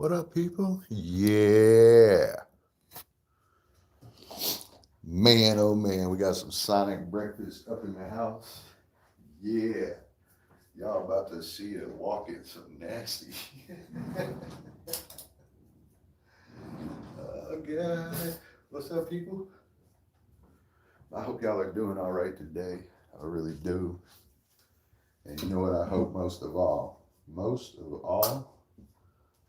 What up, people? Yeah. Man, oh man, we got some Sonic breakfast up in the house. Yeah. Y'all about to see it walking some nasty. Oh, God. What's up, people? I hope y'all are doing all right today. I really do. And you know what I hope most of all? Most of all,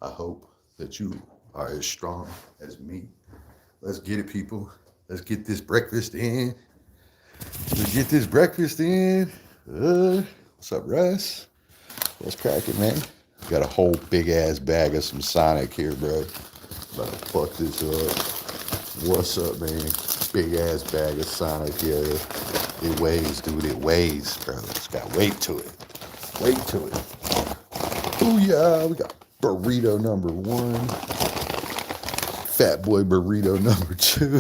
I hope that you are as strong as me. Let's get it, people. Let's get this breakfast in. Let's get this breakfast in. What's up, Russ? What's cracking, man? Got a whole big ass bag of some Sonic here, bro. About to pluck this up. What's up, man? Big ass bag of Sonic here. It weighs, dude. It weighs, bro. It's got weight to it. Weight to it. Oh yeah, we got burrito number one. Fat boy burrito number two.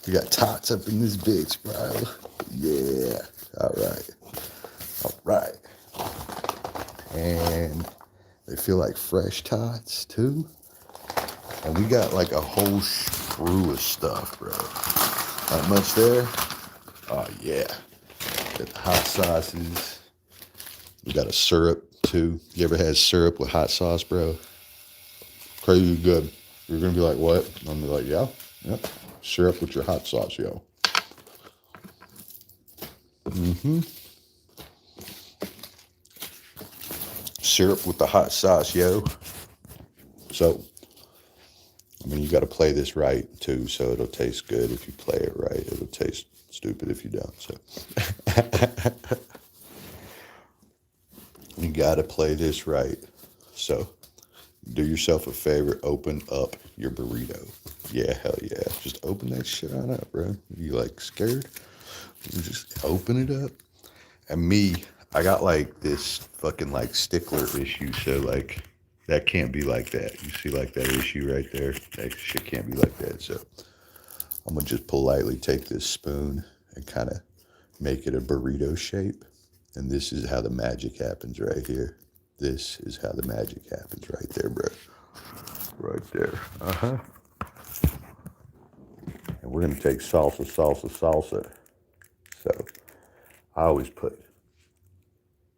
We got tots up in this bitch, bro. Yeah. All right. All right. And they feel like fresh tots too. And we got like a whole screw of stuff, bro. Not much there. Oh yeah. Got the hot sauces. We got a syrup too. You ever had syrup with hot sauce, bro? Crazy good. You're gonna be like, what? I'm gonna be like, yeah. Yep. Syrup with your hot sauce, yo. Syrup with the hot sauce, yo. So, I mean, you got to play this right too, so it'll taste good if you play it right. It'll taste stupid if you don't. So, you got to play this right. So, do yourself a favor, open up your burrito. Yeah, hell yeah. Just open that shit on up, bro. You like scared? You just open it up. And me, I got like this fucking like stickler issue. So like that can't be like that. You see like that issue right there? That shit can't be like that. So I'm gonna just politely take this spoon and kind of make it a burrito shape. And this is how the magic happens right here. This is how the magic happens right there, bro. Right there. Uh-huh. And we're gonna take salsa, salsa, salsa. So I always put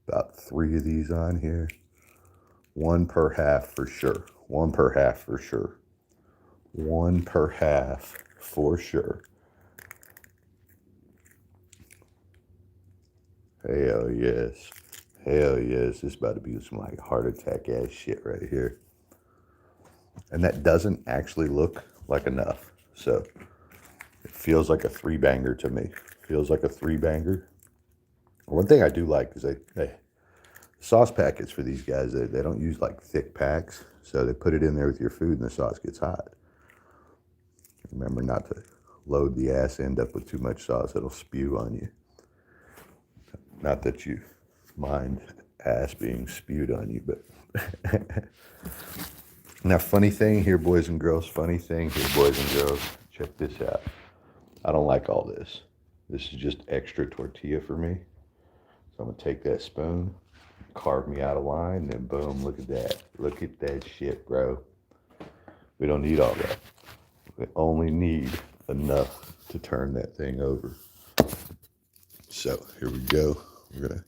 about 3 of these on here. One per half for sure. One per half for sure. One per half for sure. Hell yes. Hell yes. This is about to be some like heart attack ass shit right here. And that doesn't actually look like enough. So it feels like a 3-banger to me. Feels like a 3-banger. One thing I do like is they sauce packets for these guys, they don't use like thick packs. So they put it in there with your food and the sauce gets hot. Remember not to load the ass end up with too much sauce. It'll spew on you. Not that you mind ass being spewed on you, but now funny thing here, boys and girls, funny thing here, boys and girls, check this out. I don't like all this. This is just extra tortilla for me. So I'm gonna take that spoon, carve me out a line, and then boom, look at that. Look at that shit, bro. We don't need all that. We only need enough to turn that thing over. So here we go. We're gonna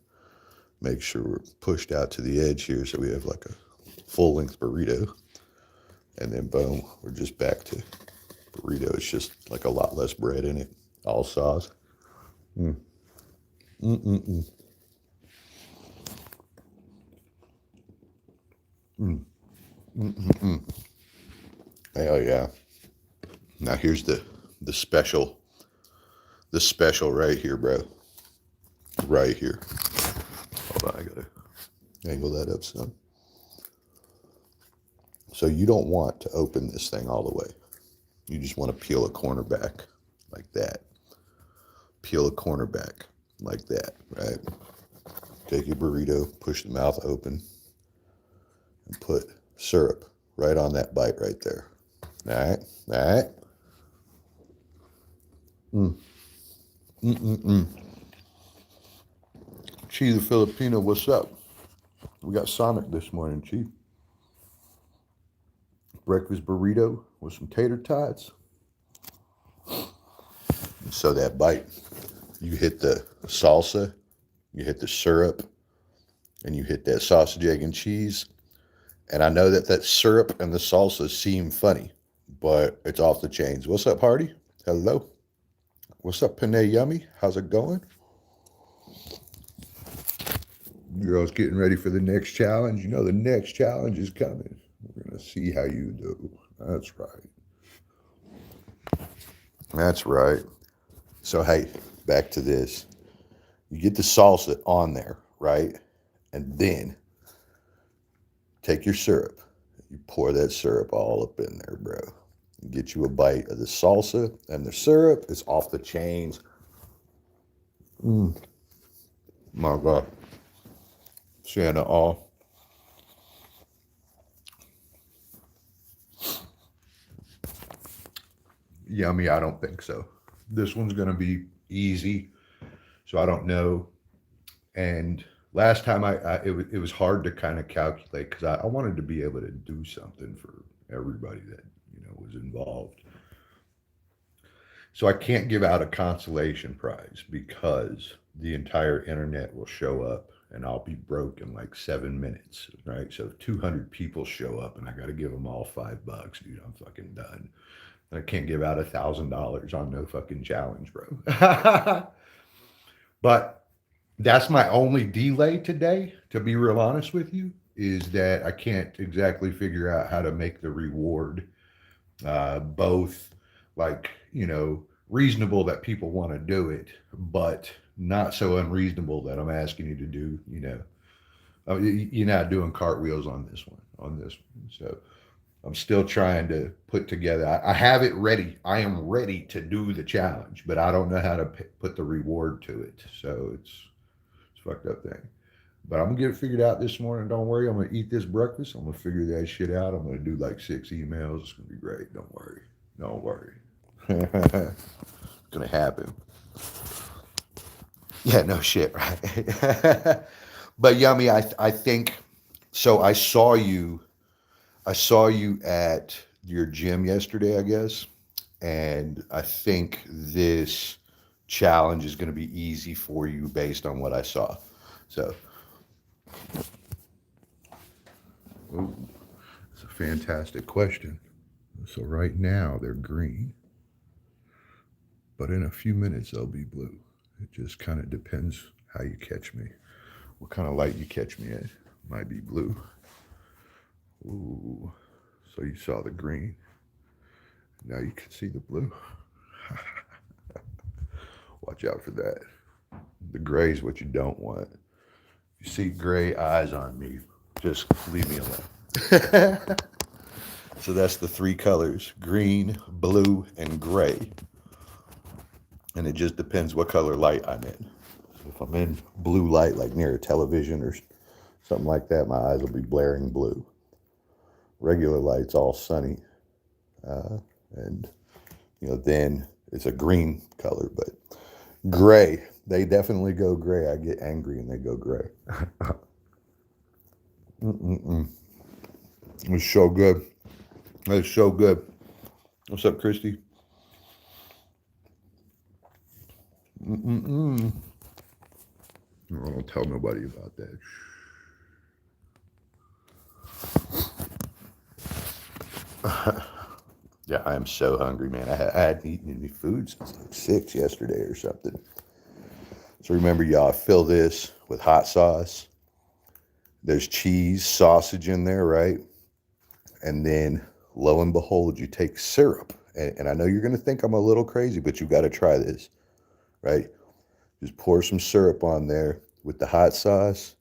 make sure we're pushed out to the edge here so we have like a full-length burrito. And then boom, we're just back to burrito. It's just like a lot less bread in it. All sauce. Mm. Mm-mm-mm. Mm. Mm-mm-mm. Hell yeah. Now here's the special, the special right here, bro. Right here. Hold on, I gotta angle that up some. So you don't want to open this thing all the way. You just want to peel a corner back like that. Peel a corner back like that, right? Take your burrito, push the mouth open, and put syrup right on that bite right there. All right? All right? Mm. Mm-mm-mm. Cheese Filipino, what's up? We got Sonic this morning, Chief. Breakfast burrito with some tater tots. So that bite, you hit the salsa, you hit the syrup, and you hit that sausage, egg, and cheese. And I know that syrup and the salsa seem funny, but it's off the chains. What's up, Hardy? Hello. What's up, Panay Yummy? How's it going? Girls getting ready for the next challenge. You know the next challenge is coming. We're going to see how you do. That's right. That's right. So, hey, back to this. You get the salsa on there, right? And then take your syrup. You pour that syrup all up in there, bro. You get you a bite of the salsa and the syrup. It's off the chains. My God. Shanna all. Yummy, I don't think so. This one's going to be easy, so I don't know. And last time it was hard to kind of calculate because I wanted to be able to do something for everybody that was involved. So I can't give out a consolation prize because the entire internet will show up and I'll be broke in like 7 minutes, right? So if 200 people show up and I got to give them all $5, dude, I'm fucking done. I can't give out $1,000 on no fucking challenge, bro. But that's my only delay today, to be real honest with you, is that I can't exactly figure out how to make the reward both like, reasonable that people want to do it, but not so unreasonable that I'm asking you to do, you're not doing cartwheels on this one. So I'm still trying to put together. I have it ready. I am ready to do the challenge, but I don't know how to put the reward to it. So it's a fucked up thing. But I'm gonna get it figured out this morning. Don't worry. I'm gonna eat this breakfast. I'm gonna figure that shit out. I'm gonna do like 6 emails. It's gonna be great. Don't worry. Don't worry. It's gonna happen. Yeah, no shit, right? But Yummy, I think so. I saw you at your gym yesterday, I guess, and I think this challenge is going to be easy for you based on what I saw. So, it's a fantastic question. So right now they're green, but in a few minutes they'll be blue. It just kind of depends how you catch me. What kind of light you catch me at. Might be blue. Ooh, so you saw the green. Now you can see the blue. Watch out for that. The gray is what you don't want. If you see gray eyes on me, just leave me alone. So that's the 3 colors: green, blue, and gray. And it just depends what color light I'm in. So if I'm in blue light, like near a television or something like that, my eyes will be blaring blue. Regular light's all sunny. And, then it's a green color, but gray, they definitely go gray. I get angry and they go gray. It's so good. It's so good. What's up, Christy? Don't tell nobody about that. Yeah, I am so hungry, man. I hadn't eaten any food since like 6 yesterday or something. So remember, y'all, fill this with hot sauce. There's cheese, sausage in there, right? And then, lo and behold, you take syrup. And I know you're going to think I'm a little crazy, but you got to try this, right? Just pour some syrup on there with the hot sauce.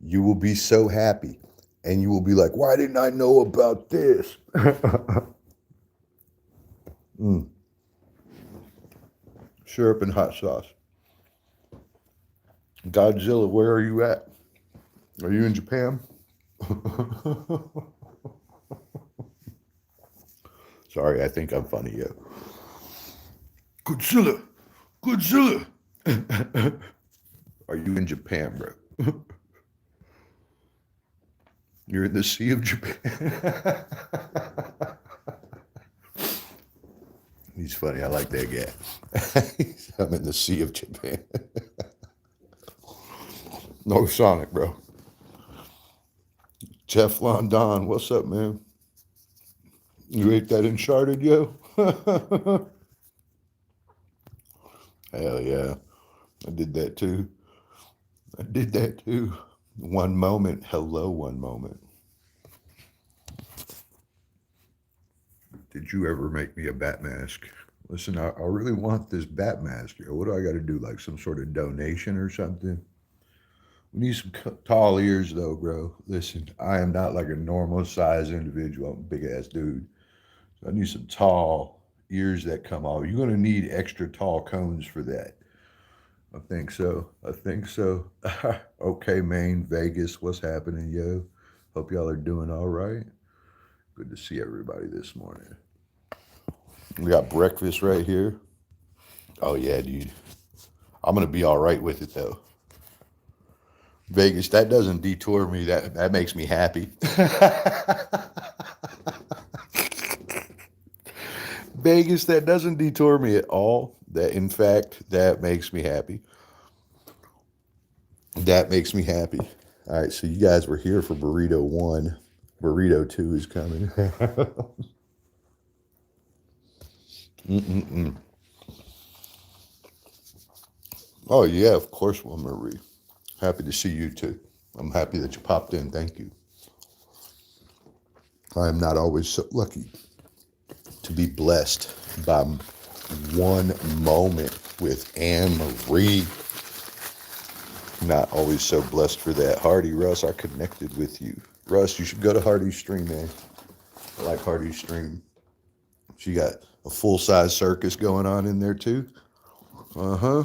You will be so happy. And you will be like, why didn't I know about this? Syrup and hot sauce. Godzilla, where are you at? Are you in Japan? Sorry, I think I'm funny, yeah. Godzilla! Godzilla! Are you in Japan, bro? You're in the Sea of Japan. He's funny. I like that guy. I'm in the Sea of Japan. No Sonic, bro. Teflon Don, what's up, man? You ate that Uncharted, yo? Hell yeah. I did that too. I did that too. One moment. Hello, one moment. Did you ever make me a bat mask? Listen, I really want this bat mask. What do I got to do? Like some sort of donation or something? We need some tall ears, though, bro. Listen, I am not like a normal size individual. I'm a big ass dude. So I need some tall ears that come off. You're going to need extra tall cones for that. I think so. I think so. Okay, Maine, Vegas, what's happening, yo? Hope y'all are doing all right. Good to see everybody this morning. We got breakfast right here. Oh, yeah, dude. I'm going to be all right with it, though. Vegas, that doesn't detour me. That makes me happy. Vegas, that doesn't detour me at all. That, in fact, that makes me happy. That makes me happy. All right, so you guys were here for Burrito 1. Burrito 2 is coming. Oh, yeah, of course, Will Marie. Happy to see you, too. I'm happy that you popped in. Thank you. I am not always so lucky to be blessed by one moment with Anne Marie. Not always so blessed for that. Hardy, Russ, I connected with you. Russ, you should go to Hardy's stream, man. I like Hardy's stream. She got a full-size circus going on in there, too. Uh-huh.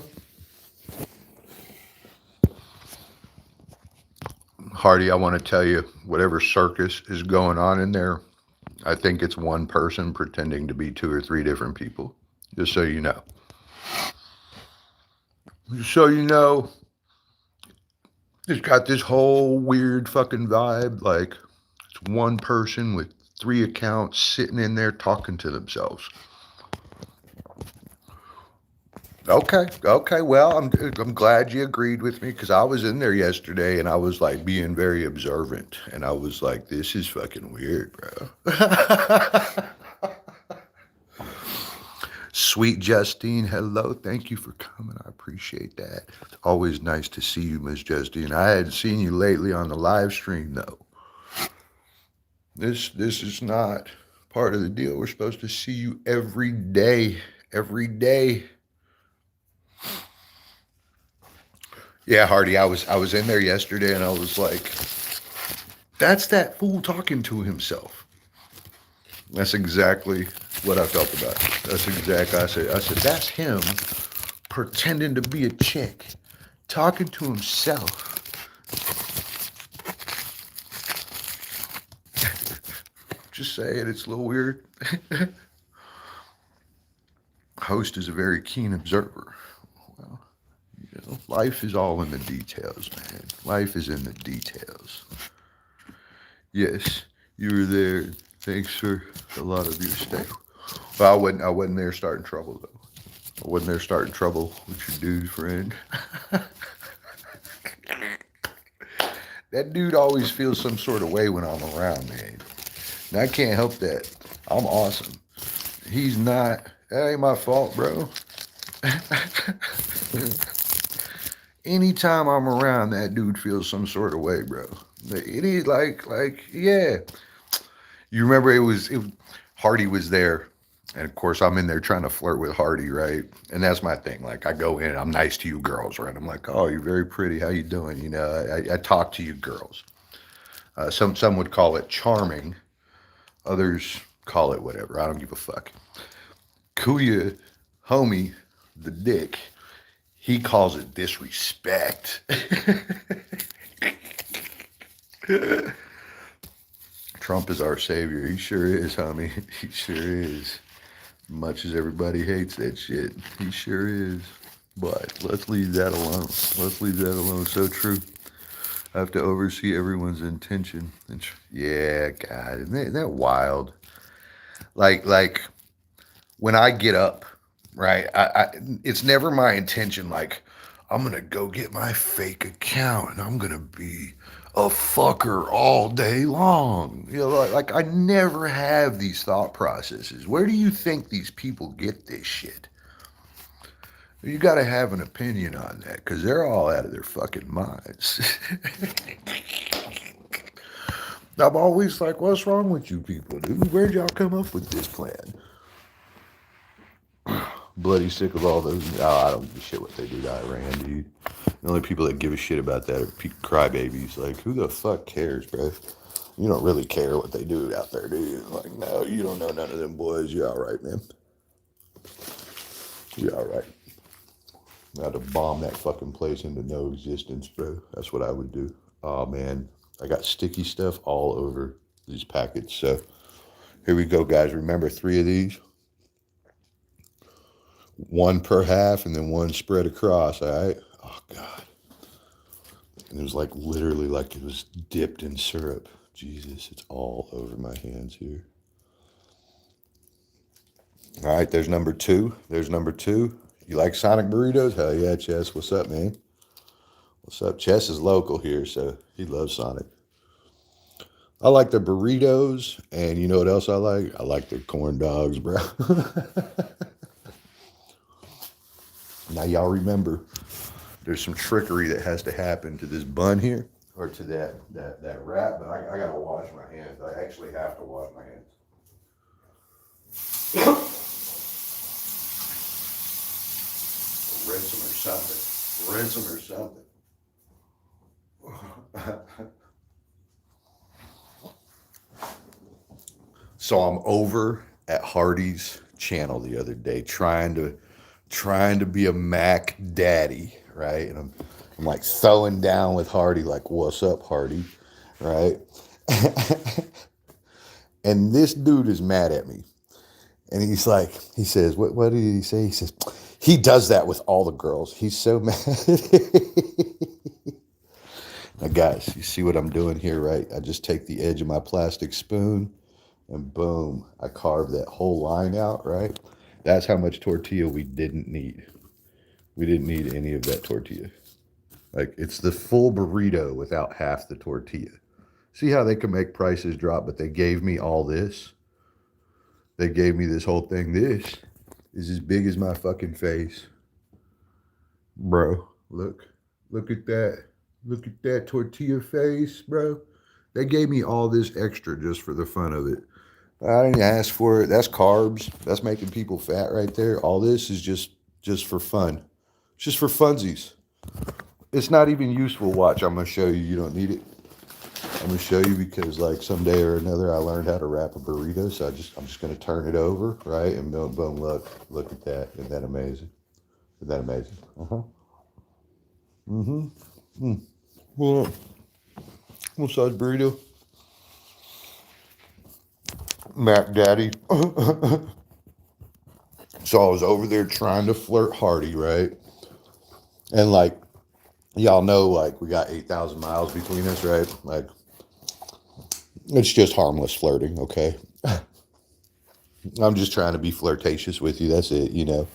Hardy, I want to tell you, whatever circus is going on in there, I think it's one person pretending to be 2 or 3 different people. Just so you know. Just so you know, it's got this whole weird fucking vibe. Like, it's one person with 3 accounts sitting in there talking to themselves. Okay. Well, I'm glad you agreed with me because I was in there yesterday and I was like being very observant and I was like, this is fucking weird, bro. Sweet Justine, hello. Thank you for coming. I appreciate that. It's always nice to see you, Miss Justine. I hadn't seen you lately on the live stream though. This is not part of the deal. We're supposed to see you every day. Every day. Yeah, Hardy, I was in there yesterday and I was like, that's that fool talking to himself. That's exactly what I felt about it. That's exactly, I said, that's him pretending to be a chick, talking to himself. Just saying, it's a little weird. Host is a very keen observer. Well, you know, life is all in the details, man. Life is in the details. Yes, you were there. Thanks for a lot of your stay. Well, I wasn't there starting trouble though. I wasn't there starting trouble with your dude friend. That dude always feels some sort of way when I'm around, man. And I can't help that. I'm awesome. He's not. That ain't my fault, bro. Anytime I'm around, that dude feels some sort of way, bro. It is like, yeah. You remember Hardy was there, and of course I'm in there trying to flirt with Hardy, right? And that's my thing. Like I go in, I'm nice to you girls, right? I'm like, oh, you're very pretty. How you doing? You know, I talk to you girls. Some would call it charming. Others call it whatever. I don't give a fuck. Kuya, homie, the dick, he calls it disrespect. Trump is our savior. He sure is, homie. He sure is. Much as everybody hates that shit, he sure is. But let's leave that alone. Let's leave that alone. So true. I have to oversee everyone's intention. Yeah, God, isn't that wild? Like when I get up, right? It's never my intention. Like I'm gonna go get my fake account and I'm gonna be a fucker all day long. You know, like I never have these thought processes. Where do you think these people get this shit? You got to have an opinion on that because they're all out of their fucking minds. I'm always like, what's wrong with you people, dude? Where'd y'all come up with this plan? Bloody sick of all those. Oh, I don't give a shit what they do to Iran, dude. The only people that give a shit about that are crybabies. Like, who the fuck cares, bro? You don't really care what they do out there, do you? Like, no, you don't know none of them boys. You're all right, man. You're all right. I had to bomb that fucking place into no existence, bro. That's what I would do. Oh, man. I got sticky stuff all over these packets. So here we go, guys. Remember 3 of these? 1 per half and then 1 spread across, all right? Oh, God. And it was like literally like it was dipped in syrup. Jesus, it's all over my hands here. All right, there's number 2. There's number 2. You like Sonic burritos? Hell yeah, Chess. What's up, man? What's up? Chess is local here, so he loves Sonic. I like the burritos, and you know what else I like? I like the corn dogs, bro. Now, y'all remember, there's some trickery that has to happen to this bun here, or to that wrap, but I got to wash my hands. I actually have to wash my hands. Rinse them or something. Rinse them or something. So I'm over at Hardy's channel the other day trying to be a Mac daddy, right? And I'm like throwing down with Hardy, like, what's up, Hardy? Right? And this dude is mad at me. And he's like, he says, what did he say? He says, he does that with all the girls. He's so mad. Now, guys, you see what I'm doing here, right? I just take the edge of my plastic spoon and boom, I carve that whole line out, right? That's how much tortilla we didn't need. We didn't need any of that tortilla. Like, it's the full burrito without half the tortilla. See how they can make prices drop, but they gave me all this? They gave me this whole thing. This is as big as my fucking face. Bro, look at that. Look at that tortilla face, bro. They gave me all this extra just for the fun of it. I didn't ask for it. That's carbs. That's making people fat right there. All this is just for fun. It's just for funsies. It's not even useful. Watch, I'm going to show you. You don't need it. I'm going to show you because, like, someday or another I learned how to wrap a burrito. So I'm just going to turn it over, right? And boom, boom, look at that. Isn't that amazing? Isn't that amazing? Well, what size burrito? Mac Daddy. So I was over there trying to flirt Hardy, right? And like, y'all know, like, we got 8,000 miles between us, right? Like, it's just harmless flirting, okay? I'm just trying to be flirtatious with you. That's it, you know?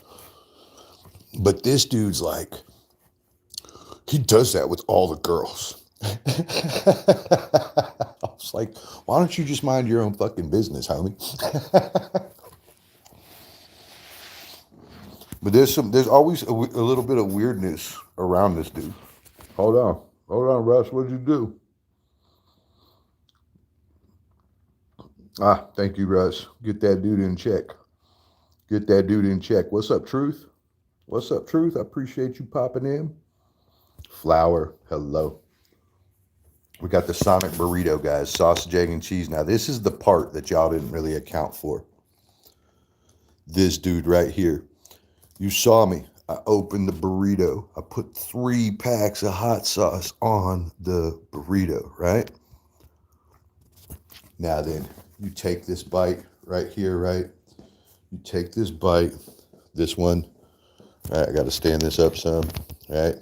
But this dude's like, he does that with all the girls. I was like, why don't you just mind your own fucking business, homie? But there's always a little bit of weirdness around this dude. Hold on, Russ. What'd you do? Ah, thank you, Russ. Get that dude in check. Get that dude in check. What's up, Truth? What's up, Truth? I appreciate you popping in. Flower, hello. We got the Sonic burrito, guys. Sausage, egg, and cheese. Now, this is the part that y'all didn't really account for. This dude right here. You saw me. I opened the burrito. I put 3 packs of hot sauce on the burrito, right? Now then, you take this bite right here, right? You take this bite, this one. All right, I got to stand this up some, right?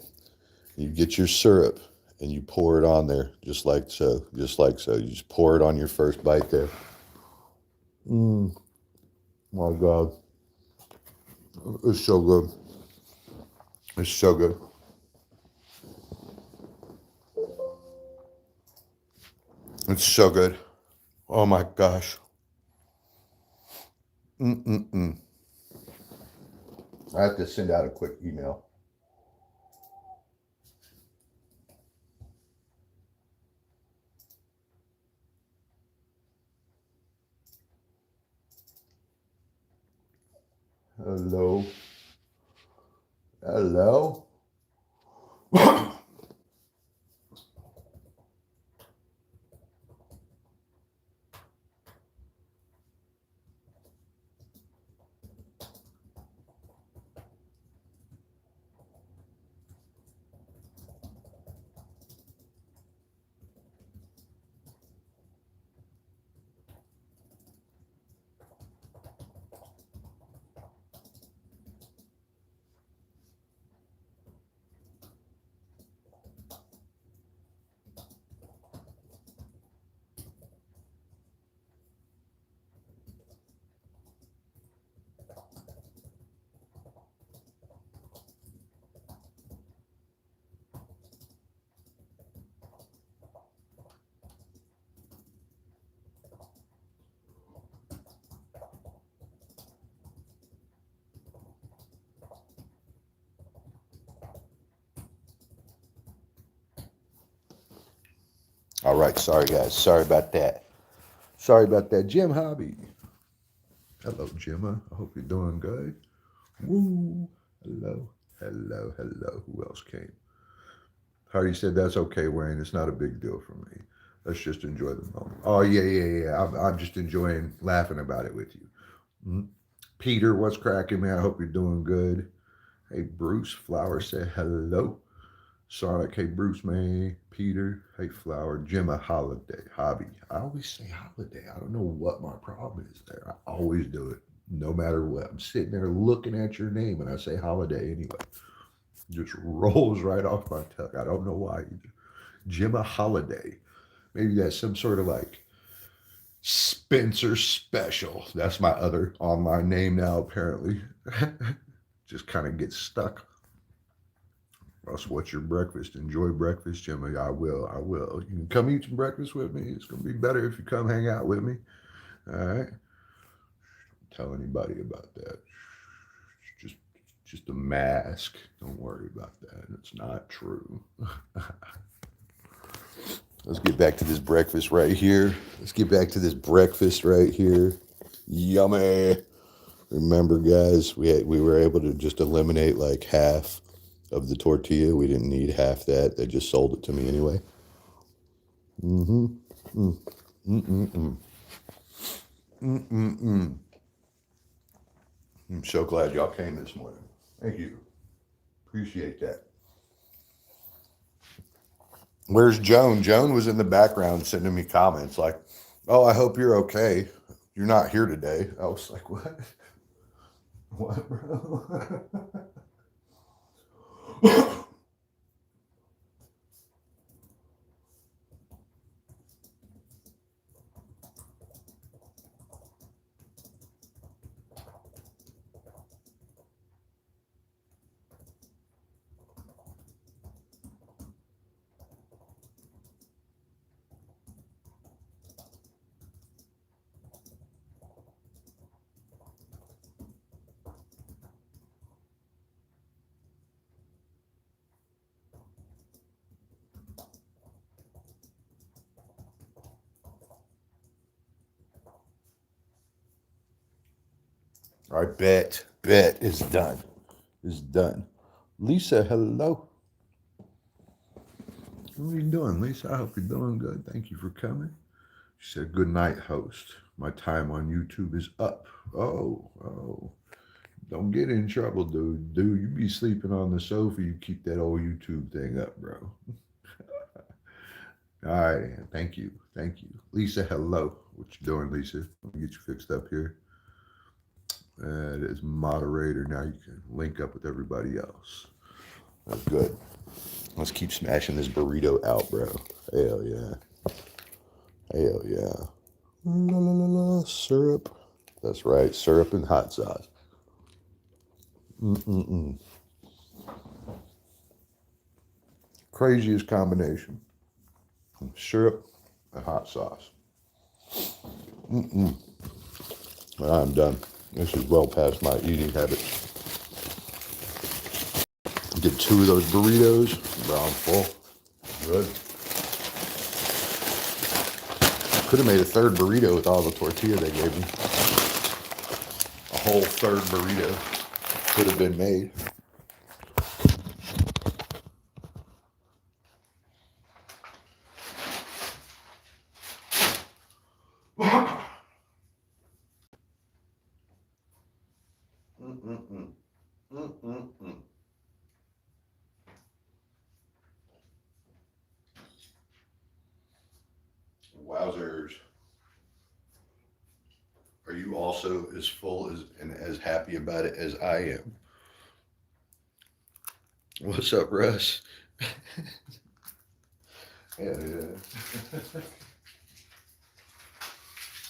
You get your syrup, and you pour it on there just like so, just like so. You just pour it on your first bite there. My God, it's so good. It's so good. It's so good. Oh my gosh. I have to send out a quick email. Hello. Hello. All right, sorry guys. Sorry about that. Sorry about that. Jim Hobby. Hello, Jimma. I hope you're doing good. Woo. Hello. Hello. Hello. Who else came? Hardy said that's okay, Wayne. It's not a big deal for me. Let's just enjoy the moment. Oh yeah. I'm just enjoying laughing about it with you. Peter, what's cracking, man? I hope you're doing good. Hey, Bruce Flower said hello. Sonic, hey Bruce, man. Peter, hey Flower. Gemma, holiday, hobby. I always say holiday. I don't know what my problem is there. I always do it, no matter what. I'm sitting there looking at your name and I say holiday anyway. Just rolls right off my tongue. I don't know why. Gemma Holiday. Maybe that's some sort of like Spencer Special. That's my other online name now, apparently. Just kind of gets stuck. Russ, what's your breakfast? Enjoy breakfast, Jimmy. I will. I will. You can come eat some breakfast with me. It's going to be better if you come hang out with me. All right. Don't tell anybody about that. Just a mask. Don't worry about that. It's not true. Let's get back to this breakfast right here. Yummy. Remember, guys, we were able to just eliminate like half of the tortilla. We didn't need half that. They just sold it to me anyway. I'm so glad y'all came this morning. Thank you. Appreciate that. Where's Joan? Joan was in the background sending me comments like, oh, I hope you're okay. You're not here today. I was like, what? What, bro? All right, bet is done. Is done. Lisa, hello. What are you doing, Lisa? I hope you're doing good. Thank you for coming. She said, good night, host. My time on YouTube is up. Oh. Don't get in trouble, dude. Dude, you be sleeping on the sofa. You keep that old YouTube thing up, bro. All right. Thank you. Lisa, hello. What you doing, Lisa? Let me get you fixed up here. As moderator, now you can link up with everybody else. That's good. Let's keep smashing this burrito out, bro. Hell yeah. Hell yeah. La la la la. Syrup. That's right. Syrup and hot sauce. Mm-mm-mm. Craziest combination. Syrup and hot sauce. I'm done. This is well past my eating habit. Get 2 of those burritos. Bro, I'm full. Good. Could have made a 3rd burrito with all the tortilla they gave me. A whole 3rd burrito could have been made. Wowzers. Are you also as full as and as happy about it as I am? What's up, Russ? Yeah.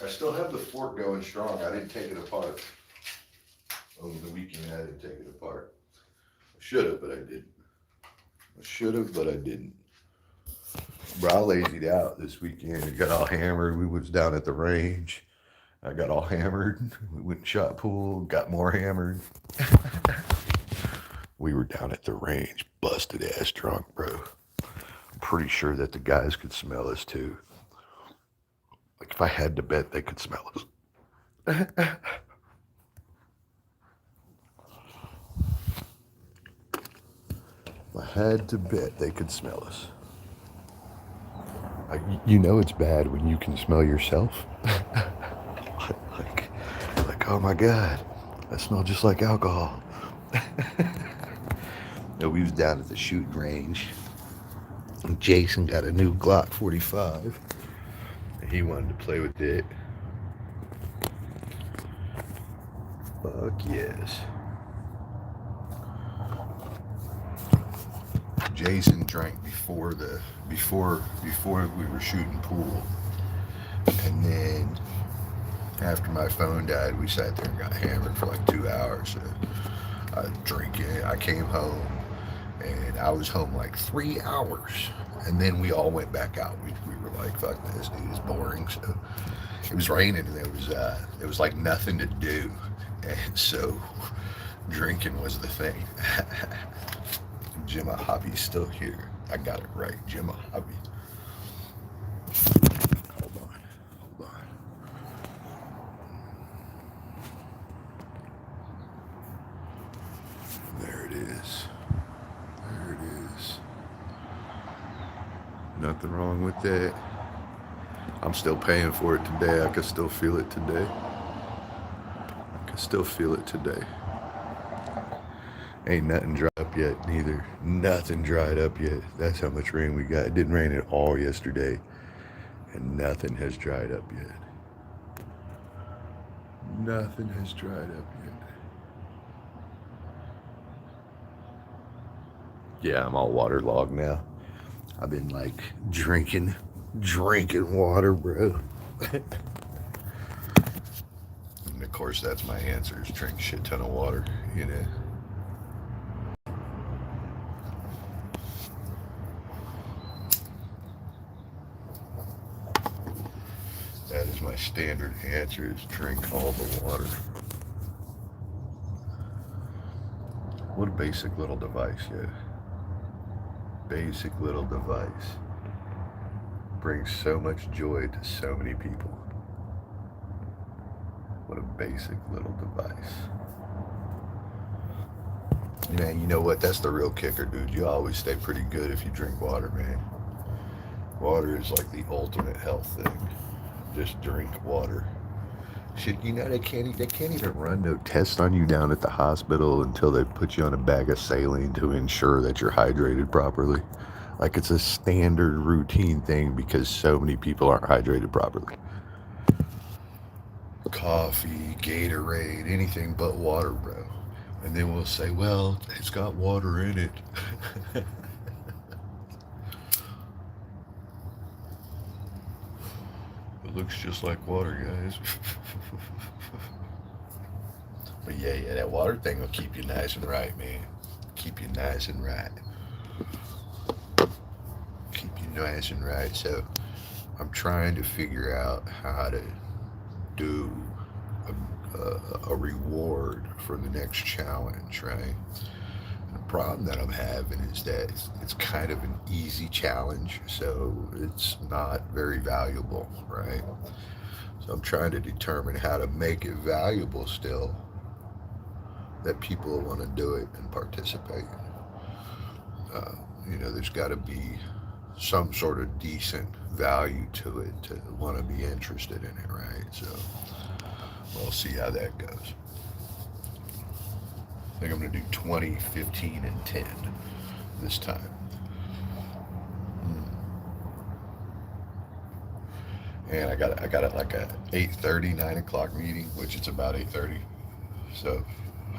I still have the fork going strong. I didn't take it apart. Over the weekend, I didn't take it apart. I should have, but I didn't. I should have, but I didn't. Bro, I lazied out this weekend. I got all hammered. We was down at the range. I got all hammered. We went and shot pool, got more hammered. We were down at the range, busted ass drunk, bro. I'm pretty sure that the guys could smell us too. Like if I had to bet, they could smell us. If I had to bet, they could smell us. You know it's bad when you can smell yourself. like, oh my God, I smell just like alcohol. No, we was down at the shooting range. And Jason got a new Glock 45. And he wanted to play with it. Fuck yes. Jason drank before we were shooting pool. And then after my phone died, we sat there and got hammered for like 2 hours. So I was drinking. I came home and I was home like 3 hours. And then we all went back out. We were like, fuck this, dude, it's boring. So it was raining and there was like nothing to do. And so drinking was the thing. Jimma Hobby's still here. I got it right. Jimma Hobby. Hold on. There it is. Nothing wrong with that. I'm still paying for it today. I can still feel it today. Ain't nothing dried up yet, neither. Nothing dried up yet. That's how much rain we got. It didn't rain at all yesterday, and nothing has dried up yet. Nothing has dried up yet. Yeah, I'm all waterlogged now. I've been like drinking water, bro. And of course, that's my answer is drink a shit ton of water, you know. That is my standard answer is drink all the water. What a basic little device, yeah. Basic little device. Brings so much joy to so many people. What a basic little device. Man, you know what? That's the real kicker, dude. You always stay pretty good if you drink water, man. Water is like the ultimate health thing. Just drink water. Shit, you know they can't even run no tests on you down at the hospital until they put you on a bag of saline to ensure that you're hydrated properly. Like it's a standard routine thing because so many people aren't hydrated properly. Coffee, Gatorade, anything but water, bro. And then we'll say, well, it's got water in it. It looks just like water, guys. But yeah, that water thing will keep you nice and right, man. Keep you nice and right. Keep you nice and right. So I'm trying to figure out how to do a reward for the next challenge, right? The problem that I'm having is that it's kind of an easy challenge, so it's not very valuable, right? So I'm trying to determine how to make it valuable still, that people want to do it and participate. Uh, there's got to be some sort of decent value to it to want to be interested in it, right? So we'll see how that goes. I think I'm going to do 20, 15, and 10 this time. And I got it like a 8:30, 9 o'clock meeting, which it's about 8:30. So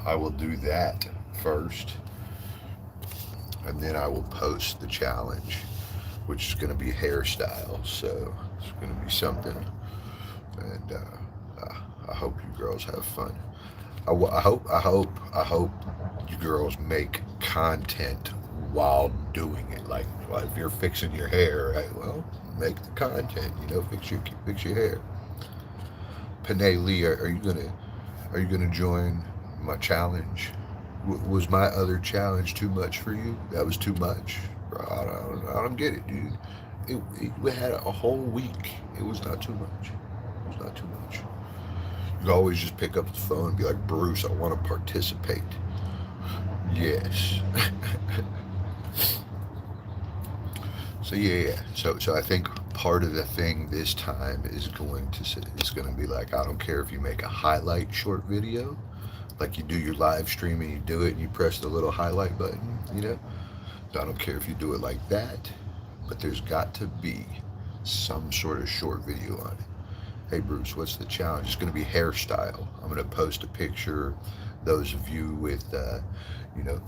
I will do that first, and then I will post the challenge, which is going to be hairstyles. So it's going to be something, and I hope you girls have fun. I hope you girls make content while doing it. Like, well, if you're fixing your hair, right, well, make the content. Fix your hair. Panay Lee, are you gonna join my challenge? Was my other challenge too much for you? That was too much. I don't get it, dude. We had a whole week. It was not too much. It was not too much. You always just pick up the phone and be like, Bruce, I want to participate. Yes. So yeah. So I think part of the thing this time is going to be like, I don't care if you make a highlight short video, like you do your live stream and you do it and you press the little highlight button. So I don't care if you do it like that, but there's got to be some sort of short video on it. Hey Bruce, what's the challenge? It's going to be hairstyle. I'm going to post a picture. Those of you with,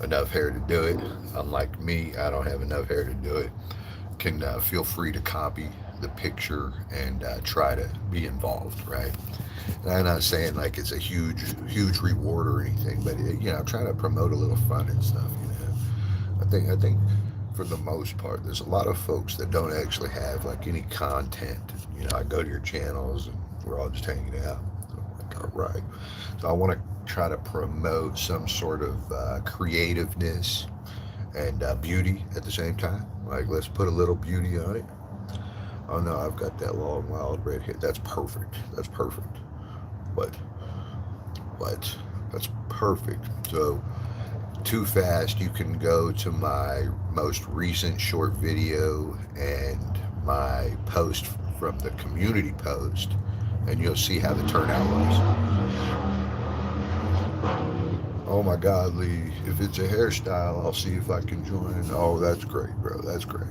enough hair to do it, unlike me, I don't have enough hair to do it, can feel free to copy the picture and try to be involved, right? And I'm not saying like it's a huge reward or anything, but I'm trying to promote a little fun and stuff. I think for the most part, there's a lot of folks that don't actually have like any content. I go to your channels and we're all just hanging out. I'm like, all right. So I want to try to promote some sort of creativeness and beauty at the same time. Like, let's put a little beauty on it. Oh no, I've got that long, wild red hair. That's perfect. That's perfect. But that's perfect. So, too fast, you can go to my most recent short video and my post from the community post, and you'll see how the turnout was. Oh my God, Lee, if it's a hairstyle, I'll see if I can join. Oh, that's great, bro. That's great.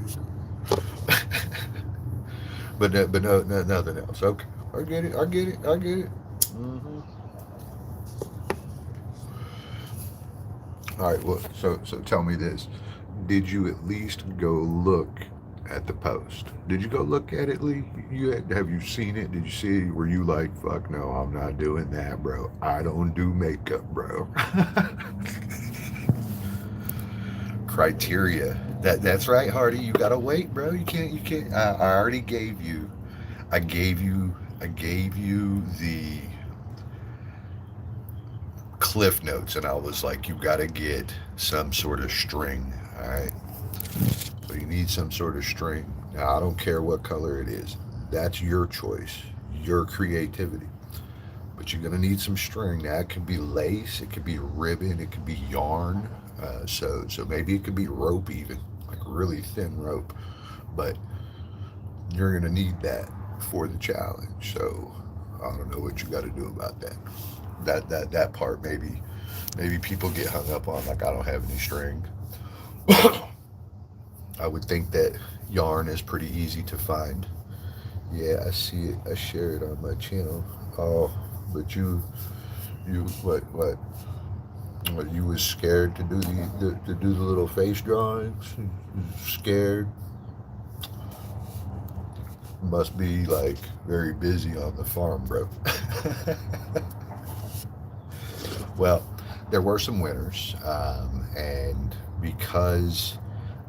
but no, nothing else. Okay, I get it. Mm-hmm. All right. Well, so tell me this: did you at least go look at the post? Did you go look at it, Lee? Have you seen it? Did you see it? Were you like, fuck no, I'm not doing that, bro. I don't do makeup, bro. Criteria. That's right, Hardy. You gotta wait, bro. You can't. I already gave you. I gave you the cliff notes, and I was like, you got to get some sort of string. All right. So you need some sort of string. Now I don't care what color it is. That's your choice, your creativity. But you're gonna need some string. Now it could be lace, it could be ribbon, it could be yarn. So maybe it could be rope even, like really thin rope. But you're gonna need that for the challenge. So I don't know what you got to do about that. That part maybe people get hung up on, like I don't have any string. I would think that yarn is pretty easy to find. Yeah, I see it. I share it on my channel. Oh, but you what? Well, you was scared to do to do the little face drawings. You was scared. Must be like very busy on the farm, bro. Well, there were some winners, and because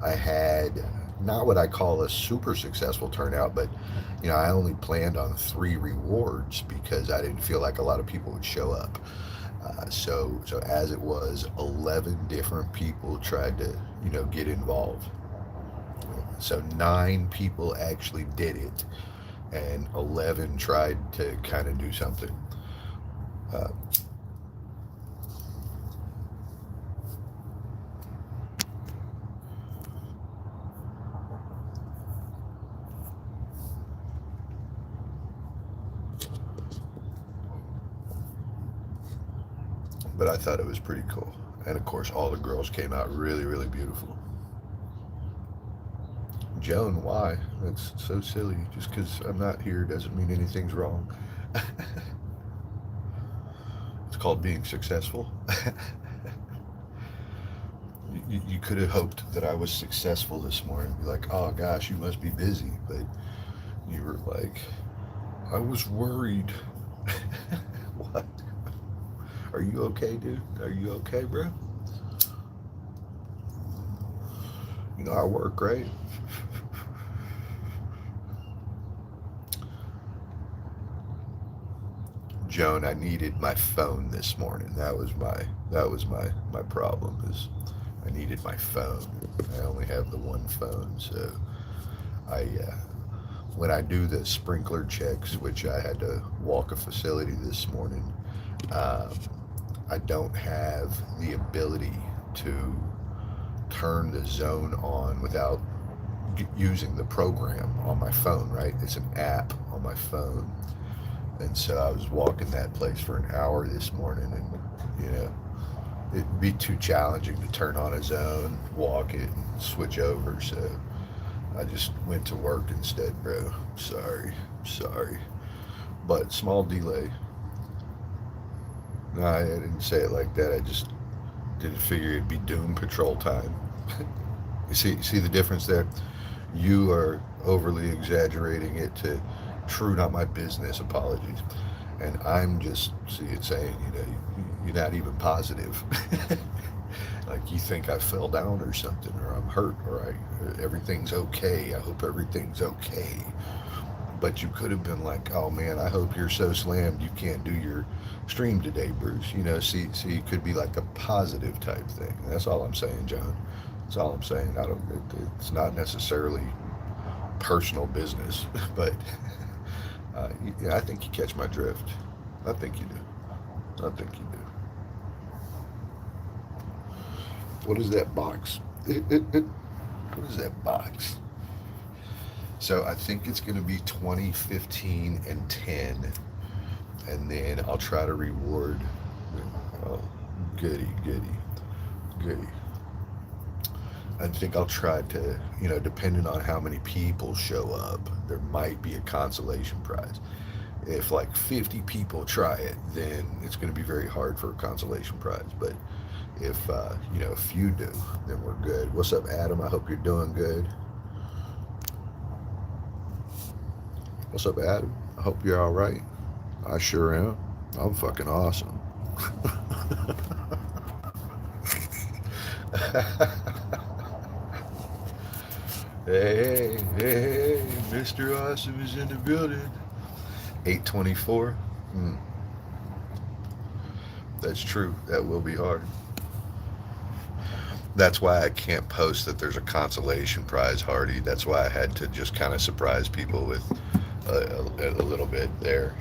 I had not what I call a super successful turnout, but I only planned on 3 rewards because I didn't feel like a lot of people would show up. So as it was, 11 different people tried to get involved. So 9 people actually did it, and 11 tried to kind of do something. Uh, but I thought it was pretty cool. And of course, all the girls came out really, really beautiful. Joan, why? That's so silly. Just because I'm not here doesn't mean anything's wrong. It's called being successful. You could have hoped that I was successful this morning. Be like, oh gosh, you must be busy. But you were like, I was worried. What? Are you okay, dude? Are you okay, bro? I work, right? Joan, I needed my phone this morning. That was my problem is I needed my phone. I only have the one phone, so I when I do the sprinkler checks, which I had to walk a facility this morning, um, I don't have the ability to turn the zone on without using the program on my phone. Right? It's an app on my phone. And so I was walking that place for an hour this morning, and it'd be too challenging to turn on a zone, walk it, and switch over. So I just went to work instead, bro. Sorry, sorry, but small delay. No, I didn't say it like that. I just didn't figure it'd be doom patrol time. You see the difference there. You are overly exaggerating it to true, not my business. Apologies. And I'm just see it saying, you're not even positive. Like you think I fell down or something, or I'm hurt, or everything's okay. I hope everything's okay. But you could have been like, oh man, I hope you're so slammed you can't do your stream today, Bruce. See, it could be like a positive type thing. That's all I'm saying, John. That's all I'm saying. I don't. It's not necessarily personal business, but yeah, I think you catch my drift. I think you do. I think you do. What is that box? What is that box? So I think it's going to be 20, 15, and 10. And then I'll try to reward. Oh, goody, goody, goody. I think I'll try to, depending on how many people show up, there might be a consolation prize. If like 50 people try it, then it's going to be very hard for a consolation prize. But if, a few do, then we're good. What's up, Adam? I hope you're doing good. What's up, Adam? I hope you're all right. I sure am. I'm fucking awesome. Hey, hey, hey, Mr. Awesome is in the building. 824. Mm, that's true. That will be hard. That's why I can't post that there's a consolation prize, Hardy. That's why I had to just kind of surprise people with a little bit there,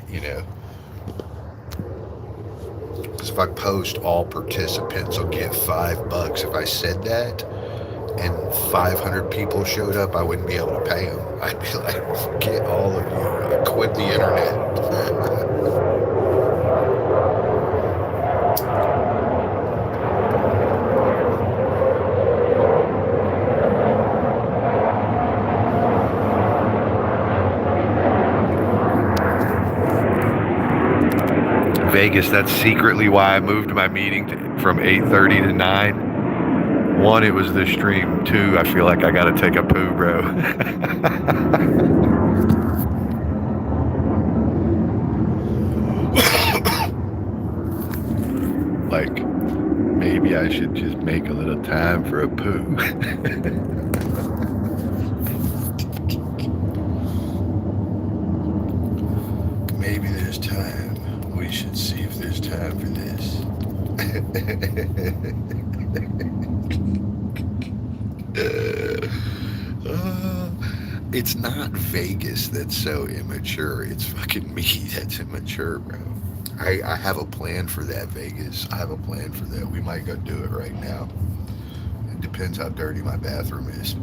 Because if I post all participants will get $5, if I said that and 500 people showed up, I wouldn't be able to pay them. I'd be like, forget all of you. I quit the internet. Vegas, that's secretly why I moved my meeting from 8:30 to 9. One, it was the stream. Two, I feel like I gotta take a poo, bro. Like, maybe I should just make a little time for a poo. Maybe there's time. We should see if there's time for this. It's not Vegas that's so immature. It's fucking me that's immature, bro. I have a plan for that, Vegas. I have a plan for that. We might go do it right now. It depends how dirty my bathroom is.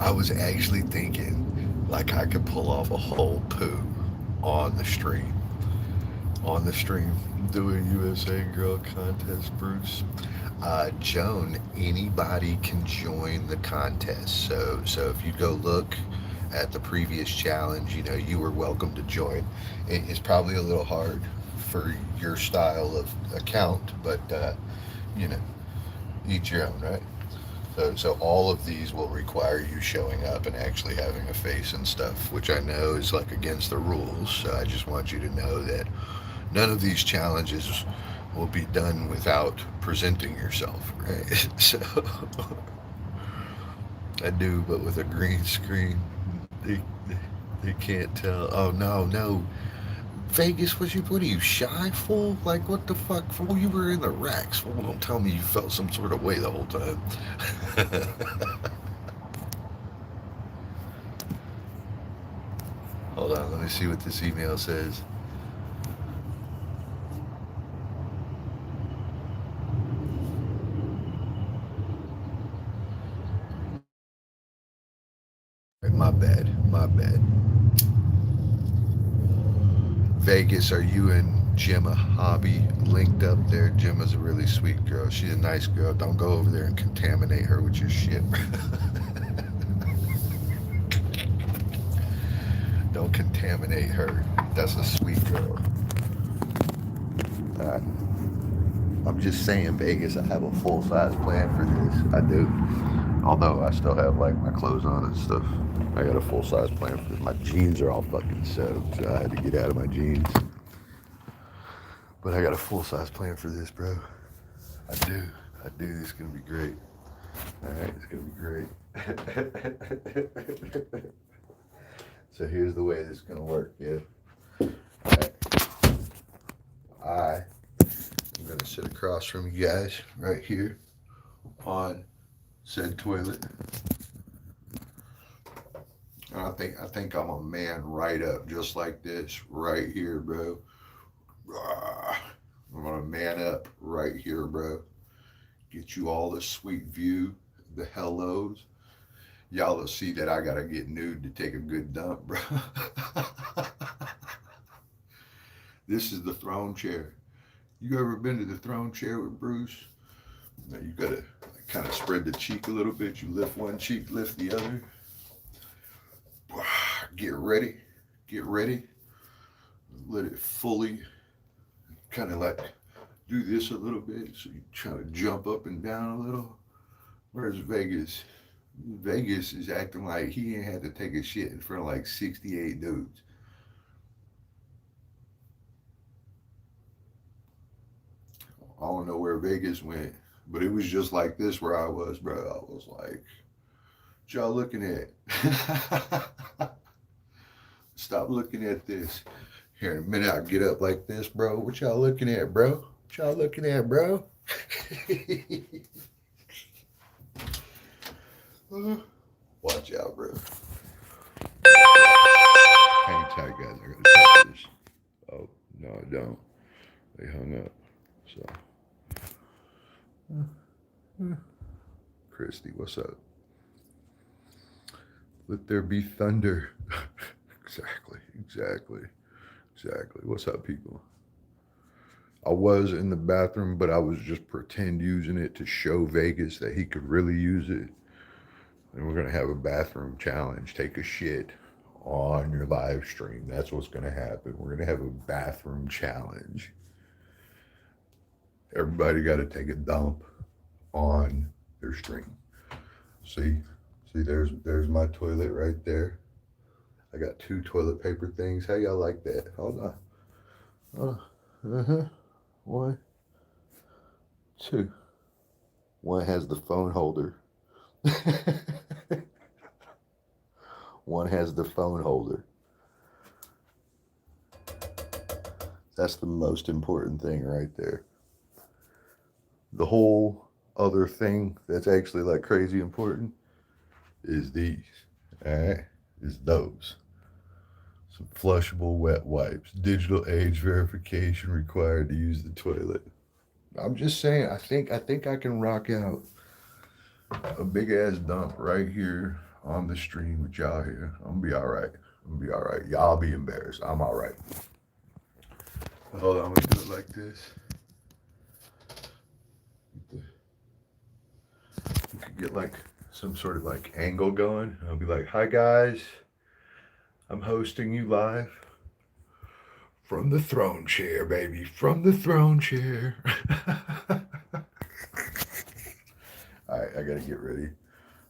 I was actually thinking like I could pull off a whole poo on the stream. On the stream, doing USA Girl Contest, Bruce. Joan, anybody can join the contest. So if you go look at the previous challenge, you know, you were welcome to join. It's probably a little hard for your style of account, but you know, each your own, right? So all of these will require you showing up and actually having a face and stuff, which I know is like against the rules. So I just want you to know that none of these challenges will be done without presenting yourself, right? So I do, but with a green screen, they can't tell. Oh no, Vegas, what are you, shy, fool? Like, what the fuck, fool? You were in the racks, fool. Don't tell me you felt some sort of way the whole time. Hold on, let me see what this email says. My bad. Vegas, are you and Gemma Hobby linked up there? Gemma's a really sweet girl. She's a nice girl. Don't go over there and contaminate her with your shit. Don't contaminate her. That's a sweet girl. I'm just saying, Vegas, I have a full-size plan for this. I do. Although I still have like my clothes on and stuff. I got a full-size plan for this. My jeans are all fucking soaked, so I had to get out of my jeans. But I got a full-size plan for this, bro. I do. This is gonna be great. All right, it's gonna be great. So here's the way this is gonna work, yeah. All right. I'm gonna sit across from you guys right here on said toilet. I think I'm a man right up, just like this, right here, bro. I'm gonna man up right here, bro. Get you all the sweet view, the hellos. Y'all will see that I gotta get nude to take a good dump, bro. This is the throne chair. You ever been to the throne chair with Bruce? Now you gotta kind of spread the cheek a little bit. You lift one cheek, lift the other. Get ready. Let it fully kind of like do this a little bit. So you try to jump up and down a little. Where's Vegas? Vegas is acting like he ain't had to take a shit in front of like 68 dudes. I don't know where Vegas went, but it was just like this where I was, bro. I was like, what y'all looking at? Stop looking at this. Here in a minute, I'll get up like this, bro. What y'all looking at, bro? Watch out, bro. Hang tight, guys. I gotta check this. Oh, no, I don't. They hung up. So. Christy, what's up? Let there be thunder. Exactly. What's up, people? I was in the bathroom, but I was just pretend using it to show Vegas that he could really use it. And we're gonna have a bathroom challenge. Take a shit on your live stream. That's what's going to happen. We're going to have a bathroom challenge. Everybody got to take a dump on their stream. See, there's my toilet right there. I got 2 toilet paper things. How y'all like that? Hold on. Uh-huh. 1, 2. One has the phone holder. One has the phone holder. That's the most important thing right there. The whole other thing that's actually like crazy important is these. Alright? Is those. Some flushable wet wipes. Digital age verification required to use the toilet. I'm just saying, I think I can rock out a big ass dump right here on the stream with y'all here. I'm gonna be alright. Y'all be embarrassed. I'm alright. Hold on, I'm gonna do it like this. You could get like some sort of like angle going. I'll be like, hi guys, I'm hosting you live from the throne chair, baby, from the throne chair. Alright, I gotta get ready.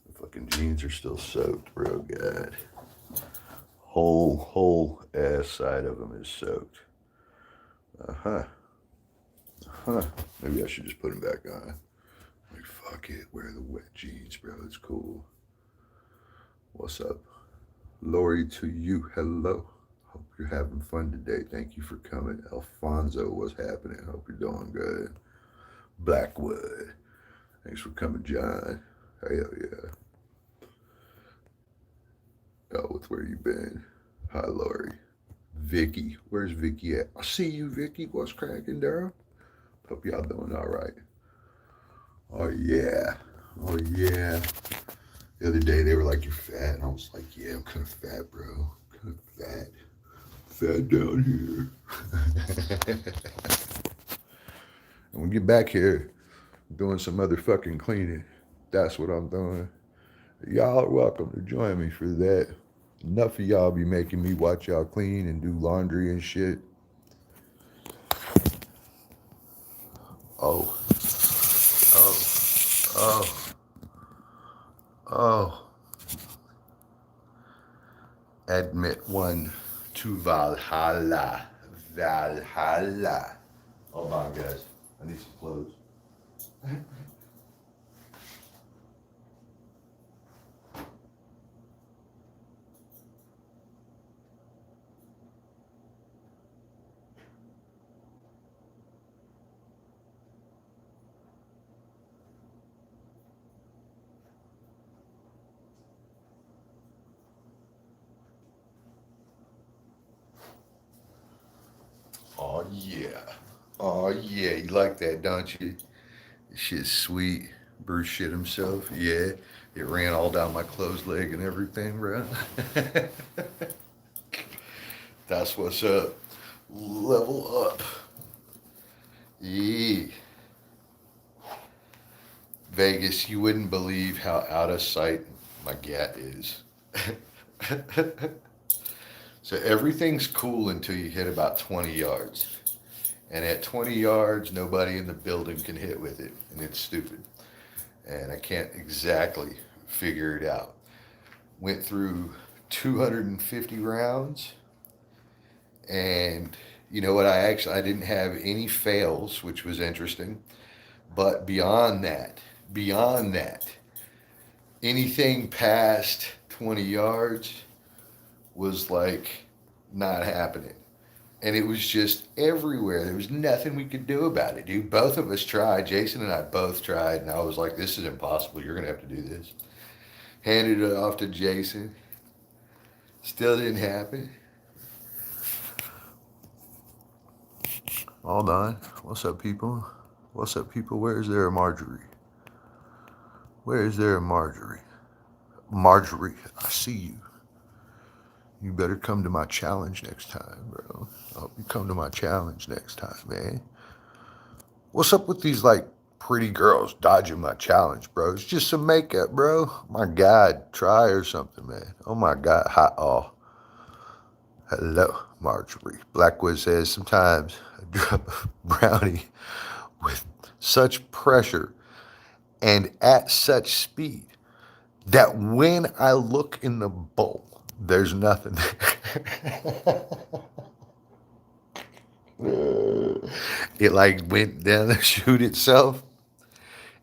The fucking jeans are still soaked, bro. God. Whole ass side of them is soaked. Maybe I should just put them back on. Like, fuck it, wear the wet jeans, bro. It's cool. What's up? Lori to you, hello. Hope you're having fun today. Thank you for coming. Alfonso, what's happening? Hope you're doing good. Blackwood, thanks for coming, John. Hell yeah. Oh, with where you been? Hi, Lori. Vicky, where's Vicky at? I see you, Vicky. What's cracking, Durham? Hope y'all doing all right. Oh yeah. The other day they were like, you're fat. And I was like, yeah, I'm kind of fat, bro. Kind of fat. Fat down here. And when we get back here, I'm doing some motherfucking cleaning. That's what I'm doing. Y'all are welcome to join me for that. Enough of y'all be making me watch y'all clean and do laundry and shit. Oh. Admit one to Valhalla. Hold on, guys. I need some clothes. Oh yeah, you like that, don't you? This shit's sweet. Bruce shit himself. Yeah, it ran all down my clothes leg and everything, bro. That's what's up. Level up. Yeah. Vegas, you wouldn't believe how out of sight my gat is. So everything's cool until you hit about 20 yards. And at 20 yards, nobody in the building can hit with it. And it's stupid. And I can't exactly figure it out. Went through 250 rounds. And you know what? I didn't have any fails, which was interesting. But beyond that, anything past 20 yards was like not happening. And it was just everywhere. There was nothing we could do about it, dude. Both of us tried. Jason and I both tried. And I was like, this is impossible. You're going to have to do this. Handed it off to Jason. Still didn't happen. Hold on. What's up, people? What's up, people? Where is there a Marjorie? Where is there a Marjorie? Marjorie, I see you. You better come to my challenge next time, bro. I hope you come to my challenge next time, man. What's up with these, like, pretty girls dodging my challenge, bro? It's just some makeup, bro. My God, try or something, man. Oh, my God. Hello, Marjorie. Blackwood says, sometimes I drop a brownie with such pressure and at such speed that when I look in the bowl, there's nothing there. It like went down the chute itself.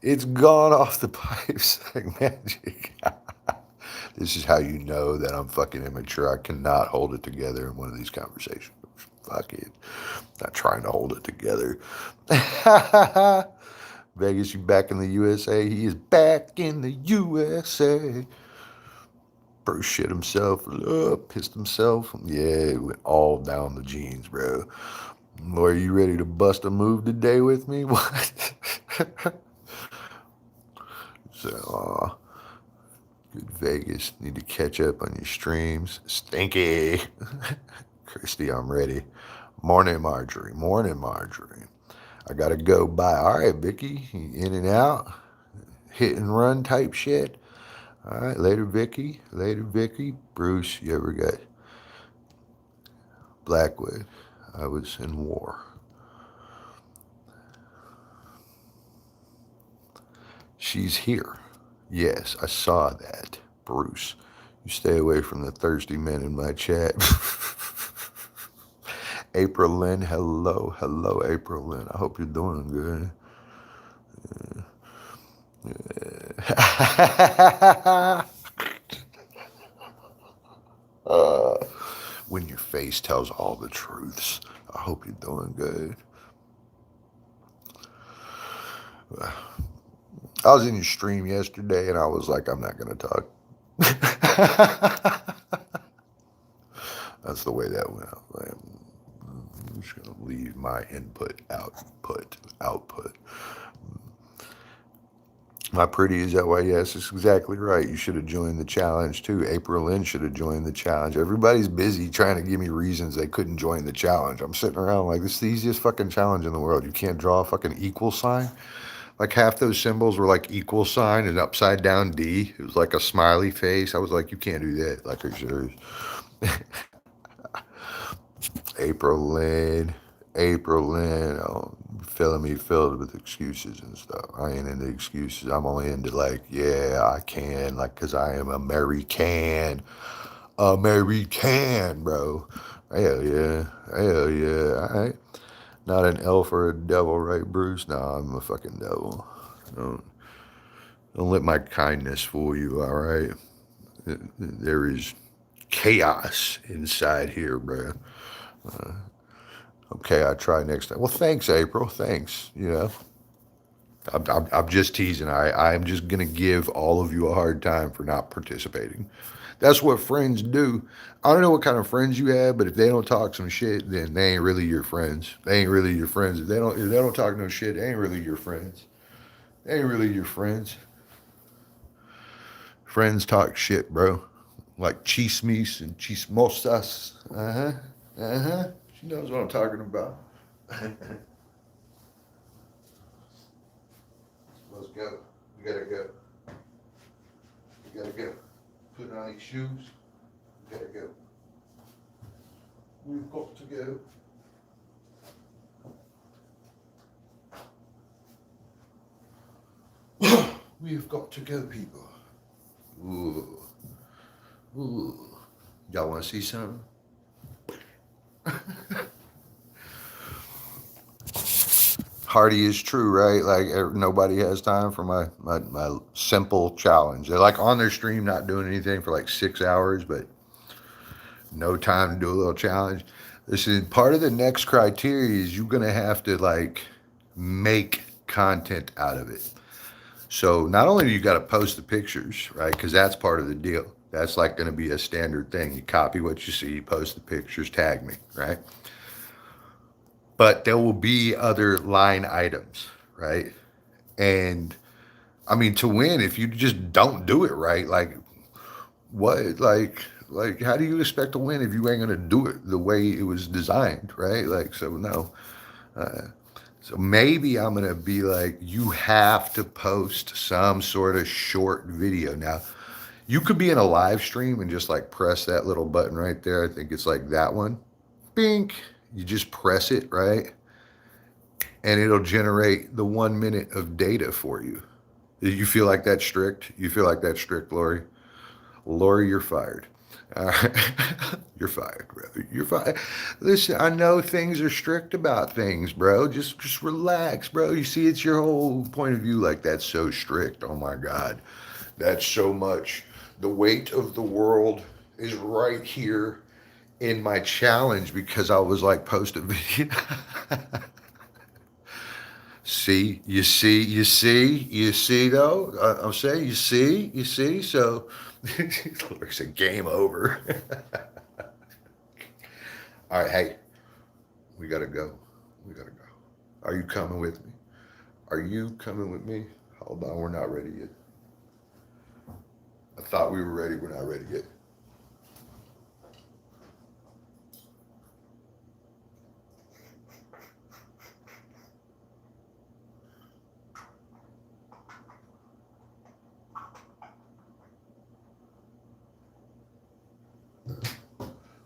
It's gone off the pipes like magic. This is how you know that I'm fucking immature. I cannot hold it together in one of these conversations. Fuck it. Not trying to hold it together. Vegas, you back in the USA? He is back in the USA. Bro shit himself, pissed himself. Yeah, it went all down the jeans, bro. Are you ready to bust a move today with me? What? So, good Vegas. Need to catch up on your streams. Stinky. Christy, I'm ready. Morning, Marjorie. Morning, Marjorie. I gotta go. Bye. All right, Vicky. In and out. Hit and run type shit. All right, later, Vicky. Later, Vicky. Bruce, you ever got Blackwood? I was in war. She's here. Yes, I saw that. Bruce, you stay away from the thirsty men in my chat. April Lynn, hello. Hello, April Lynn. I hope you're doing good. When your face tells all the truths, I hope you're doing good. I was in your stream yesterday and I was like, I'm not going to talk. That's the way that went. I'm just going to leave my input, output. My pretty, is that why? Yes, it's exactly right. You should have joined the challenge too. April Lynn should have joined the challenge. Everybody's busy trying to give me reasons they couldn't join the challenge. I'm sitting around like, this is the easiest fucking challenge in the world. You can't draw a fucking equal sign. Like half those symbols were like equal sign and upside down D. It was like a smiley face. I was like, you can't do that. Like, are you serious? April Lynn, oh, filling me filled with excuses and stuff. I ain't into excuses. I'm only into like, yeah, I can, like, cause I am American, bro. Hell yeah, all right. Not an elf or a devil, right, Bruce? No, I'm a fucking devil. Don't let my kindness fool you, all right? There is chaos inside here, bro. Okay, I try next time. Well, thanks, April. Thanks. You know, I'm just teasing. I'm just gonna give all of you a hard time for not participating. That's what friends do. I don't know what kind of friends you have, but if they don't talk some shit, then they ain't really your friends. They ain't really your friends. If they don't talk no shit, they ain't really your friends. They ain't really your friends. Friends talk shit, bro. Like chismes and chismosas. She knows what I'm talking about. Let's go. We gotta go. We gotta go. Put on these shoes. We gotta go. We've got to go. We've got to go, people. Ooh. Ooh. Y'all want to see something? Hardy is true, right? Like nobody has time for my simple challenge. They're like on their stream, not doing anything for like 6 hours, but no time to do a little challenge. This is part of the next criteria is you're gonna have to like make content out of it. So not only do you got to post the pictures, right? Because that's part of the deal. That's like going to be a standard thing. You copy what you see, post the pictures, tag me, right? But there will be other line items, right? And I mean, to win, if you just don't do it right, like what, like how do you expect to win if you ain't gonna do it the way it was designed, right? Like, so no. So maybe I'm gonna be like, you have to post some sort of short video. Now, You could be in a live stream and just like press that little button right there. I think it's like that one. Bink. You just press it, right? And it'll generate the 1 minute of data for you. You feel like that's strict? You feel like that's strict, Lori? Lori, you're fired. You're fired, bro. You're fired. Listen, I know things are strict about things, bro. Just relax, bro. You see, it's your whole point of view. Like that's so strict. Oh my God, that's so much. The weight of the world is right here in my challenge because I was like post a video. See, you see though. I'm saying, you see. So, Lori said, game over. All right, hey, we gotta go. We gotta go. Are you coming with me? Are you coming with me? Hold on, we're not ready yet. I thought we were ready. We're not ready yet.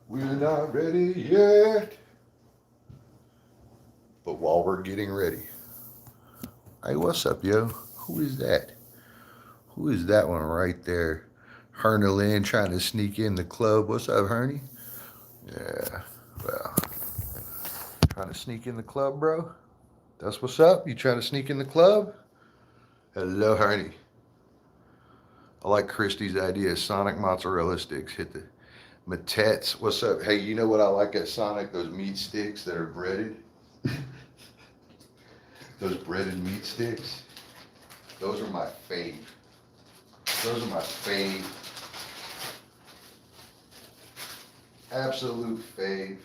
We're not ready yet. But while we're getting ready, hey, what's up, yo? Who is that? Who is that one right there? Herna Lynn trying to sneak in the club. What's up, Hernie? Yeah, well, trying to sneak in the club, bro? That's what's up? You trying to sneak in the club? Hello, Hernie. I like Christy's idea. Sonic mozzarella sticks. Hit the Matets. What's up? Hey, you know what I like at Sonic? Those meat sticks that are breaded. Those breaded meat sticks. Those are my fave. Those are my fave. Absolute fave.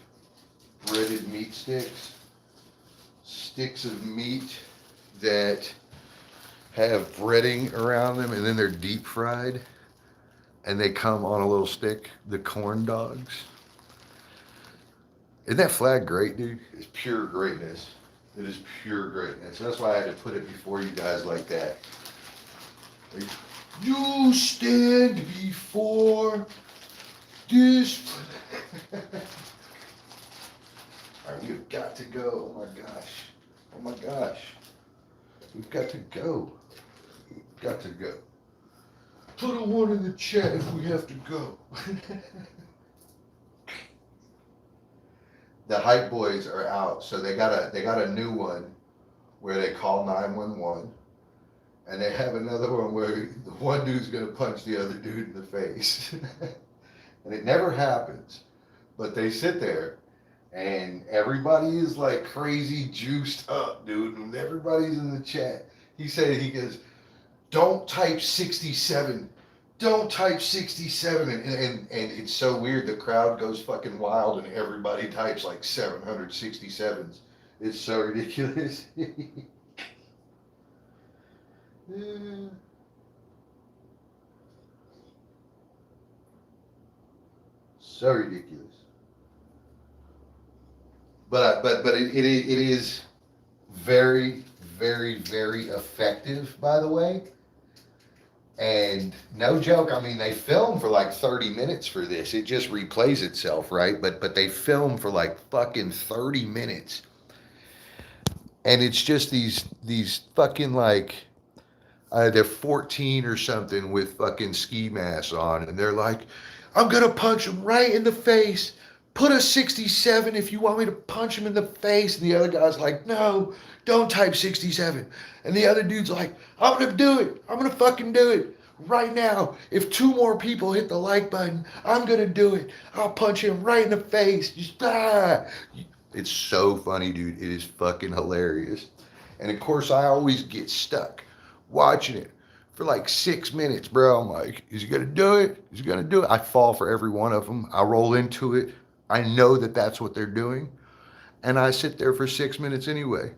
Breaded meat sticks. Sticks of meat that have breading around them and then they're deep fried and they come on a little stick. The corn dogs. Isn't that flag great, dude? It's pure greatness. It is pure greatness. That's why I had to put it before you guys like that. Like, you stand before this. All right, we've got to go. Oh my gosh. Oh my gosh. We've got to go. We've got to go. Put a one in the chat if we have to go. The hype boys are out, so they got a new one where they call 911, and they have another one where the one dude's gonna punch the other dude in the face, and it never happens, but they sit there, and everybody is like crazy juiced up, dude, and everybody's in the chat. He goes, don't type 67. Don't type 67. And it's so weird. The crowd goes fucking wild and everybody types like 767s. It's so ridiculous. So ridiculous. But it is very, very, very effective, by the way. And no joke, I mean, they film for like 30 minutes for this. It just replays itself, right? But they film for like fucking 30 minutes. And it's just these fucking like, they're 14 or something with fucking ski masks on. And they're like, I'm going to punch him right in the face. Put a 67 if you want me to punch him in the face. And the other guy's like, no, don't type 67. And the other dude's like, I'm going to do it. I'm going to fucking do it right now. If 2 more people hit the like button, I'm going to do it. I'll punch him right in the face. Just, It's so funny, dude. It is fucking hilarious. And of course, I always get stuck watching it for like 6 minutes, bro. I'm like, is he going to do it? Is he going to do it? I fall for every one of them. I roll into it. I know that that's what they're doing. And I sit there for 6 minutes anyway.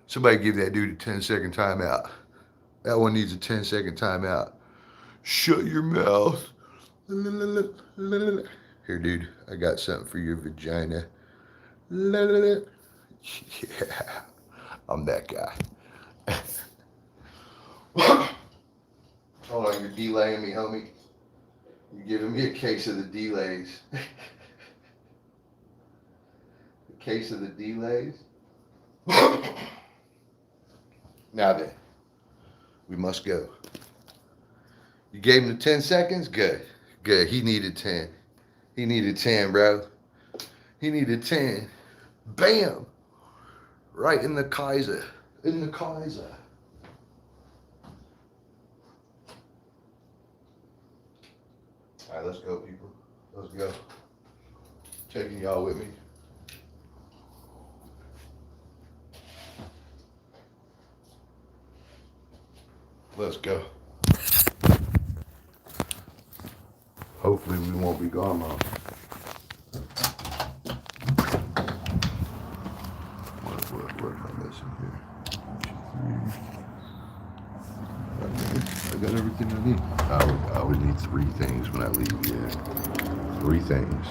Somebody give that dude a 10-second timeout. That one needs a 10-second timeout. Shut your mouth. Here, dude, I got something for your vagina. Yeah, I'm that guy. Hold on, you're delaying me, homie. You're giving me a case of the delays. A case of the delays. Now then, we must go. You gave him the 10 seconds? Good. Good. He needed 10. He needed 10, bro. He needed 10. Bam! Right in the Kaiser. In the Kaiser. All right, let's go, people. Let's go. Taking y'all with me. Let's go. Hopefully we won't be gone long. What am I missing here? I got everything I need. I would need 3 things when I leave, yeah. 3 things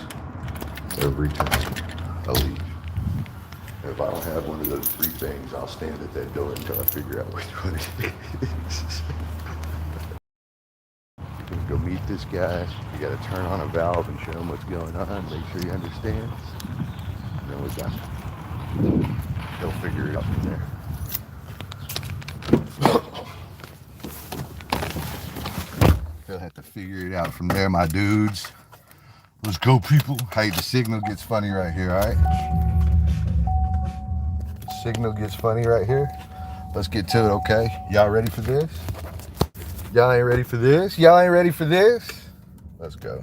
every time I leave. If I don't have one of those 3 things, I'll stand at that door until I figure out which one it is. Go meet this guy. You got to turn on a valve and show him what's going on. Make sure he understands. And then we're done. He'll figure it out from there. He'll have to figure it out from there, my dudes. Let's go, people. Hey, the signal gets funny right here, all right? The signal gets funny right here. Let's get to it, okay? Y'all ready for this? Y'all ain't ready for this? Y'all ain't ready for this? Let's go.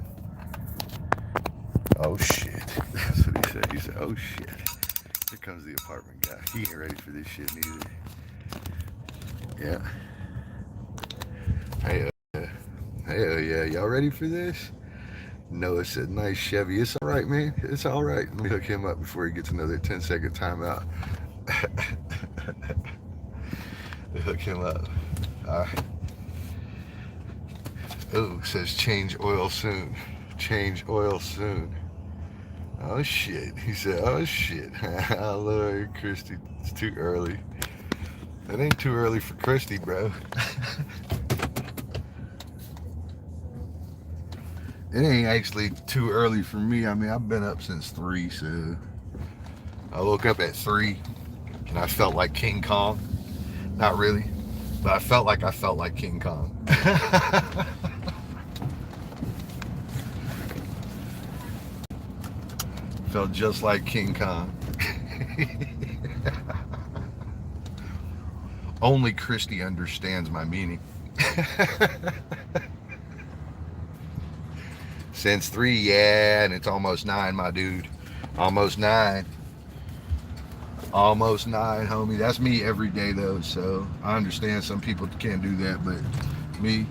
Oh, shit. That's what he said. He said, oh, shit. Here comes the apartment guy. He ain't ready for this shit neither. Yeah. Hey, hell yeah. Y'all ready for this? Noah said, nice Chevy. It's all right, man. It's all right. Let me hook him up before he gets another 10-second timeout. Hook him up. All right. Oh, says change oil soon. Change oil soon. Oh shit. He said, oh shit. Oh Lord, Christy, it's too early. It ain't too early for Christy, bro. It ain't actually too early for me. I mean, I've been up since 3, so I woke up at 3 and I felt like King Kong. Not really, but I felt like King Kong. Felt just like King Kong. Only Christy understands my meaning. Since 3, yeah, and it's almost 9, my dude. Almost 9. Almost 9, homie. That's me every day, though, so I understand some people can't do that, but me,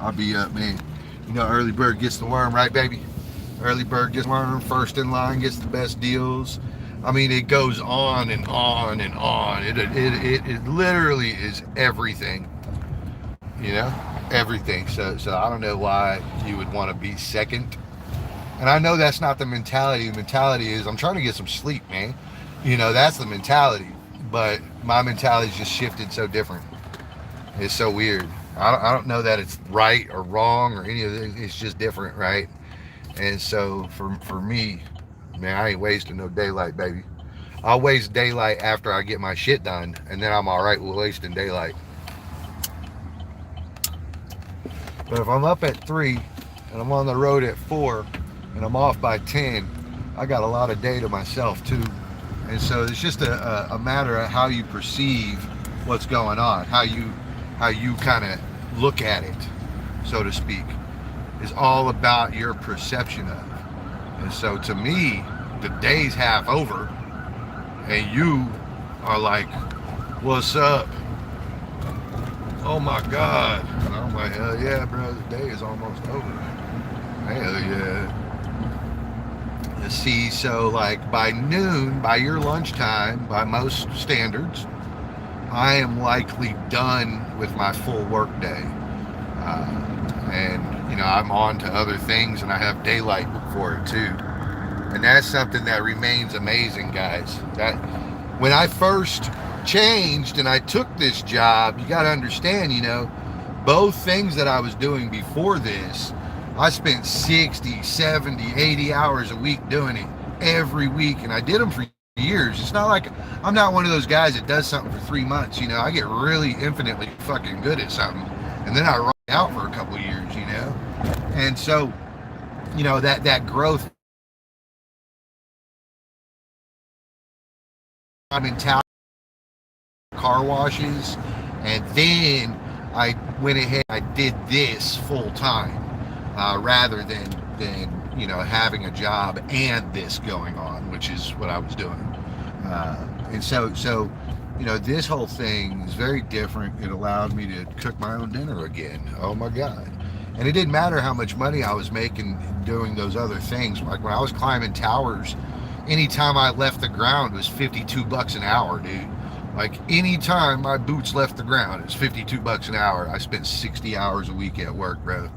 I'll be up, man. You know, early bird gets the worm, right, baby? Early bird gets the worm, first in line gets the best deals. I mean, it goes on and on and on. It literally is everything, you know? Everything. So I don't know why you would want to be second. And I know that's not the mentality. The mentality is I'm trying to get some sleep, man. You know, that's the mentality. But my mentality's just shifted so different. It's so weird. I don't know that it's right or wrong or any of it. It's just different, right? And so for me, man, I ain't wasting no daylight, baby. I'll waste daylight after I get my shit done, and then I'm all right with wasting daylight. But if I'm up at 3 and I'm on the road at 4 and I'm off by 10, I got a lot of day to myself too. And so it's just a matter of how you perceive what's going on, how you kind of look at it, so to speak, is all about your perception of it. And so to me, the day's half over and you are like, what's up? Oh my God. And I'm like, hell yeah, bro, the day is almost over. Hell yeah. You see, so like by noon, by your lunchtime, by most standards, I am likely done with my full work day. And, you know, I'm on to other things and I have daylight for it too. And that's something that remains amazing, guys. That when I first changed and I took this job, you got to understand, you know, both things that I was doing before this, I spent 60, 70, 80 hours a week doing it every week, and I did them for years. It's not like I'm not one of those guys that does something for 3 months. You know, I get really infinitely fucking good at something, and then I run out for a couple of years. You know, and so, you know, that growth mentality, car washes, and then I went ahead. I did this full time rather than you know, having a job and this going on, which is what I was doing. And so you know, this whole thing is very different. It allowed me to cook my own dinner again. Oh my God. And it didn't matter how much money I was making doing those other things. Like when I was climbing towers, anytime I left the ground was $52 an hour, dude. Like anytime my boots left the ground, it was $52 an hour. I spent 60 hours a week at work, bro.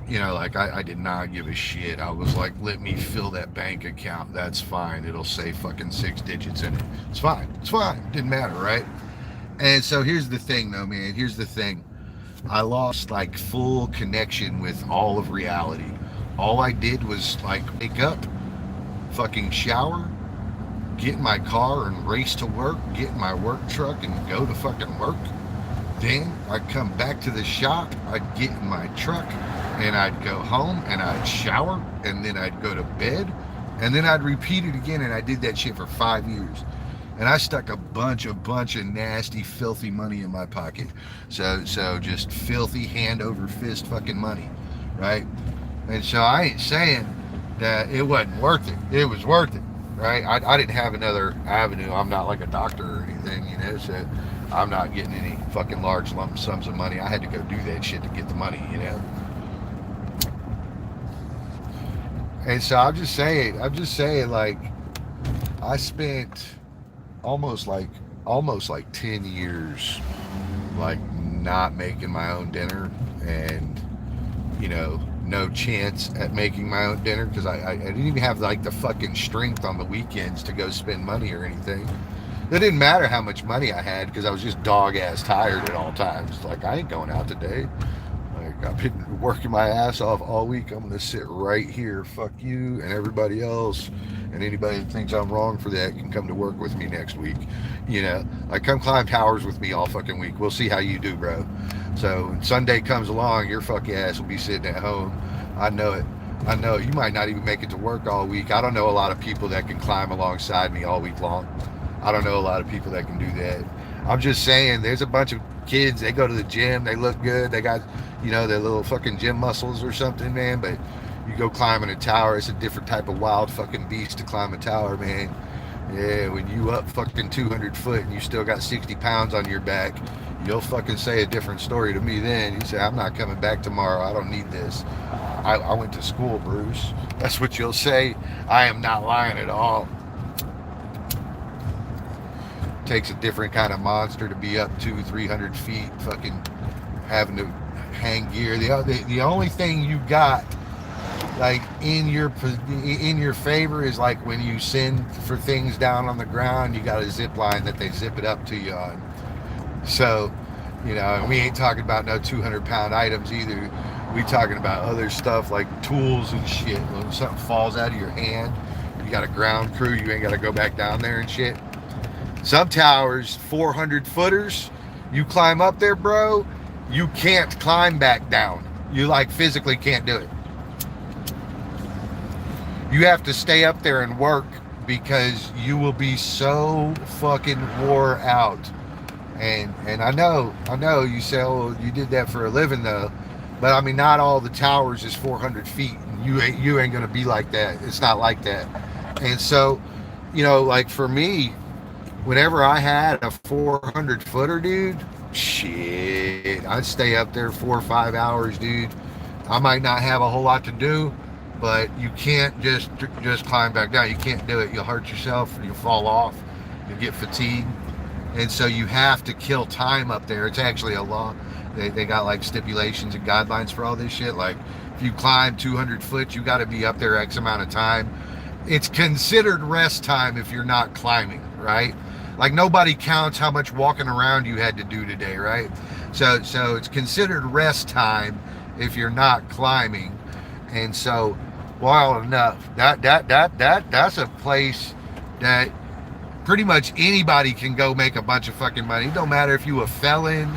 You know, like I did not give a shit. I was like, let me fill that bank account. That's fine. It'll say fucking 6 digits in it. It's fine. It's fine. Didn't matter, right? And so here's the thing, though, man. Here's the thing. I lost like full connection with all of reality. All I did was like wake up, fucking shower, get in my car and race to work, get in my work truck and go to fucking work. Then I'd come back to the shop, I'd get in my truck, and I'd go home and I'd shower, and then I'd go to bed, and then I'd repeat it again. And I did that shit for 5 years, and I stuck a bunch of nasty, filthy money in my pocket. So just filthy, hand over fist fucking money, right? And so I ain't saying that it wasn't worth it. It was worth it, right? I didn't have another avenue. I'm not like a doctor or anything, you know, so I'm not getting any fucking large lump sums of money. I had to go do that shit to get the money, you know. And so I'm just saying, like, I spent almost like 10 years like not making my own dinner, and you know, no chance at making my own dinner because I didn't even have like the fucking strength on the weekends to go spend money or anything. It didn't matter how much money I had because I was just dog ass tired at all times. Like, I ain't going out today. Like, I've been working my ass off all week. I'm gonna sit right here. Fuck you and everybody else, and anybody that thinks I'm wrong for that can come to work with me next week. You know, like, come climb towers with me all fucking week. We'll see how you do, bro. So when Sunday comes along, your fuck ass will be sitting at home. I know it. I know you might not even make it to work all week. I don't know a lot of people that can climb alongside me all week long. I don't know a lot of people that can do that. I'm just saying, there's a bunch of kids, they go to the gym, they look good, they got, you know, their little fucking gym muscles or something, man, but you go climbing a tower, it's a different type of wild fucking beast to climb a tower, man. Yeah, when you up fucking 200 foot and you still got 60 pounds on your back, you'll fucking say a different story to me then. You say, I'm not coming back tomorrow, I don't need this. I went to school, Bruce. That's what you'll say. I am not lying at all. Takes a different kind of monster to be up 200-300 feet fucking having to hang gear. The only thing you got like in your favor is like when you send for things down on the ground, you got a zip line that they zip it up to you on. So, you know, and we ain't talking about no 200-pound items either. We talking about other stuff like tools and shit. When something falls out of your hand, you got a ground crew, you ain't got to go back down there and shit. Some towers, 400 footers, you climb up there, bro, you can't climb back down. You like physically can't do it. You have to stay up there and work because you will be so fucking wore out. And I know you say, oh, you did that for a living though. But I mean, not all the towers is 400 feet. You ain't gonna be like that. It's not like that. And so, you know, like for me, whenever I had a 400 footer, dude, shit, I'd stay up there 4 or 5 hours, dude. I might not have a whole lot to do, but you can't just climb back down. You can't do it. You'll hurt yourself, you'll fall off, you'll get fatigued. And so you have to kill time up there. It's actually a law. They got like stipulations and guidelines for all this shit. Like if you climb 200 foot, you got to be up there X amount of time. It's considered rest time if you're not climbing, right? Like nobody counts how much walking around you had to do today, right? So it's considered rest time if you're not climbing. And so, wild enough, that's a place that pretty much anybody can go make a bunch of fucking money. It don't matter if you a felon.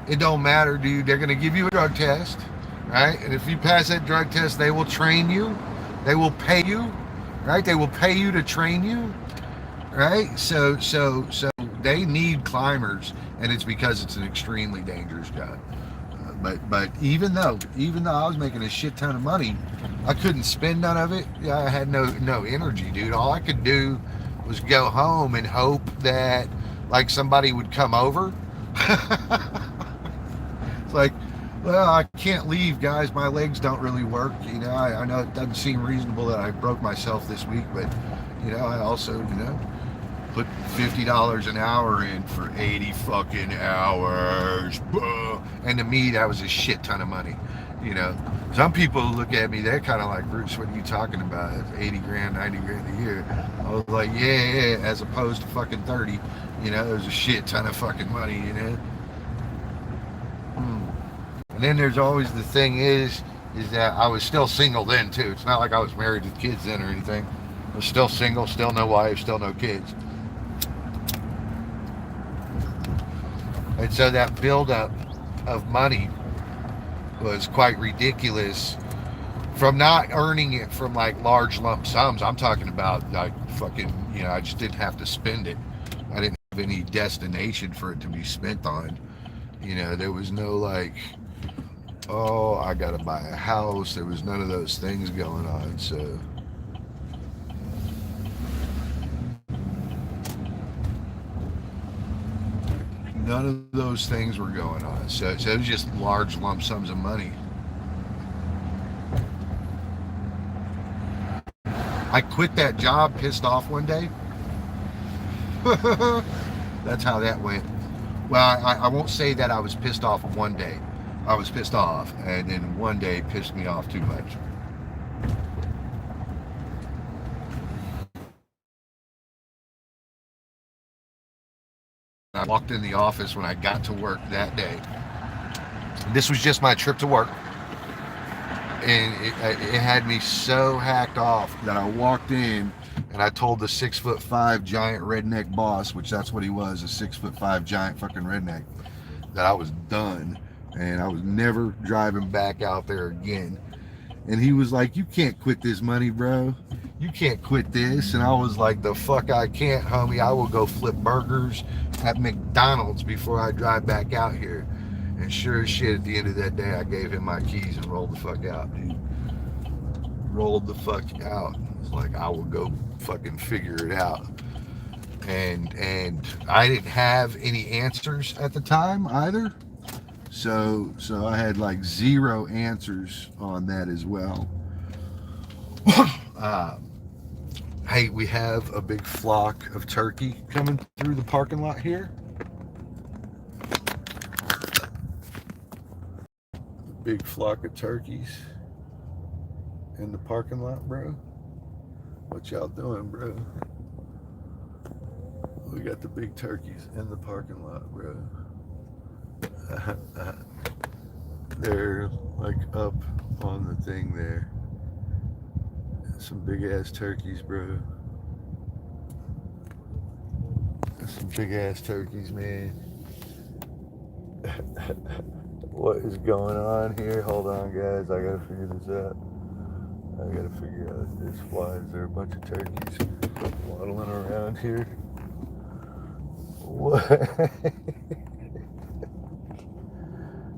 It don't matter, dude. They're gonna give you a drug test, right? And if you pass that drug test, they will train you. They will pay you, right? They will pay you to train you, right? So they need climbers, and it's because it's an extremely dangerous job. But even though I was making a shit ton of money, I couldn't spend none of it. Yeah, I had no energy, dude. All I could do was go home and hope that like somebody would come over. It's like, well, I can't leave, guys. My legs don't really work. You know, I know it doesn't seem reasonable that I broke myself this week, but you know, I also, you know, put $50 an hour in for 80 fucking hours. And to me, that was a shit ton of money. You know, some people look at me, they're kind of like, Bruce, what are you talking about? It's 80 grand, 90 grand a year. I was like, yeah, as opposed to fucking 30. You know, it was a shit ton of fucking money, you know. And then there's always the thing is that I was still single then too. It's not like I was married with kids then or anything. I was still single, still no wife, still no kids. And so that buildup of money was quite ridiculous from not earning it from like large lump sums. I'm talking about like fucking, you know, I just didn't have to spend it. I didn't have any destination for it to be spent on. You know, there was no like, oh, I gotta buy a house. There was none of those things going on. So none of those things were going on. So it was just large lump sums of money. I quit that job pissed off one day. That's how that went. Well, I won't say that I was pissed off one day. I was pissed off, and then one day pissed me off too much. I walked in the office when I got to work that day. This was just my trip to work. And it had me so hacked off that I walked in and I told the 6'5" giant redneck boss, which that's what he was, a 6'5" giant fucking redneck, that I was done and I was never driving back out there again. And he was like, you can't quit this money, bro. You can't quit this. And I was like, the fuck I can't, homie. I will go flip burgers at McDonald's before I drive back out here. And sure as shit, at the end of that day, I gave him my keys and rolled the fuck out, dude. Rolled the fuck out. It's like, I will go fucking figure it out. And I didn't have any answers at the time either. So I had like zero answers on that as well. Hey, we have a big flock of turkey coming through the parking lot here. Big flock of turkeys in the parking lot, bro. What y'all doing, bro? We got the big turkeys in the parking lot, bro. They're like up on the thing there. Some big ass turkeys, bro. Some big ass turkeys, man. What is going on here? Hold on, guys. I gotta figure this out. I gotta figure out this. Why is there a bunch of turkeys waddling around here? What?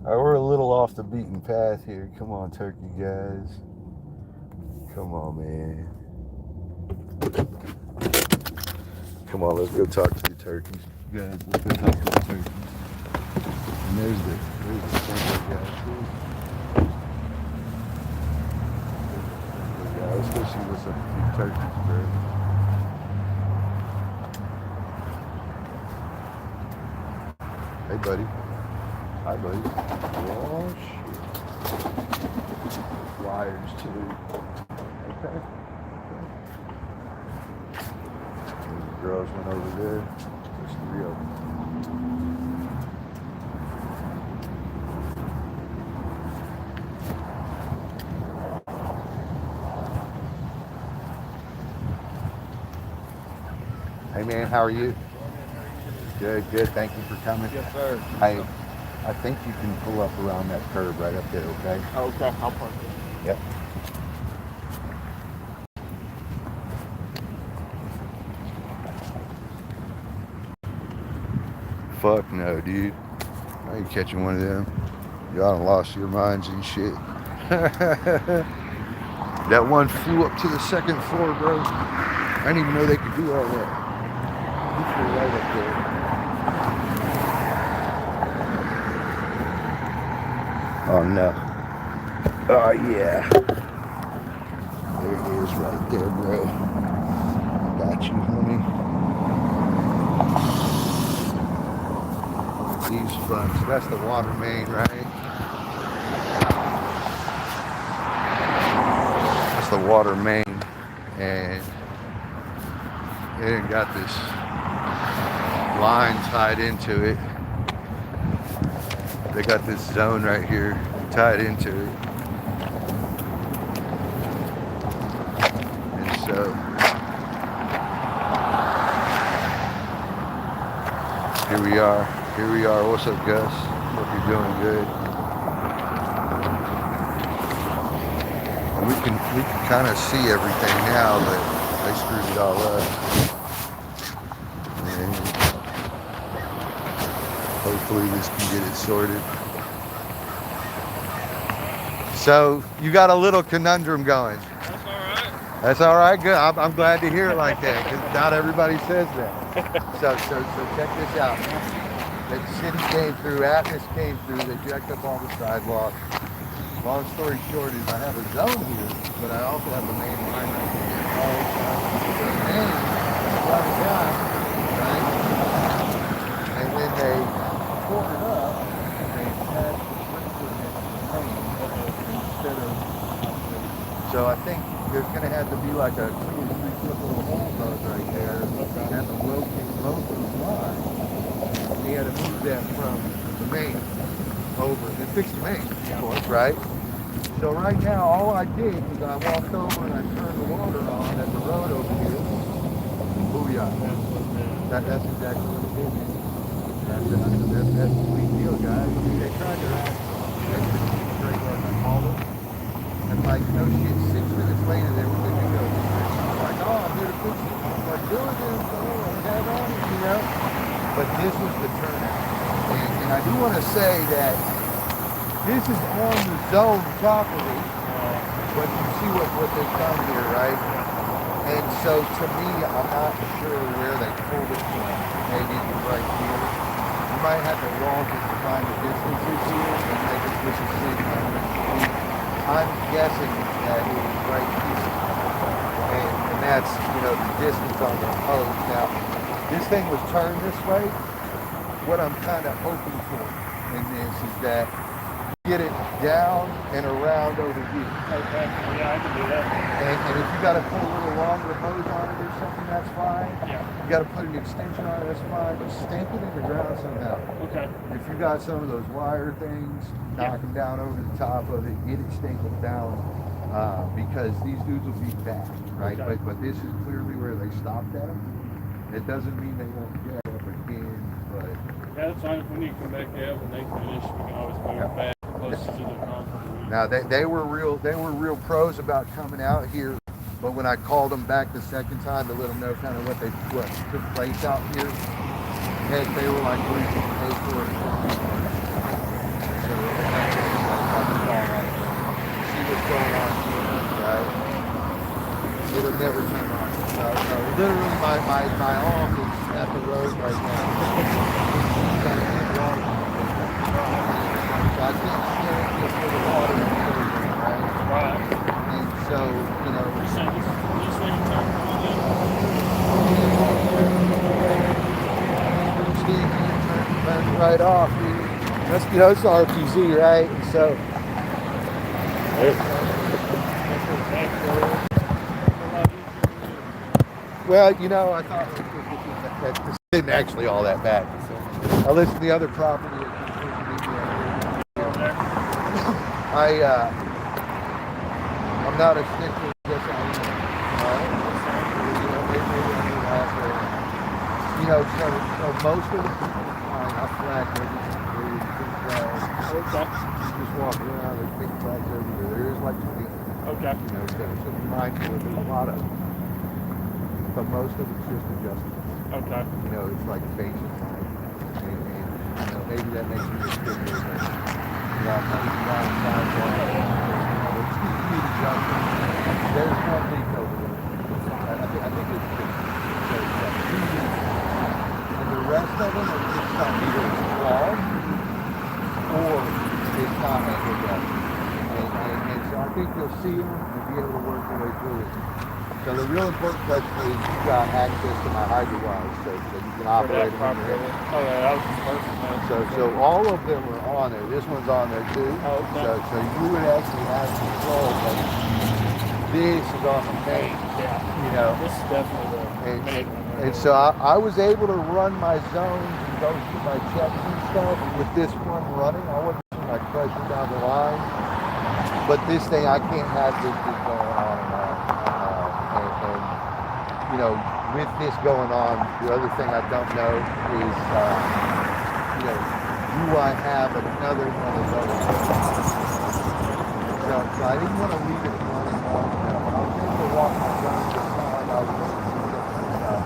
We're a little off the beaten path here. Come on, turkey guys. Come on, man. Come on, let's go talk to the turkeys. Guys, let's go talk to the turkeys. And there's the turkey guys. Let's go see what's up with these turkeys, bro. Hey, buddy. Hi, buddy. Oh, shit. Flyers, too. Okay. There's the girls went over there. There's 3 of them. Hey man, how are you? Good, good. Thank you for coming. Yes, sir. I think you can pull up around that curb right up there, okay? Okay, I'll park it. Yep. Fuck no, dude. I ain't catching one of them. Y'all done lost your minds and shit. That one flew up to the second floor, bro. I didn't even know they could do all that. He flew right up there. Oh no. Oh yeah. There it is right there, bro. Got you, homie. These fronts. That's the water main, right? That's the water main. And it got this line tied into it. They got this zone right here tied into it. And so here we are. Here we are. What's up, Gus? Hope you're doing good. And we can kind of see everything now, but they screwed it all up. And hopefully this can get it sorted. So you got a little conundrum going. That's all right. That's all right. Good. I'm glad to hear it like that because not everybody says that. So check this out. The city came through, Atlas came through, they jacked up all the sidewalks. Long story short is I have a zone here, but I also have the main line right here. The main running down, right? And when they poured it up, they had the sprinkler main instead of. So I think there's going to have to be like a 2 or 3 foot little hole those right there, and the locate both those lines. He had to move that from the main over and fix the main, of course, right? So right now, all I did was I walked over and I turned the water on at the road over here. Booyah. That's exactly what it did. That's a sweet deal, guys. I mean, they tried their ass off. Straight like I called them. And like, no shit, 6 minutes later, they were good to go. Like, oh, I'm here to fix it. I'm like, doing this, have on it, you know? But this was the turnout. And I do want to say that this is on the zone property, but you see what they've done here, right? And so to me, I'm not sure where they pulled it from. Maybe it was right here. You might have to walk and find the distances here and make a decision. I'm guessing that it was right here. And that's, the distance on the post. Now, this thing was turned this way. What I'm kind of hoping for in this is that get it down and around over here. Okay. Yeah, I can do that. And if you got to put a little longer hose on it or something, that's fine. Yeah. You got to put an extension on it, that's fine. But stamp it in the ground somehow. Okay. If you got some of those wire things, knock them down over the top of it, get it stapled down. Because these dudes will be back, right? Okay. But this is clearly where they stopped at. It doesn't mean they won't get up again, but Yeah, that's fine. If we need to come back out when they finish, we can always move it back close to the concrete. now they were real pros about coming out here. But when I called them back the second time to let them know kind of what took place out here, heck, they were like, "We can pay for it." So see what's going on here, right? It'll never come on. So literally, my office at the road right now. So I can't stand just for the water and everything, right? Right. And so, So this thing turn turn right off, dude. That's RPZ, right? And so, well, I thought this isn't actually all that bad. I listened to the other property. I'm not a stickler. Yes, I am. know, so most of the flying, I flagged everything where you think flags. Okay. You just walk around, there's big flags everywhere. There is like 20, Okay. you know, so be mindful of there's a lot of, but most of it's just adjustments. Okay. You know, it's like basic line. And you know, maybe that makes me a bit more than, you know, I'm not even down the sidewalk. It's huge adjustments. There's one leak over there. I think it's just, and the rest of them are just not either clogged or it's not handled right. And so I think you'll see them and be able to work your way through it. So the real important question is you've got access to my hydro wires so you can For operate that them in your properly. head. Oh, yeah, that was just perfect, man. So all of them are on there. This one's on there too. Oh, okay. So you would actually have control, but this is on the main. Yeah. You know. This is definitely the And, main one. and so I was able to run my zones and go through my checks and stuff with this one running. I wasn't seeing my pressure down the line. But this thing, I can't have this just going on and on. And you know, with this going on, the other thing I don't know is, you know, do I have another one of those? So I didn't want to leave it running long enough. I was able to walk my zones just fine. I was able to get some stuff.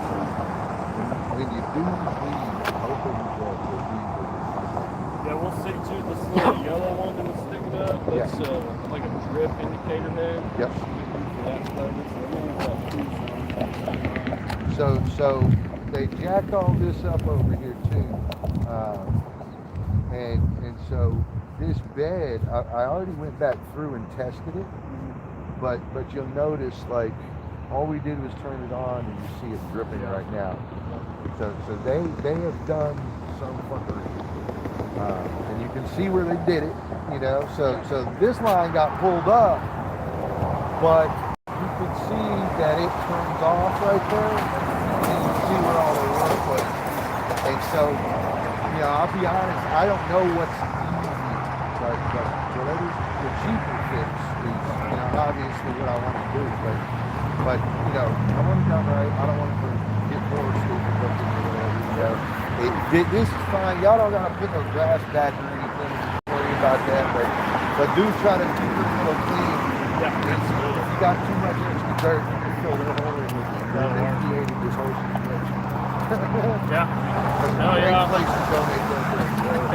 When you do leave, hopefully you'll leave with it. Yeah, we'll see too. This little yellow one that was sticking up. That's like a drip indicator there. Yep. That's So they jacked all this up over here too, and so this bed, I already went back through and tested it, but you'll notice like all we did was turn it on and you see it dripping right now. So they have done some fuckery, and you can see where they did it, you know. So this line got pulled up, but you can see that it turns off right there, and you see where all the work was. And so, you know, I'll be honest, I don't know what's easy, but whatever the cheaper fix is, you know, obviously what I want to do. But you know, I want it done right. I don't want to get more stupid looking or whatever. You know, this is fine. Y'all don't gotta put no grass back or anything. Don't worry about that. But do try to keep it a little clean. Yeah, absolutely. If you got too much extra dirt, you can fill that hole in with it. That empty this whole situation. Yeah. Oh yeah. Place to donate that.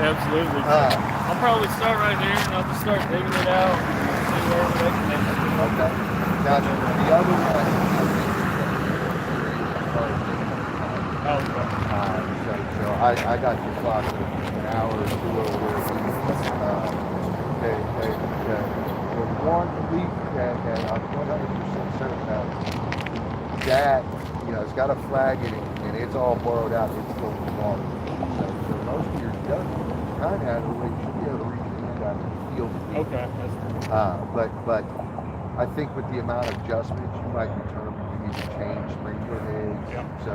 Absolutely. I'll probably start right here and I'll just start digging it out. See where they can make it. Okay. Now the other one. So I got your clock an hour or two over there. The one leak that I'm 100% certain of, that, you know, it's got a flag in it and it's all borrowed out. It's full of water. So most of your ducks kind of have a way you should be able to reach the end out of the field. Okay. But I think with the amount of adjustments, you might determine you need to change sprinkler heads. Yep. So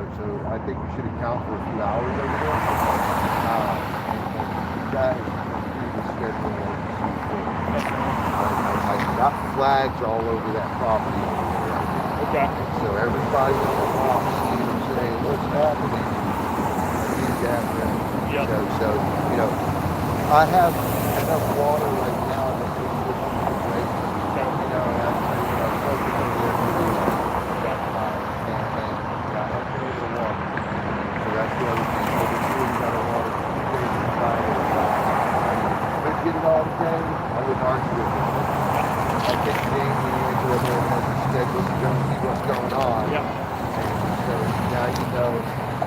I think we should account for a few hours over there. And you guys do the schedule like you see fit. I got flags all over that property over there. Okay. So everybody on the property will say, what's happening? Is that right? Yep. So, you know, I have enough water right now to put this in the break. You know, and I'm focused on the so that's the other thing. So the sure you got a water couldn't get it all today, I wouldn't argue with it. I think James and Angela both have the schedule, you don't see what's going on. Yeah. And so now you know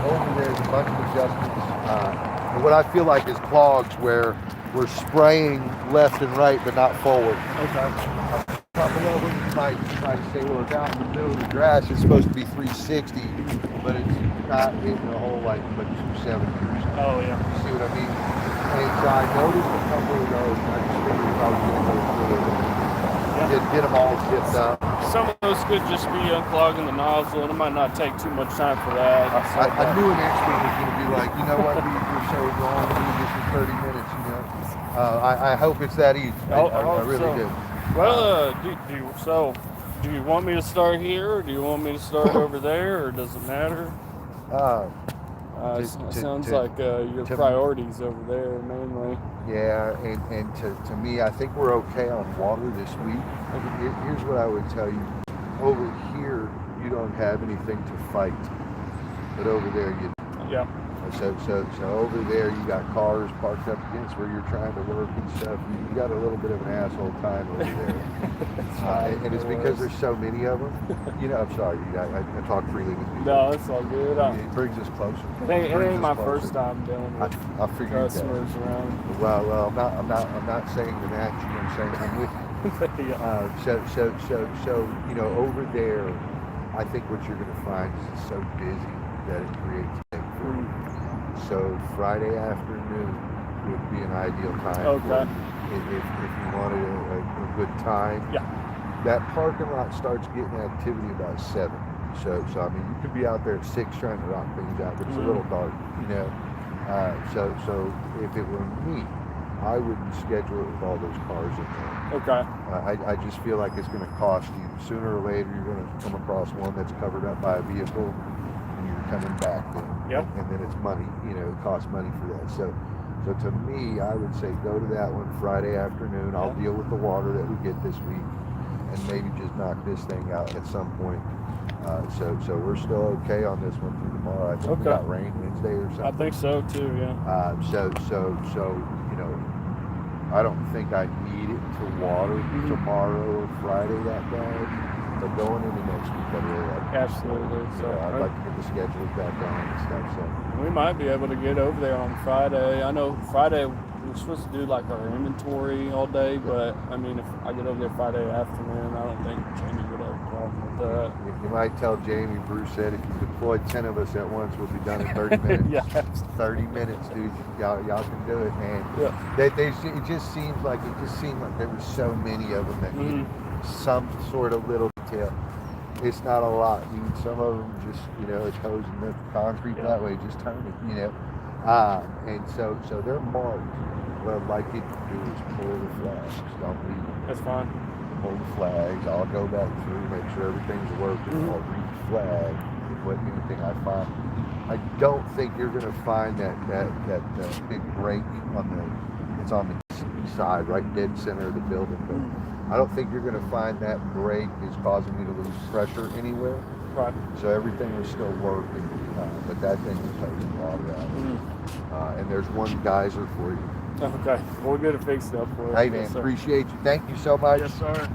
over there's a bunch of adjustments. And what I feel like is clogs where we're spraying left and right but not forward. Okay. Couple of them you might say, well, it's out in the middle of the grass, it's supposed to be 360, but it's not hitting the hole like but 270 or something. Oh, yeah. You see what I mean? And so I noticed a couple of those, and I just figured I was going to go through it and get them all zipped up. Some of those could just be unclogging the nozzle, and it might not take too much time for that. I knew an expert was going to be like, you know what, we're so wrong, we do this in 30 minutes, you know. I hope it's that easy. I really do. Well, do you want me to start here, or do you want me to start over there, or does it matter? Sounds like your priorities over there mainly. Yeah, and to me, I think we're okay on water this week. Here's what I would tell you. Over here, you don't have anything to fight. But over there, you do. Yeah. So over there, you got cars parked up against where you're trying to work and stuff. You got a little bit of an asshole time over there. And it's because there's so many of them. You know, I'm sorry, I talk freely with you. No, it's all good. It brings us closer. It ain't my first time dealing with I figured that. customers around. Well, I'm not saying them at you. I'm saying them with you. Yeah. So you know, over there, I think what you're going to find is it's so busy that it creates a thing for you. So Friday afternoon would be an ideal time Okay. for you if you wanted a good time. Yeah. That parking lot starts getting activity about 7. So I mean, you could be out there at 6 trying to rock things out, but it's a little dark, you know. So if it were me, I wouldn't schedule it with all those cars in there. Okay. I just feel like it's going to cost you. Sooner or later, you're going to come across one that's covered up by a vehicle, and you're coming back then. Yep. And then it's money. You know, it costs money for that. So to me, I would say go to that one Friday afternoon. I'll deal with the water that we get this week, and maybe just knock this thing out at some point. So we're still okay on this one through tomorrow. I think we got rain Wednesday or something. I think so too. Yeah. So you know, I don't think I need it to water tomorrow or Friday that bad. But going into next week, I really like it. Absolutely. So I'd like to get the schedules back on and stuff. So we might be able to get over there on Friday. I know Friday we're supposed to do like our inventory all day, but I mean, if I get over there Friday afternoon, I don't think Jamie would have a problem with that. you might tell Jamie, Bruce said, if you deploy 10 of us at once, we'll be done in 30 minutes. Yeah. 30 minutes, dude. Y'all can do it, man. Yeah. It just seemed like there were so many of them that needed some sort of little detail. It's not a lot. Some of them just, you know, it's hosing the concrete that way, just turn it, you know. And so they're marked. What I'd like you to do is pull the flags. Don't leave them. That's fine. Pull the flags. I'll go back through, make sure everything's working. I'll read the flag. What anything I find. I don't think you're going to find that big break it's on the side, right dead center of the building. But I don't think you're going to find that break is causing me to lose pressure anywhere. Right. So everything is still working, but that thing is taking water out. And there's one geyser for you. Okay. We'll get it fixed up for you. Hey man, Yes, sir. appreciate you. Thank you so much. Yes, sir.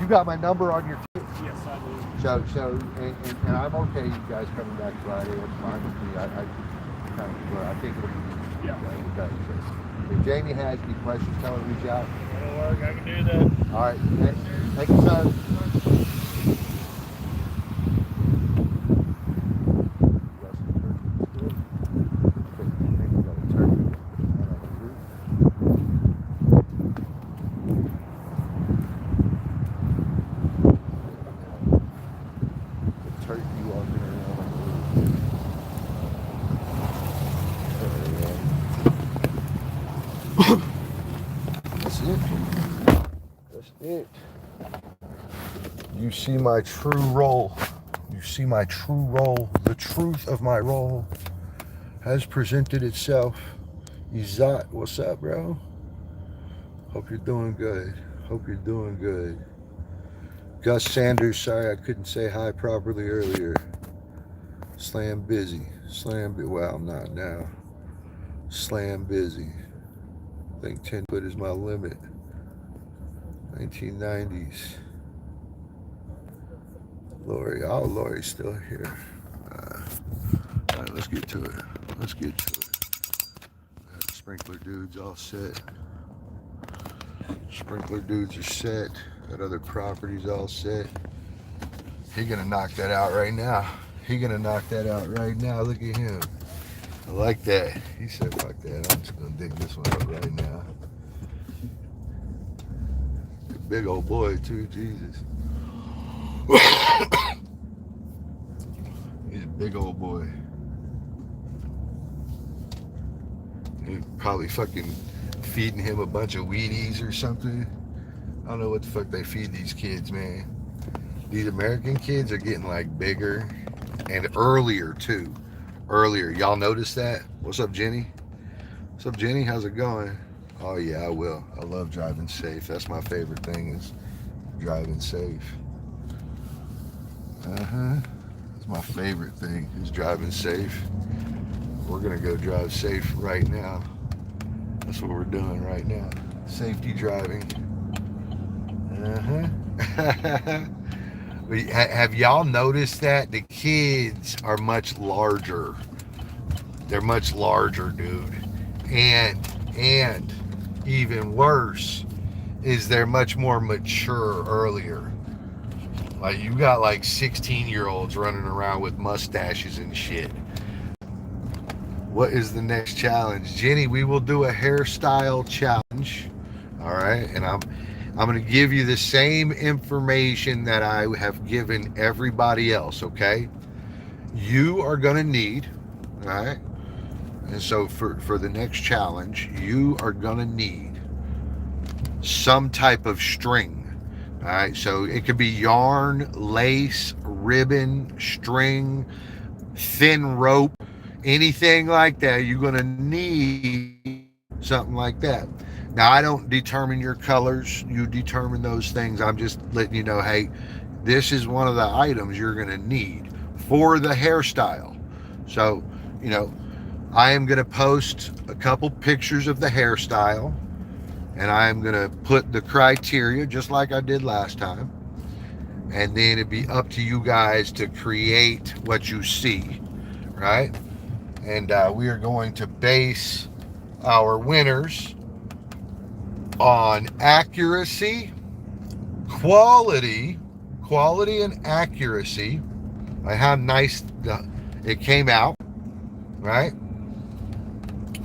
You got my number on your ticket. Yes, I do. And I'm okay. You guys coming back Friday? That's fine with me. I think it'll be okay. So, if Jamie has any questions, tell her to reach out. That'll work. I can do that. All right. Thank you, sir. That's it. You see my true role. You see my true role. The truth of my role has presented itself. Izat, what's up, bro? Hope you're doing good. Hope you're doing good. Gus Sanders, sorry I couldn't say hi properly earlier. Slam busy. Well, I'm not now. Slam busy. I think 10 foot is my limit. 1990s. Lori's still here. All right, let's get to it. Sprinkler dudes all set. Sprinkler dudes are set. Got other properties all set. He gonna knock that out right now. Look at him. I like that. He said, fuck that. I'm just gonna dig this one up right now. Big old boy too, Jesus. He's a big old boy. He's probably fucking feeding him a bunch of Wheaties or something. I don't know what the fuck they feed these kids, man. These American kids are getting like bigger and earlier too. earlier. Y'all notice that? What's up, Jenny? What's up, Jenny? How's it going? Oh yeah, I will. I love driving safe. That's my favorite thing, is driving safe. That's my favorite thing, is driving safe. We're gonna go drive safe right now. That's what we're doing right now. Safety driving. Have y'all noticed that the kids are much larger? They're much larger, dude. And even worse is they're much more mature earlier. Like, you got like 16-year-olds running around with mustaches and shit. What is the next challenge? Jenny, we will do a hairstyle challenge. All right. And I'm going to give you the same information that I have given everybody else. Okay. You are going to need, all right. And so for the next challenge, you are going to need some type of string. All right. So it could be yarn, lace, ribbon, string, thin rope, anything like that. You're going to need something like that. Now, I don't determine your colors. You determine those things. I'm just letting you know, hey, this is one of the items you're going to need for the hairstyle. So, you know, I am going to post a couple pictures of the hairstyle, and I am going to put the criteria just like I did last time. And then it'd be up to you guys to create what you see, right? And we are going to base our winners on accuracy, quality and accuracy, like how nice it came out, right?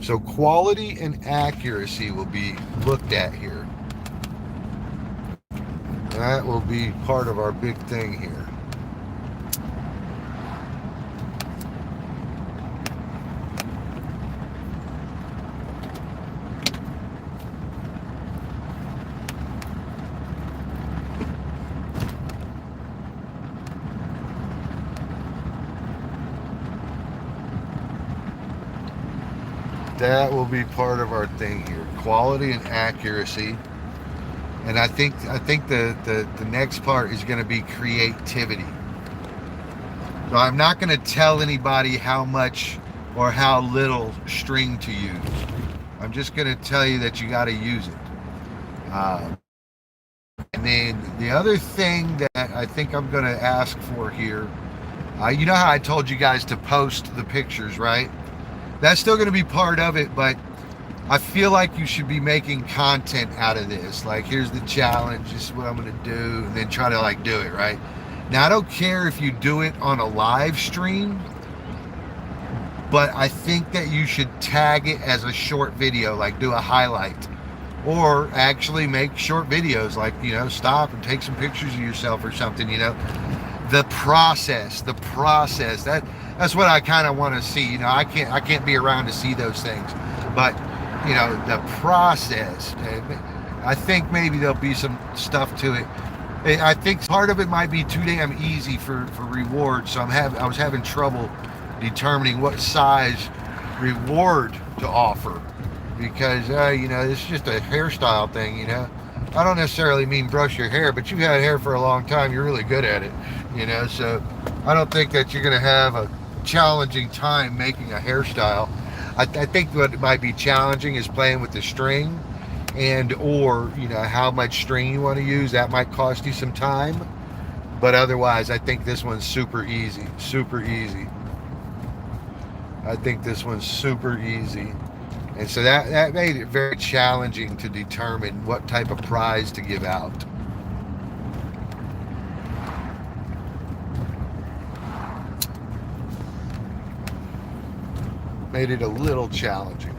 So quality and accuracy will be looked at here. That will be part of our big thing here. That will be part of our thing here. Quality and accuracy. And I think the next part is going to be creativity. So I'm not going to tell anybody how much or how little string to use. I'm just going to tell you that you got to use it. And then the other thing that I think I'm going to ask for here, you know how I told you guys to post the pictures, right? That's still going to be part of it, but I feel like you should be making content out of this. Like, here's the challenge, this is what I'm going to do, and then try to like do it, right? Now, I don't care if you do it on a live stream, but I think that you should tag it as a short video, like do a highlight, or actually make short videos, like, you know, stop and take some pictures of yourself or something, you know. The process, that's what I kind of want to see. You know, I can't be around to see those things, but you know, the process, I think maybe there'll be some stuff to it. I think part of it might be too damn easy for rewards, so I was having trouble determining what size reward to offer, because you know, it's just a hairstyle thing, you know. I don't necessarily mean brush your hair, but you've had hair for a long time, you're really good at it, you know, so I don't think that you're going to have a challenging time making a hairstyle. I think what might be challenging is playing with the string, and or, you know, how much string you want to use. That might cost you some time, but otherwise I think this one's super easy. I think this one's super easy. And so that made it very challenging to determine what type of prize to give out. Made it a little challenging.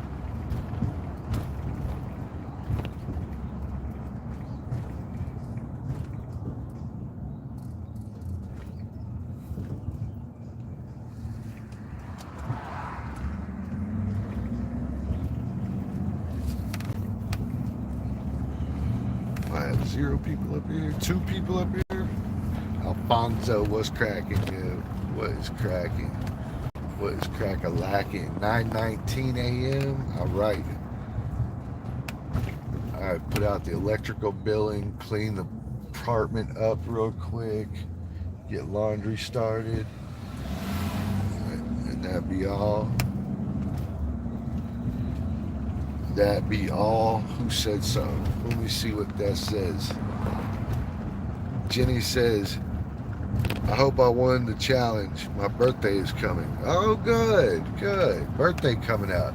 I have 0 people up here, 2 people up here. Alfonso, what's cracking, dude? What is cracking? What is crack-a-lacking? 9:19 a.m. All right. All right, put out the electrical billing, clean the apartment up real quick, get laundry started, and that be all. That be all. Who said so? Let me see what that says. Jenny says, I hope I won the challenge. My birthday is coming. Oh, good, good. Birthday coming up.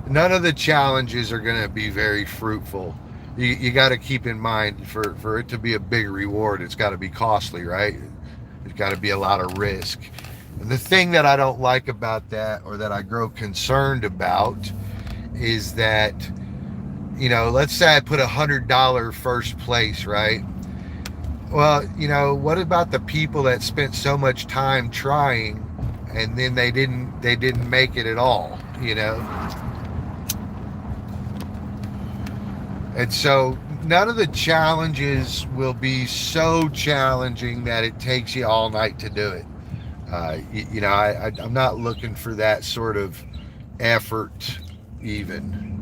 None of the challenges are going to be very fruitful. You got to keep in mind, for it to be a big reward, it's got to be costly, right? There's got to be a lot of risk. And the thing that I don't like about that, or that I grow concerned about, is that, you know, let's say I put $100 first place, right? Well, you know, what about the people that spent so much time trying and then they didn't make it at all, you know? And so none of the challenges will be so challenging that it takes you all night to do it. You know, I'm not looking for that sort of effort even.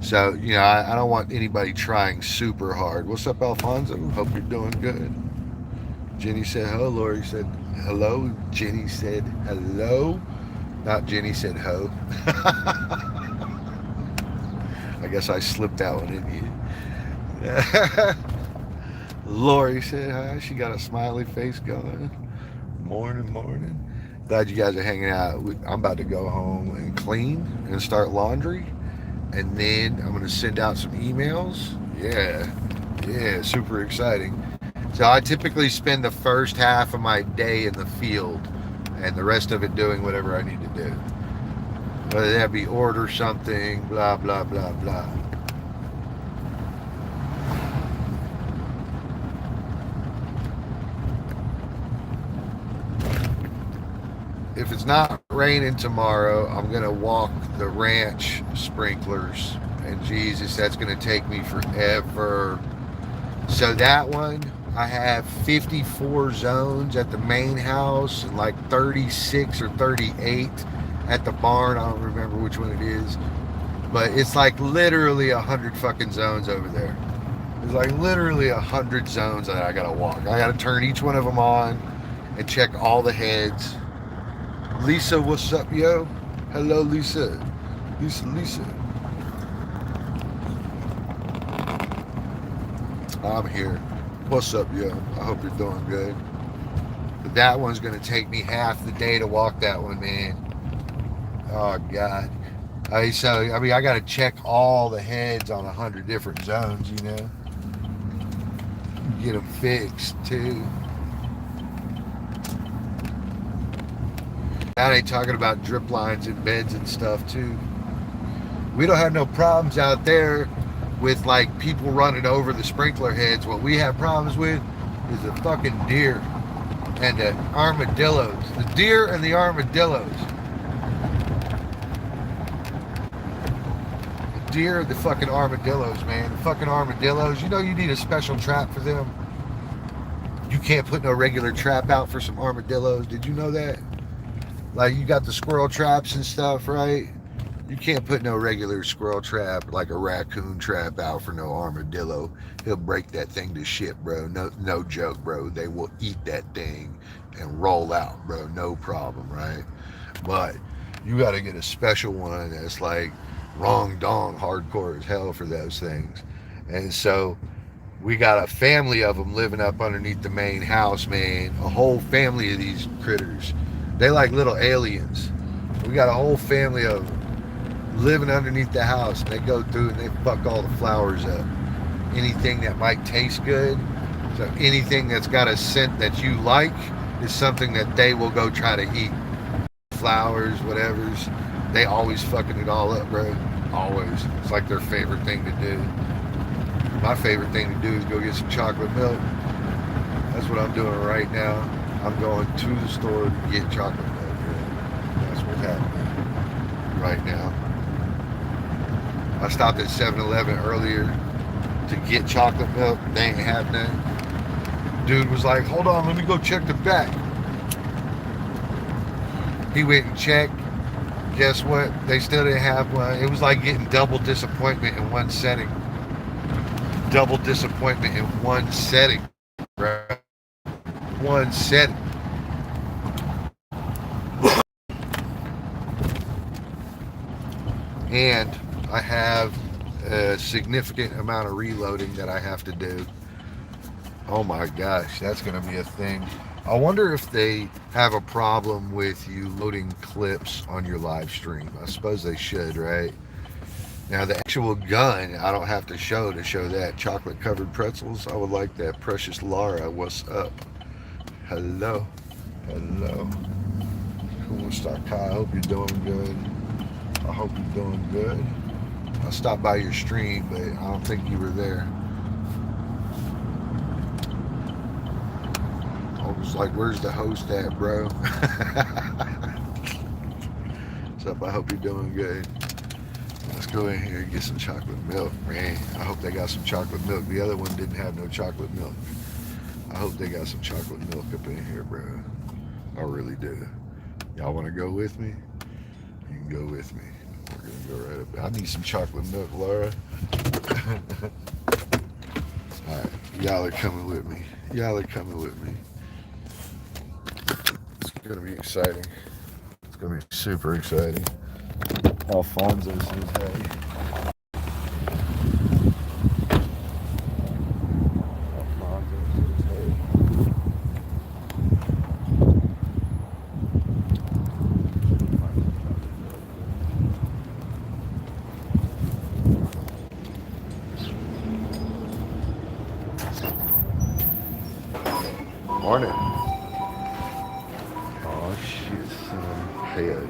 So, you know, I don't want anybody trying super hard. What's up, Alfonso? Hope you're doing good. Jenny said hello. Lori said hello. Jenny said hello. Not Jenny said ho. I guess I slipped that one in you. Lori said hi. She got a smiley face going. Morning, morning. Glad you guys are hanging out. I'm about to go home and clean and start laundry. And then I'm going to send out some emails. Yeah, super exciting. So I typically spend the first half of my day in the field and the rest of it doing whatever I need to do. Whether that be order something, blah, blah, blah, blah. If it's not raining tomorrow, I'm going to walk the ranch sprinklers. And Jesus, that's going to take me forever. So that one, I have 54 zones at the main house and like 36 or 38 at the barn. I don't remember which one it is. But it's like literally 100 fucking zones over there. There's like literally 100 zones that I got to walk. I got to turn each one of them on and check all the heads. Lisa, what's up, yo? Hello, Lisa. Lisa. I'm here. What's up, yo? I hope you're doing good. But that one's going to take me half the day to walk that one, man. Oh, God. I got to check all the heads on 100 different zones, you know? Get them fixed, too. Now they talking about drip lines and beds and stuff too. We don't have no problems out there with like people running over the sprinkler heads. What we have problems with is the fucking deer and the armadillos. The deer and the armadillos. The deer and the fucking armadillos, man. The fucking armadillos. You know you need a special trap for them. You can't put no regular trap out for some armadillos. Did you know that? Like you got the squirrel traps and stuff, right? You can't put no regular squirrel trap, like a raccoon trap, out for no armadillo. He'll break that thing to shit, bro. No joke, bro. They will eat that thing and roll out, bro. No problem, right? But you got to get a special one that's like wrong dong hardcore as hell for those things. And so we got a family of them living up underneath the main house, man. A whole family of these critters. They like little aliens. We got a whole family of them living underneath the house. And they go through and they fuck all the flowers up. Anything that might taste good. So anything that's got a scent that you like is something that they will go try to eat. Flowers, whatever's. They always fucking it all up, bro. Always. It's like their favorite thing to do. My favorite thing to do is go get some chocolate milk. That's what I'm doing right now. I'm going to the store to get chocolate milk. That's what's happening right now. I stopped at 7-Eleven earlier to get chocolate milk. They ain't have none. Dude was like, hold on, let me go check the back. He went and checked. Guess what? They still didn't have one. It was like getting double disappointment in one setting. Double disappointment in one setting, bro. One setting. And I have a significant amount of reloading that I have to do. Oh my gosh, that's going to be a thing. I wonder if they have a problem with you loading clips on your live stream. I suppose they should, right? Now the actual gun, I don't have to show that. Chocolate covered pretzels, I would like that. Precious Laura, what's up? Hello. Hello. Cool Star Kai, I hope you're doing good. I hope you're doing good. I stopped by your stream, but I don't think you were there. I was like, where's the host at, bro? What's up? I hope you're doing good. Let's go in here and get some chocolate milk, man. I hope they got some chocolate milk. The other one didn't have no chocolate milk. I hope they got some chocolate milk up in here, bro. I really do. Y'all want to go with me? You can go with me. We're going to go right up. I need some chocolate milk, Laura. All right. Y'all are coming with me. Y'all are coming with me. It's going to be exciting. It's going to be super exciting. Alfonso says hey. Alfonso says hey. Morning. Oh shit, son. Hell yeah.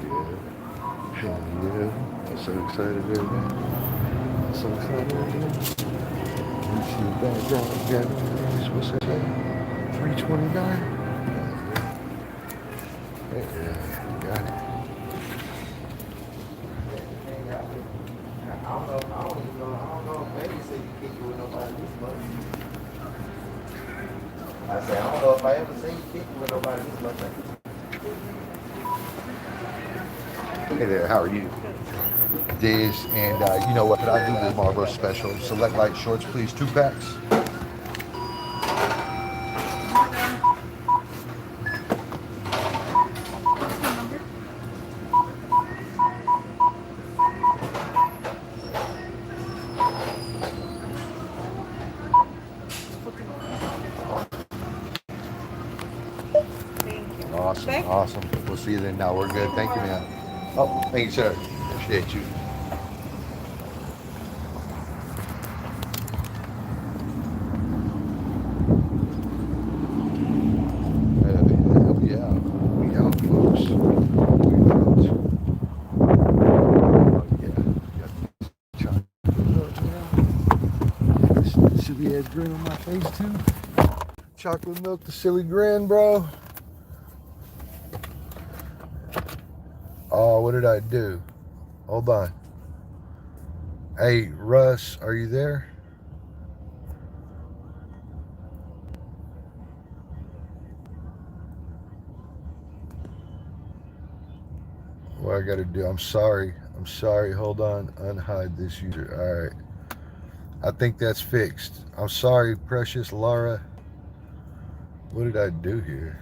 Hell yeah. I'm so excited right now. I'm so excited right now. You see the background, guys. What's that? 329? Yeah, got it. I don't know if Baby said you kick it with nobody this much. I said, I don't know if I ever seen you kick it with nobody this much. Hey there, how are you? This, and you know what? Could I do the Marlboro special? Select light shorts, please. 2 packs. Awesome, awesome. We'll see you then. Now we're good. Thank you, man. Oh, thank you, sir. Appreciate you. Yeah, we out, folks. We out. Yeah. Silly ass grin on my face too. Chocolate milk, the silly grin, bro. Oh, what did I do? Hold on. Hey, Russ, are you there? What I gotta do? I'm sorry. Hold on. Unhide this user. All right. I think that's fixed. I'm sorry, Precious Laura. What did I do here?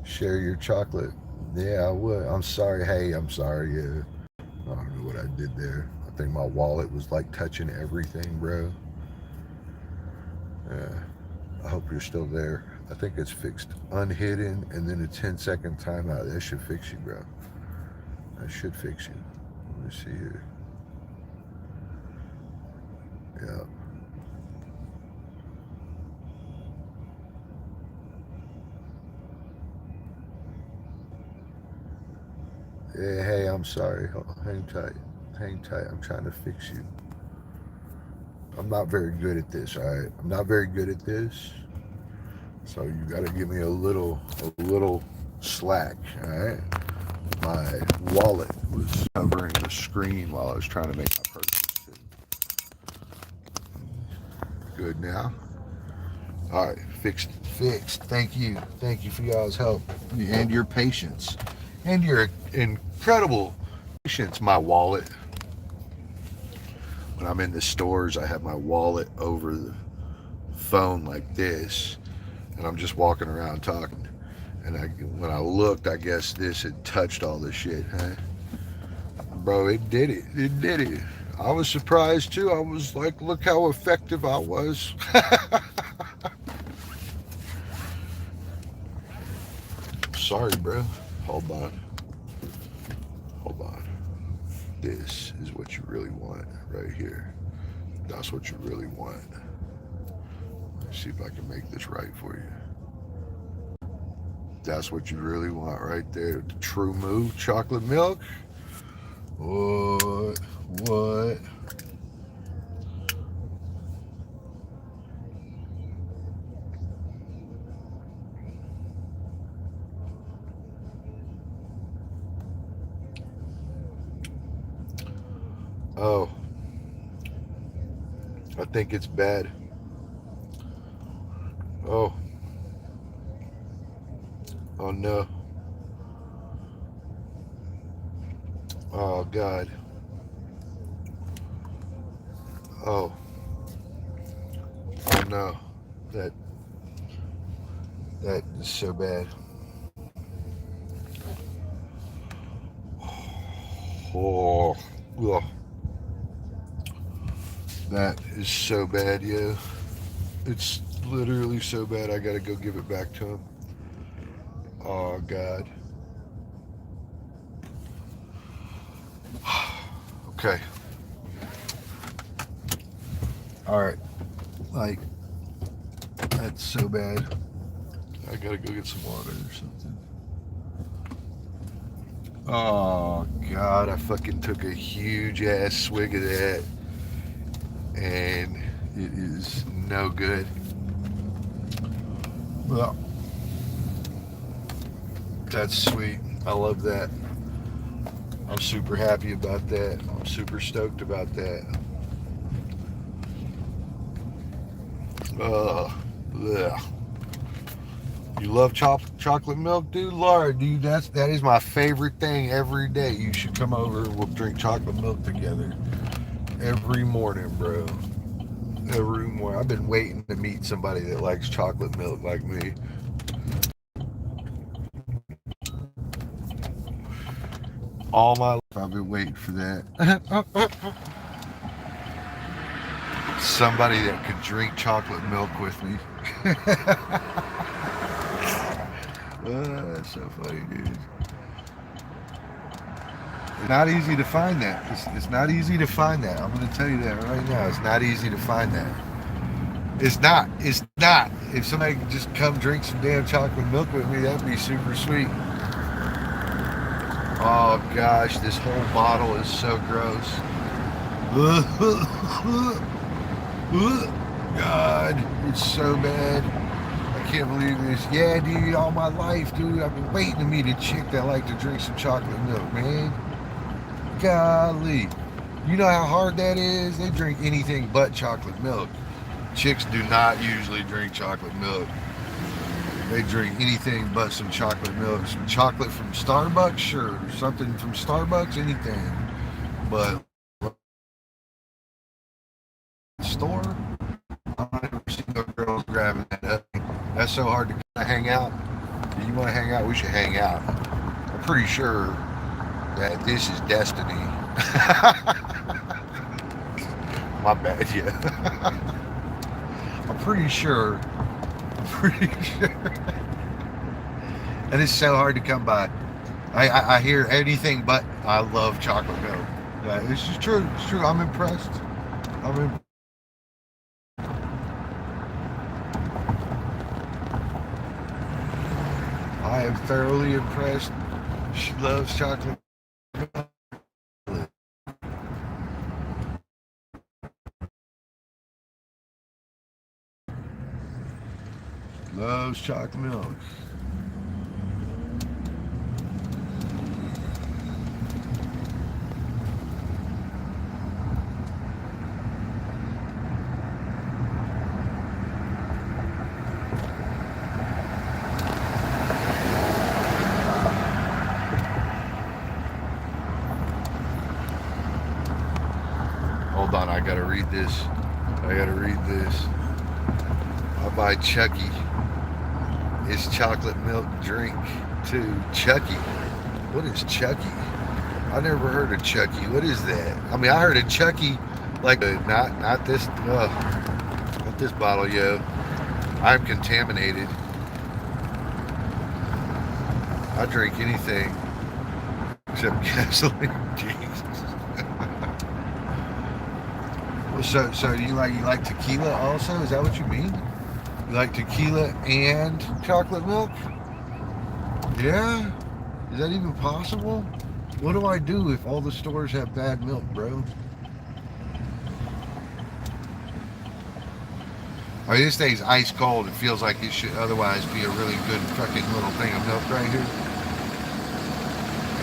Share your chocolate. Yeah, I would. I'm sorry. Hey, I'm sorry. Yeah. I don't know what I did there. I think my wallet was like touching everything, bro. Yeah. I hope you're still there. I think it's fixed. Unhidden and then a 10-second timeout. That should fix you, bro. That should fix you. Let me see here. Yeah. Yeah, hey, I'm sorry. Hang tight. Hang tight. I'm trying to fix you. I'm not very good at this, all right? I'm not very good at this. So you got to give me a little slack, all right? My wallet was covering the screen while I was trying to make my purchase. Good now. All right, fixed. Thank you for y'all's help and your patience and your incredible patience. My wallet. When I'm in the stores, I have my wallet over the phone like this, and I'm just walking around talking. And when I looked, I guess this had touched all this shit, huh? Bro, it did it. It did it. I was surprised too. I was like, look how effective I was. Sorry, bro. Hold on. This is what you really want right here. That's what you really want. Let's see if I can make this right for you. That's what you really want right there. The True Move chocolate milk. What? Oh, I think it's bad. Oh no. Oh God. Oh no. That is so bad. Oh, ugh. That is so bad, yo. It's literally so bad. I gotta go give it back to him. Oh God. Okay. All right. Like, that's so bad. I gotta go get some water or something. Oh God, I fucking took a huge ass swig of that, and it is no good. Well, that's sweet. I love that. I'm super happy about that. I'm super stoked about that. Ugh. You love chocolate milk, dude? Lord, dude, that is my favorite thing every day. You should come over and we'll drink chocolate milk together. Every morning, bro. Every morning. I've been waiting to meet somebody that likes chocolate milk like me. All my life I've been waiting for that. Somebody that could drink chocolate milk with me. That's so funny, dude. It's not easy to find that. It's not easy to find that. I'm going to tell you that right now. It's not easy to find that. It's not. If somebody could just come drink some damn chocolate milk with me, that'd be super sweet. Oh gosh, this whole bottle is so gross. God, it's so bad. I can't believe this. Yeah, dude, all my life, dude, I've been waiting to meet a chick that liked to drink some chocolate milk, man. Golly. You know how hard that is? They drink anything but chocolate milk. Chicks do not usually drink chocolate milk. They drink anything but some chocolate milk. Some chocolate from Starbucks, sure. Something from Starbucks, anything. But store, I've never seen no girls grabbing that up. That's so hard to kind of hang out. If you want to hang out, we should hang out. I'm pretty sure that this is destiny. My bad, yeah. I'm pretty sure. And it's so hard to come by. I hear anything but I love chocolate milk. Yeah, this is true. It's true. I'm impressed. I am thoroughly impressed. She loves chocolate milk. Loves chocolate milk. gotta read this. I buy Chucky. It's chocolate milk drink too. Chucky. What is Chucky? I never heard of Chucky. What is that? I mean, I heard of Chucky, like not this. Not this bottle, yo. I'm contaminated. I drink anything except gasoline. Jesus. Well, so you like tequila also? Is that what you mean? You like tequila and chocolate milk? Yeah? Is that even possible? What do I do if all the stores have bad milk, bro? I mean, this thing's ice cold. It feels like it should otherwise be a really good fucking little thing of milk right here.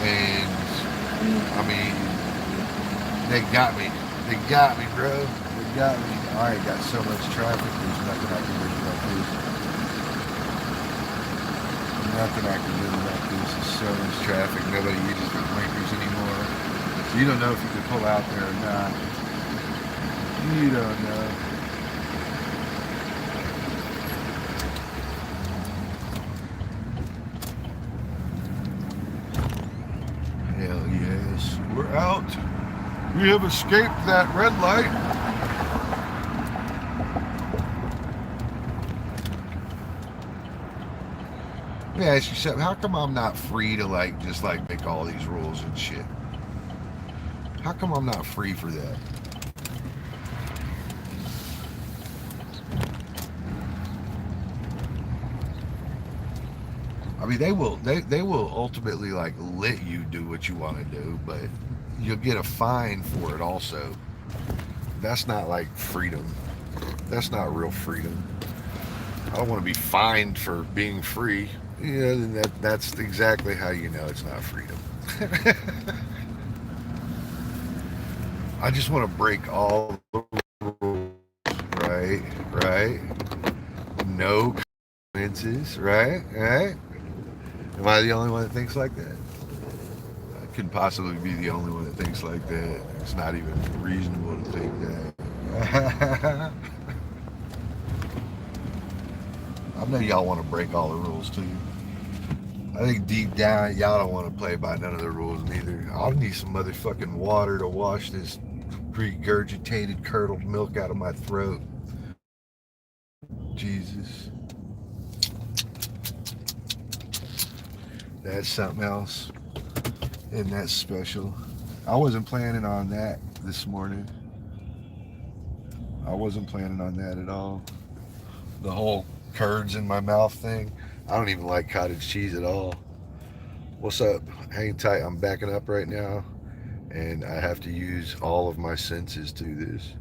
And, I mean, they got me. They got me, bro. They got me. I ain't got so much traffic. There's nothing I can do about this. Nothing I can do about this. There's so much traffic. Nobody uses the blinkers anymore. So you don't know if you can pull out there or not. You don't know. Hell yes. We're out. We have escaped that red light. Let me ask you something. How come I'm not free to just make all these rules and shit? How come I'm not free for that? I mean, they will ultimately let you do what you want to do, but you'll get a fine for it also. That's not like freedom. That's not real freedom. I don't want to be fined for being free. Yeah, then that's exactly how you know it's not freedom. I just want to break all the rules, right? No consequences, right? Am I the only one that thinks like that? I couldn't possibly be the only one that thinks like that. It's not even reasonable to think that. I know y'all want to break all the rules too. I think deep down, y'all don't want to play by none of the rules neither. I'll need some motherfucking water to wash this regurgitated curdled milk out of my throat. Jesus. That's something else. Isn't that special? I wasn't planning on that this morning. I wasn't planning on that at all. The whole curds in my mouth thing. I don't even like cottage cheese at all. What's up? Hang tight. I'm backing up right now, and I have to use all of my senses to do this.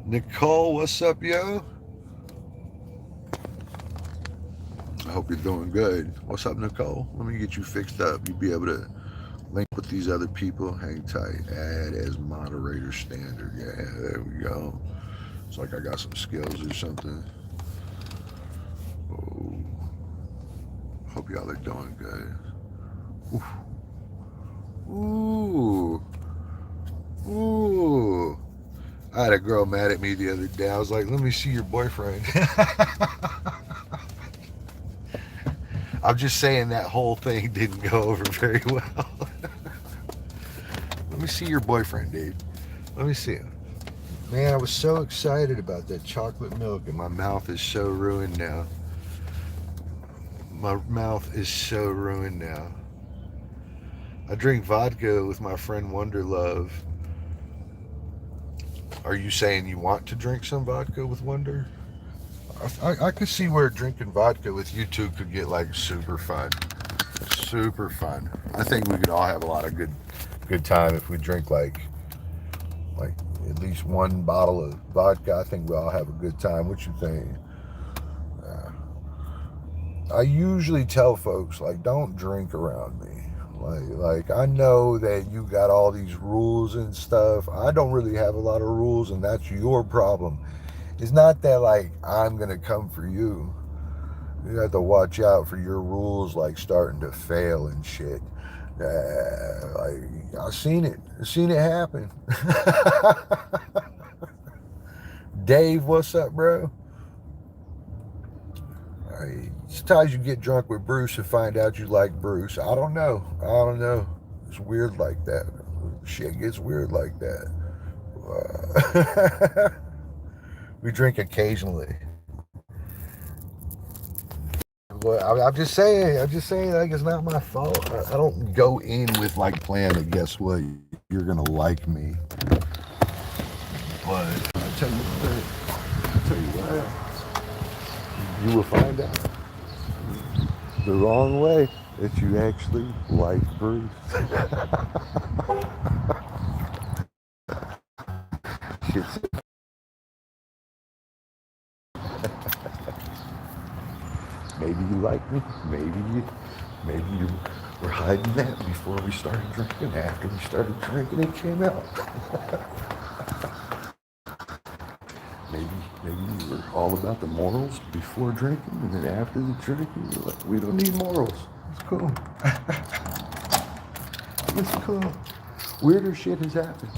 Nicole, what's up, yo? I hope you're doing good. What's up, Nicole? Let me get you fixed up. You'll be able to link with these other people. Hang tight. Add as moderator standard. Yeah, there we go. It's like I got some skills or something. Oh. Hope y'all are doing good. Ooh. Ooh. I had a girl mad at me the other day. I was like, let me see your boyfriend. I'm just saying that whole thing didn't go over very well. Let me see your boyfriend, dude. Let me see him. Man, I was so excited about that chocolate milk, and my mouth is so ruined now. My mouth is so ruined now. I drink vodka with my friend Wonderlove. Are you saying you want to drink some vodka with Wonder? I could see where drinking vodka with you two could get super fun. Super fun. I think we could all have a lot of good time if we drink like at least one bottle of vodka. I think we all have a good time. What you think? I usually tell folks don't drink around me. Like I know that you got all these rules and stuff. I don't really have a lot of rules, and that's your problem. It's not that I'm gonna come for you. You have to watch out for your rules starting to fail and shit. I seen it. I seen it happen. Dave, what's up, bro? Sometimes you get drunk with Bruce and find out you like Bruce. I don't know. It's weird like that. Shit gets weird like that. We drink occasionally. But I'm just saying, like, it's not my fault. I don't go in with like plan that, guess what, you're gonna like me. But I tell you what, you will find out the wrong way that you actually like Bruce. Maybe you like me. Maybe you were hiding that before we started drinking. After we started drinking, it came out. maybe you were all about the morals before drinking, and then after the drinking, you're like, we don't need morals. It's cool. It's cool. Weirder shit has happened.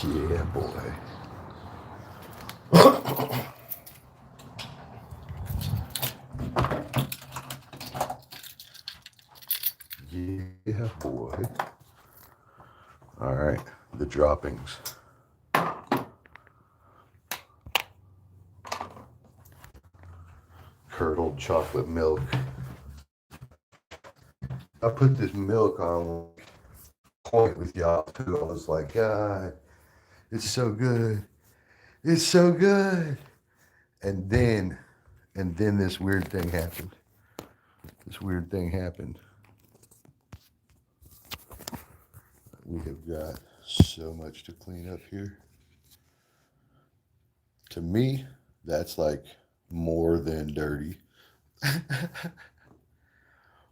Yeah, boy. Yeah, boy. All right, the droppings. Curdled chocolate milk. I put this milk on point with y'all too. I was like, God, it's so good. It's so good. And then this weird thing happened. We have got so much to clean up here. To me, that's like more than dirty.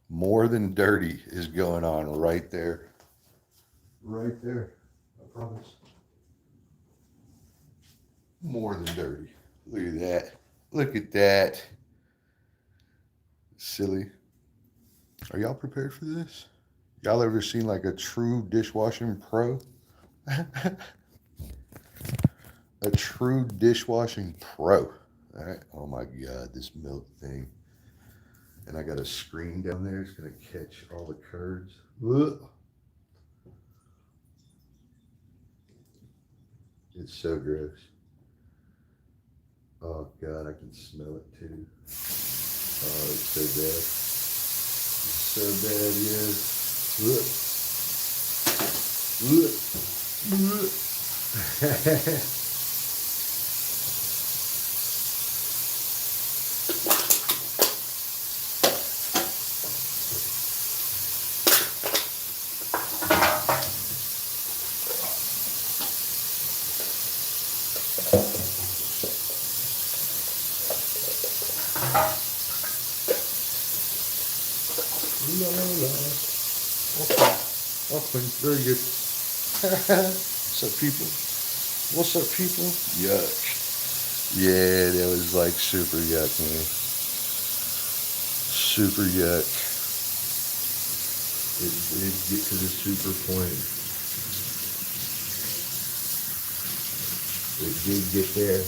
More than dirty is going on right there. Right there. I promise. More than dirty. Look at that. Look at that. Silly. Are y'all prepared for this? Y'all ever seen like a true dishwashing pro? A true dishwashing pro. All right. Oh my God, this milk thing. And I got a screen down there. It's going to catch all the curds. Ugh. It's so gross. Oh God, I can smell it too. Oh, it's so bad. It's so bad, yes. Look. Okay, very good. What's up, people? Yuck. Yeah, that was like super yuck, man. Super yuck. It did get to the super point. It did get there.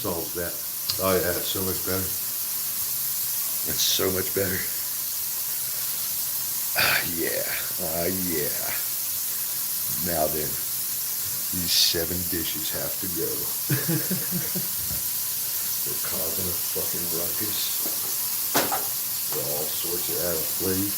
Solves that. Oh yeah, it's so much better. It's so much better. Yeah. Now then, these 7 dishes have to go. They're causing a fucking ruckus. They're all sorts of out of place.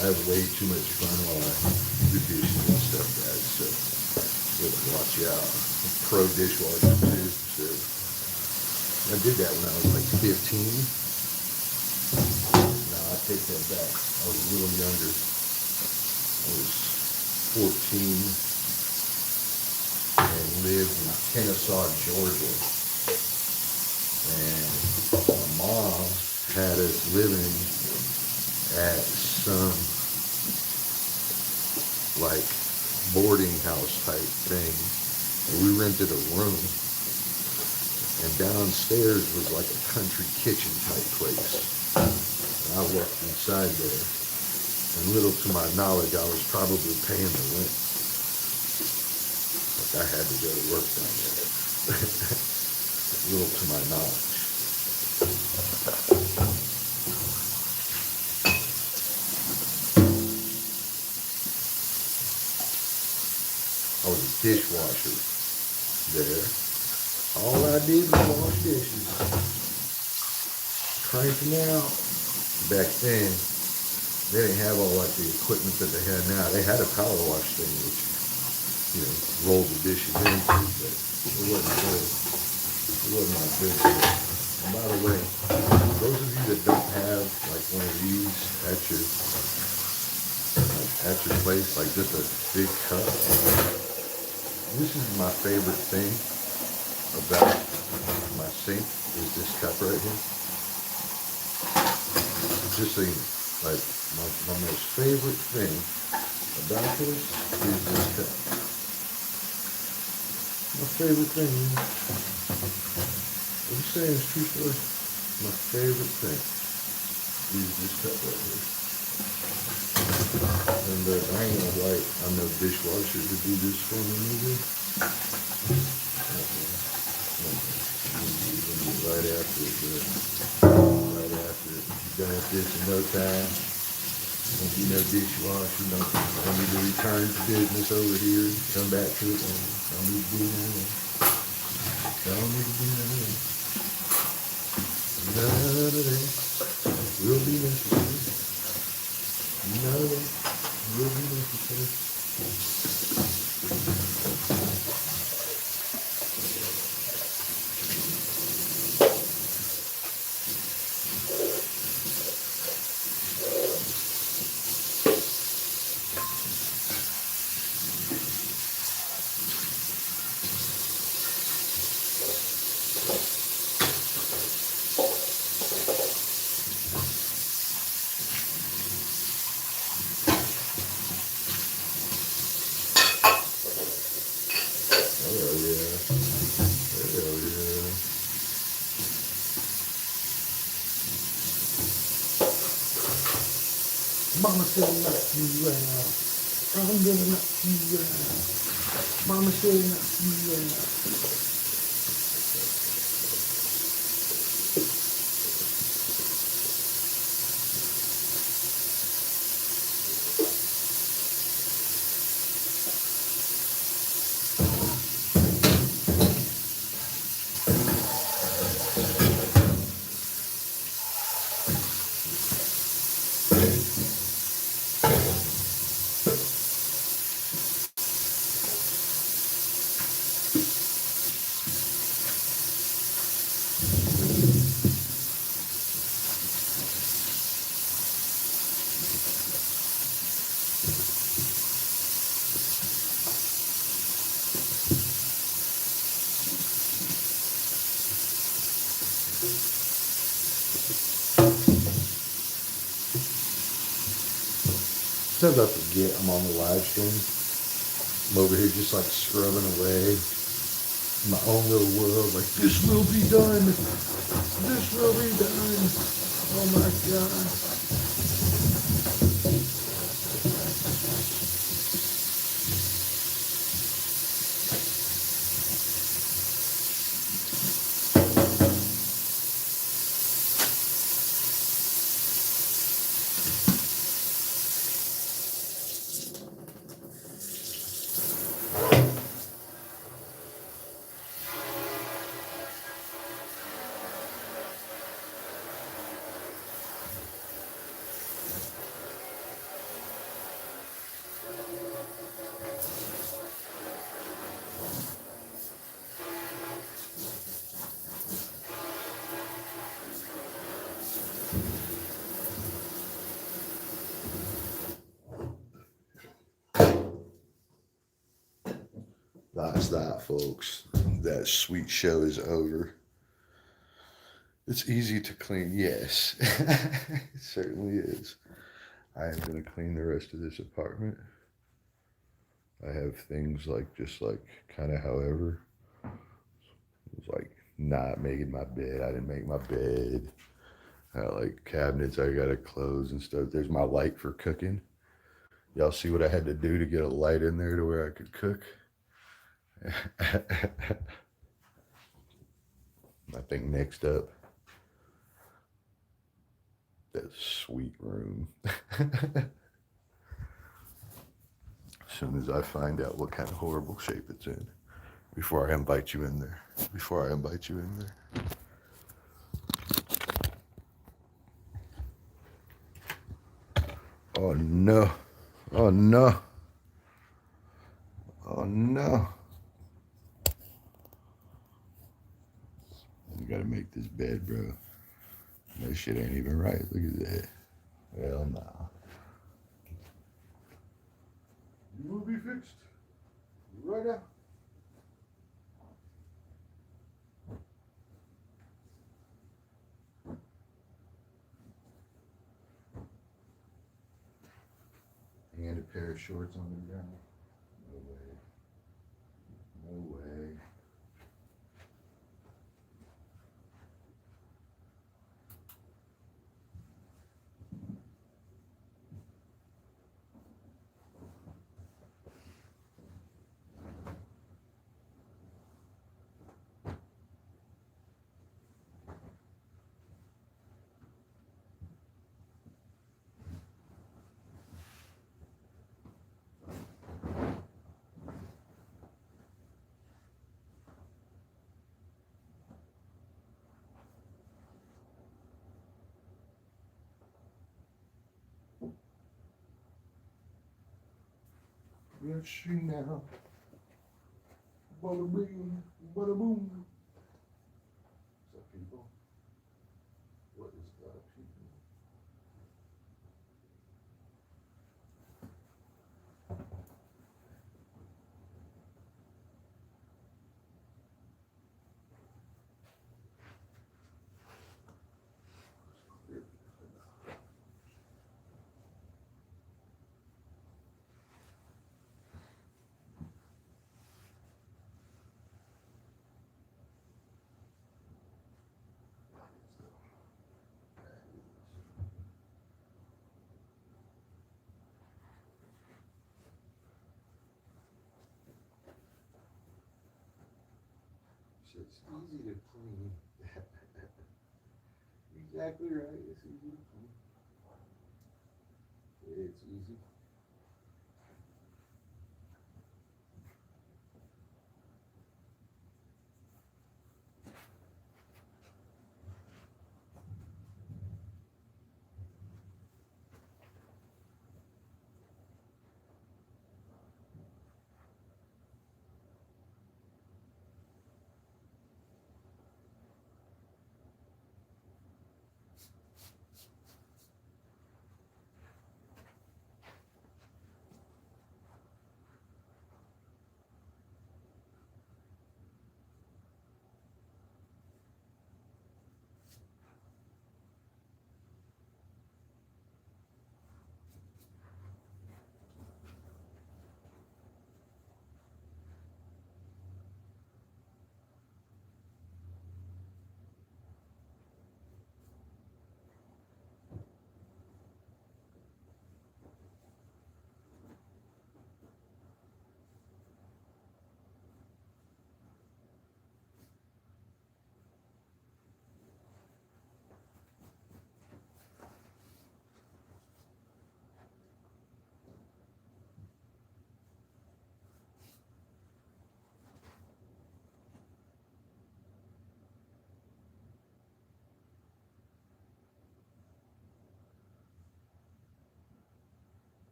I have way too much fun while I do dishes and stuff, guys, so watch out. I'm pro dishwasher too, so I did that when I was like 15. No, I take that back. I was a little younger. I was 14 and lived in Kennesaw, Georgia. And my mom had us living at some like boarding house type thing. And we rented a room, and downstairs was like a country kitchen type place. And I walked inside there, and little to my knowledge, I was probably paying the rent. Like I had to go to work down there. Little to my knowledge. I was a dishwasher there. All I did was wash dishes. Cranking out. Back then, they didn't have all like the equipment that they have now. They had a power wash thing, which you know, rolled the dishes into, but it wasn't good. It wasn't like good. And by the way, those of you that don't have like one of these at your place, like just a big cup. This is my favorite thing about my sink is this cup right here. Just so you know, like my most favorite thing about this is this cup. My favorite thing, what you saying is true story. My favorite thing is this cup right here. And I ain't gonna lie, I'm no dishwasher to do this for me either. Right after it, right after it. You're done with this in no time. Don't be no dishwasher. Don't need to return to business over here. Come back to it. Don't need to do nothing. Don't need to do nothing. None of that will be necessary. None of that will be necessary. Hell yeah. Hell yeah. Mama said knock you out. I'm gonna knock you out. Mama said knock you out. Sometimes I forget I'm on the live stream. I'm over here just like scrubbing away my own little world. Like, this will be done. This will be done. Oh my God. That's that, folks. That sweet show is over. It's easy to clean, yes. It certainly is. I am going to clean the rest of this apartment. I have things like just like kind of however. It's like not making my bed. I didn't make my bed. I got like cabinets I gotta close and stuff. There's my light for cooking. Y'all see what I had to do to get a light in there to where I could cook? I think next up, that sweet room. As soon as I find out what kind of horrible shape it's in, before I invite you in there. Oh no. Oh no. Oh no. I gotta make this bed, bro. That shit ain't even right. Look at that. Hell no. You will be fixed. Right now. And a pair of shorts on the ground. No way. No way. Let's see now. Bada bing, bada boom. What's up, people? What is up, people? It's easy to clean. Exactly right. It's easy to clean. It's easy.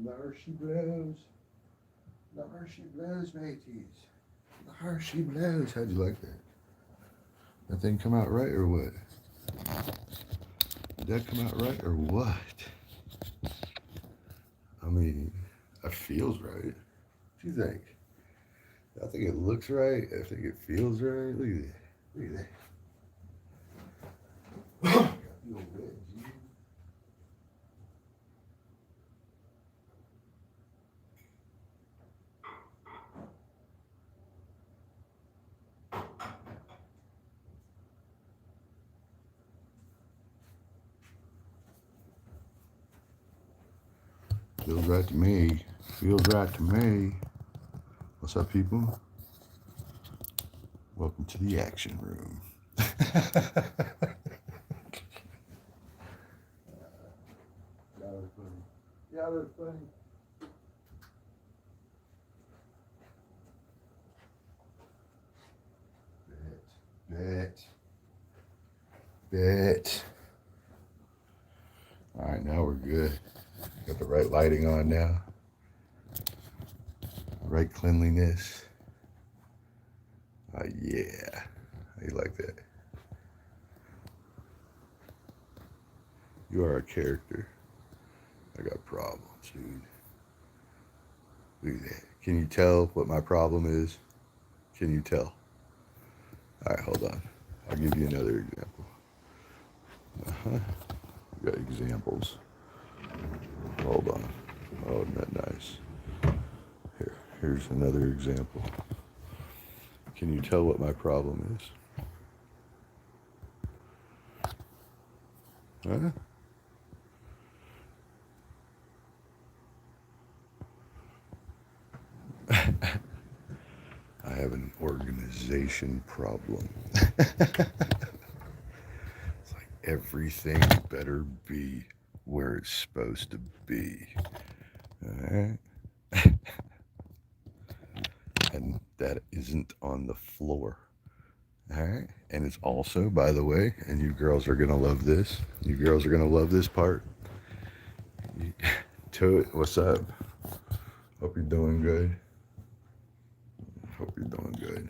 There she blows. There she blows, mateys. There she blows. How'd you like that? That thing come out right or what? Did that come out right or what? I mean, it feels right. What do you think? I think it looks right. I think it feels right. Look at that. Look at that. You old red, you. Feels right to me. Feels right to me. What's up, people? Welcome to the action room. Y'all are funny. Y'all are funny. Bet. All right, now we're good. Got the right lighting on now. Right cleanliness. Yeah. How you like that? You are a character. I got problems, dude. Look at that. Can you tell what my problem is? Can you tell? All right, hold on. I'll give you another example. We got examples. Hold on. Oh, isn't that nice? Here's another example. Can you tell what my problem is? Huh? I have an organization problem. It's like everything better be where it's supposed to be. Alright? And that isn't on the floor. Alright? And it's also, by the way, and you girls are gonna love this. You girls are gonna love this part. Toot, what's up? Hope you're doing good. Hope you're doing good.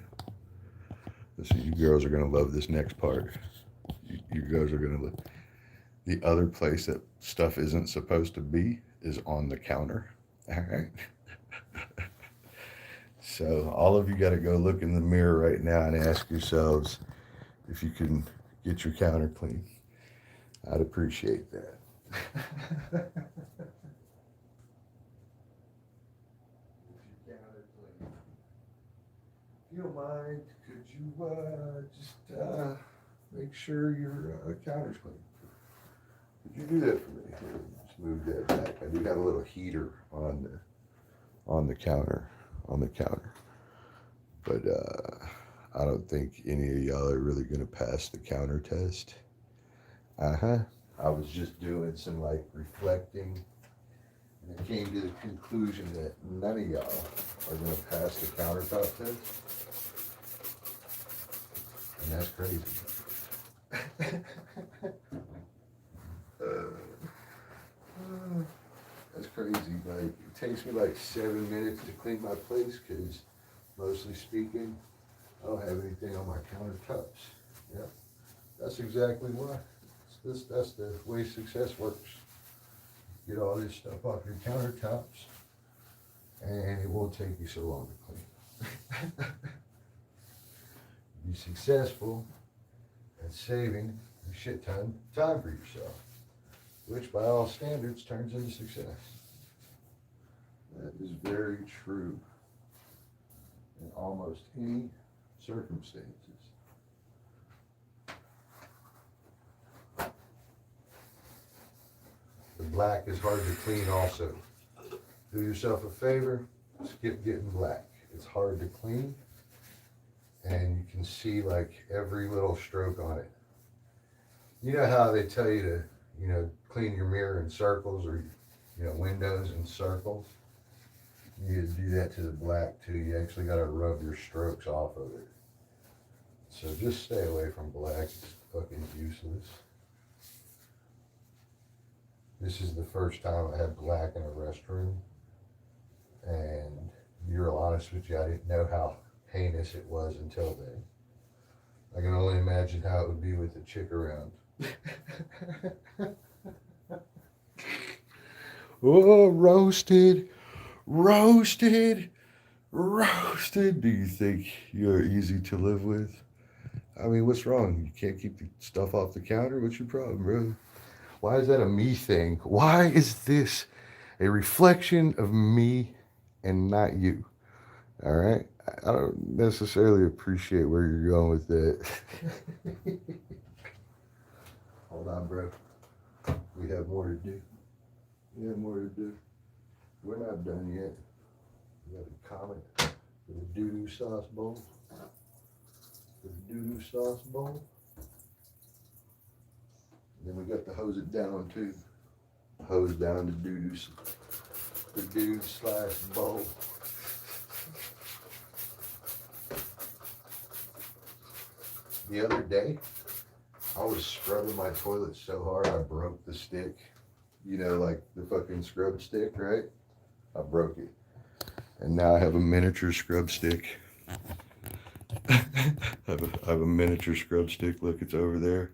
Listen, you girls are gonna love this next part. You girls are gonna love. The other place that stuff isn't supposed to be is on the counter. All right. So all of you got to go look in the mirror right now and ask yourselves if you can get your counter clean. I'd appreciate that. If you don't mind, could you just make sure your counter's clean? Could you do that for me? Here, just move that back. I do have a little heater on the counter, but I don't think any of y'all are really gonna pass the counter test. I was just doing some like reflecting, and I came to the conclusion that none of y'all are gonna pass the countertop test. And that's crazy. That's crazy. Like, it takes me like 7 minutes to clean my place because, mostly speaking, I don't have anything on my countertops. Yeah, that's exactly why. That's the way success works. Get all this stuff off your countertops, and it won't take you so long to clean. Be successful at saving a shit ton of time for yourself, which by all standards turns into success. That is very true in almost any circumstances. The black is hard to clean also. Do yourself a favor, skip getting black. It's hard to clean, and you can see like every little stroke on it. You know how they tell you to, clean your mirror in circles, or, windows in circles? You need to do that to the black too. You actually got to rub your strokes off of it. So just stay away from black. It's fucking useless. This is the first time I had black in a restroom, and to be real honest with you, I didn't know how heinous it was until then. I can only imagine how it would be with a chick around. Oh, roasted, roasted, roasted. Do you think you're easy to live with? I mean, what's wrong? You can't keep the stuff off the counter? What's your problem, bro? Why is that a me thing? Why is this a reflection of me and not you? All right? I don't necessarily appreciate where you're going with that. Hold on, bro. We have more to do. We have more to do. We're not done yet. We got a comment for the doo-doo sauce bowl. For the doo-doo sauce bowl. And then we got to hose it down too. Hose down the doo-doo, the doo slash bowl. The other day, I was scrubbing my toilet so hard I broke the stick. You know, like the fucking scrub stick, right? I broke it. And now I have a miniature scrub stick. I have a miniature scrub stick. Look, it's over there.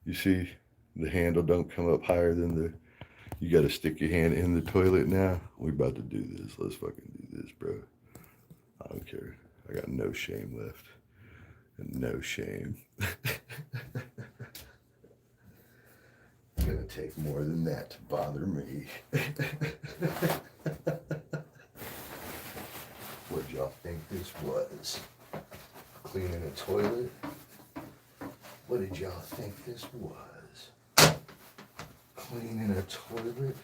You see, the handle don't come up higher than the... You got to stick your hand in the toilet now. We're about to do this. Let's fucking do this, bro. I don't care. I got no shame left. And no shame. It's gonna take more than that to bother me. What'd y'all think this was? Cleaning a toilet? What did y'all think this was? Cleaning a toilet?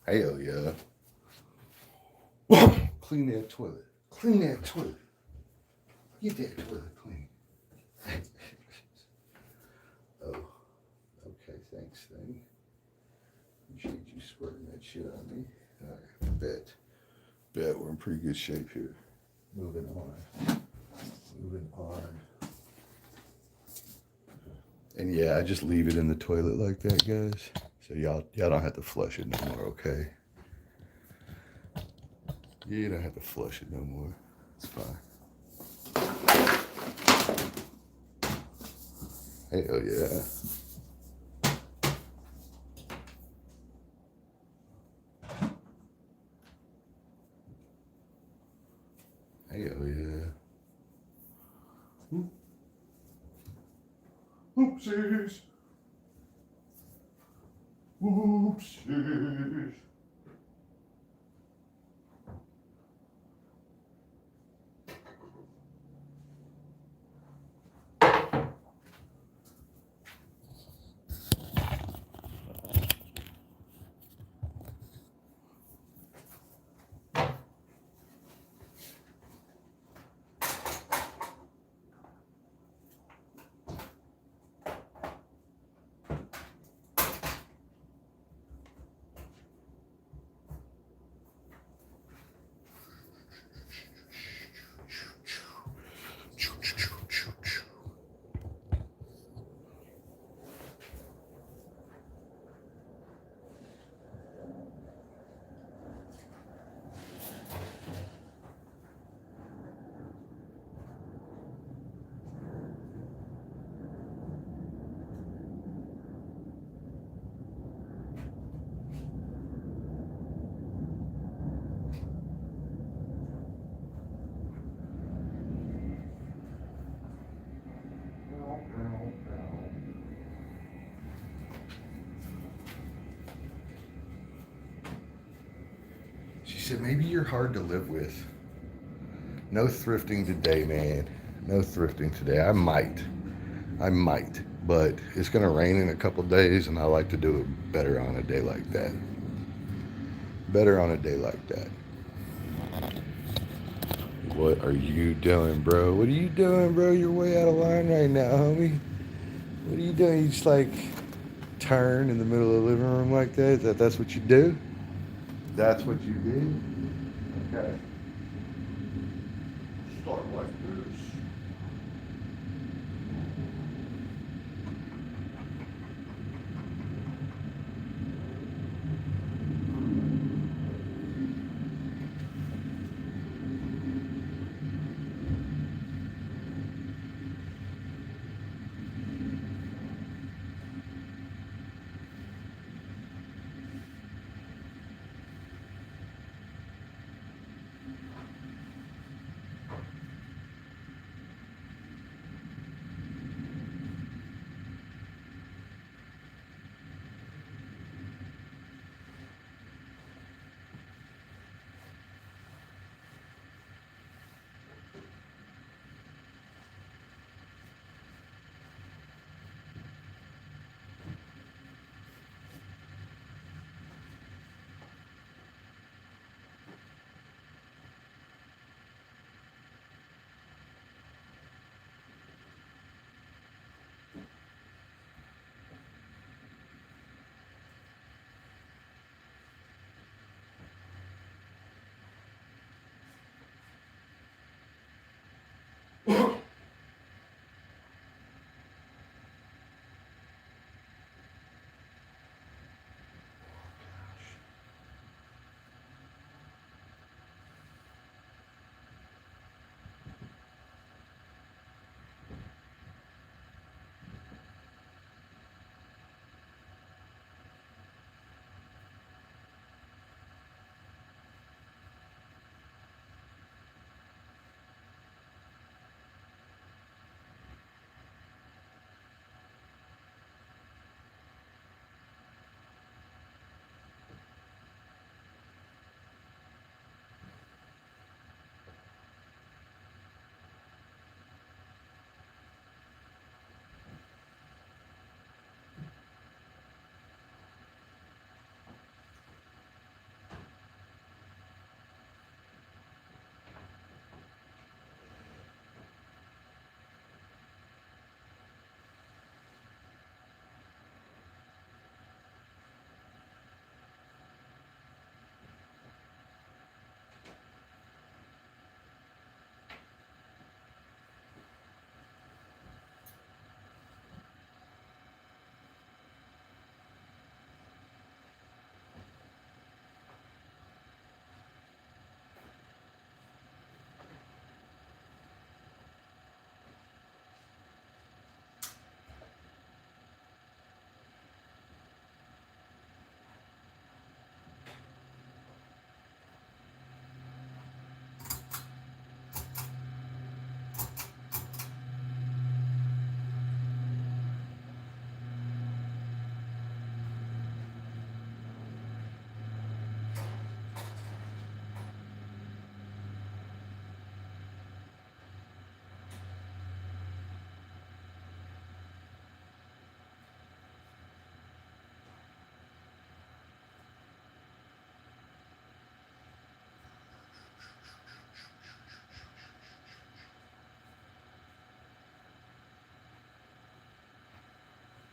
Hell yeah. Clean that toilet. Clean that toilet. Get that toilet clean. Oh, okay, thanks, thing. Appreciate you squirting that shit on me. All right, bet we're in pretty good shape here. Moving on. Moving on. And yeah, I just leave it in the toilet like that, guys. So y'all don't have to flush it no more, okay? You don't have to flush it no more. It's fine. Hell yeah. Hell yeah. Oopsies. Oopsies. said, maybe you're hard to live with. No thrifting today, man. No thrifting today. I might, but it's going to rain in a couple days, and I like to do it better on a day like that. Better on a day like that. What are you doing, bro? What are you doing, bro? You're way out of line right now, homie. What are you doing? You just like turn in the middle of the living room like that? That's what you do? That's what you do? Okay. Start like this.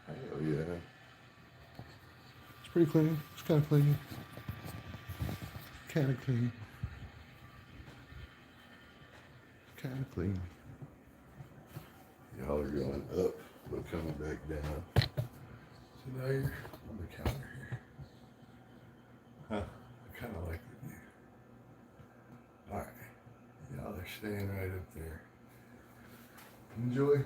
Oh yeah. It's pretty clean. It's kind of clean. Kind of clean. Kind of clean. Y'all are going up, but coming back down. So now you're on the counter here. Huh? I kind of like the view. All right. Y'all are staying right up there. Enjoy.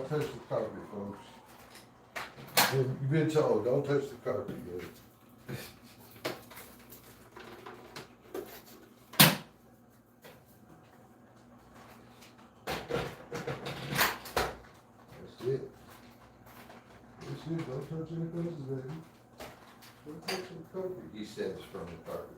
Don't touch the carpet, folks. You've been told, don't touch the carpet, yet. That's it. That's it. Don't touch any places, baby. Don't touch the carpet. He says from the carpet.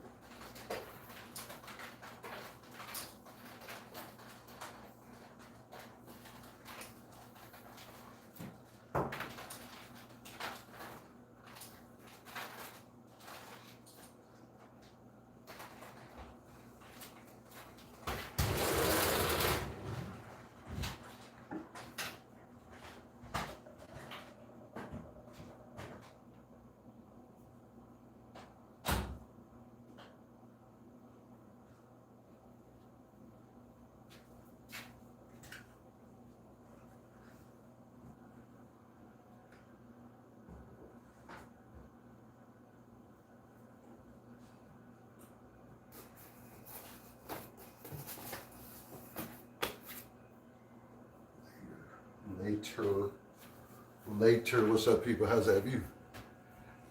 Later, what's up, people? How's that view?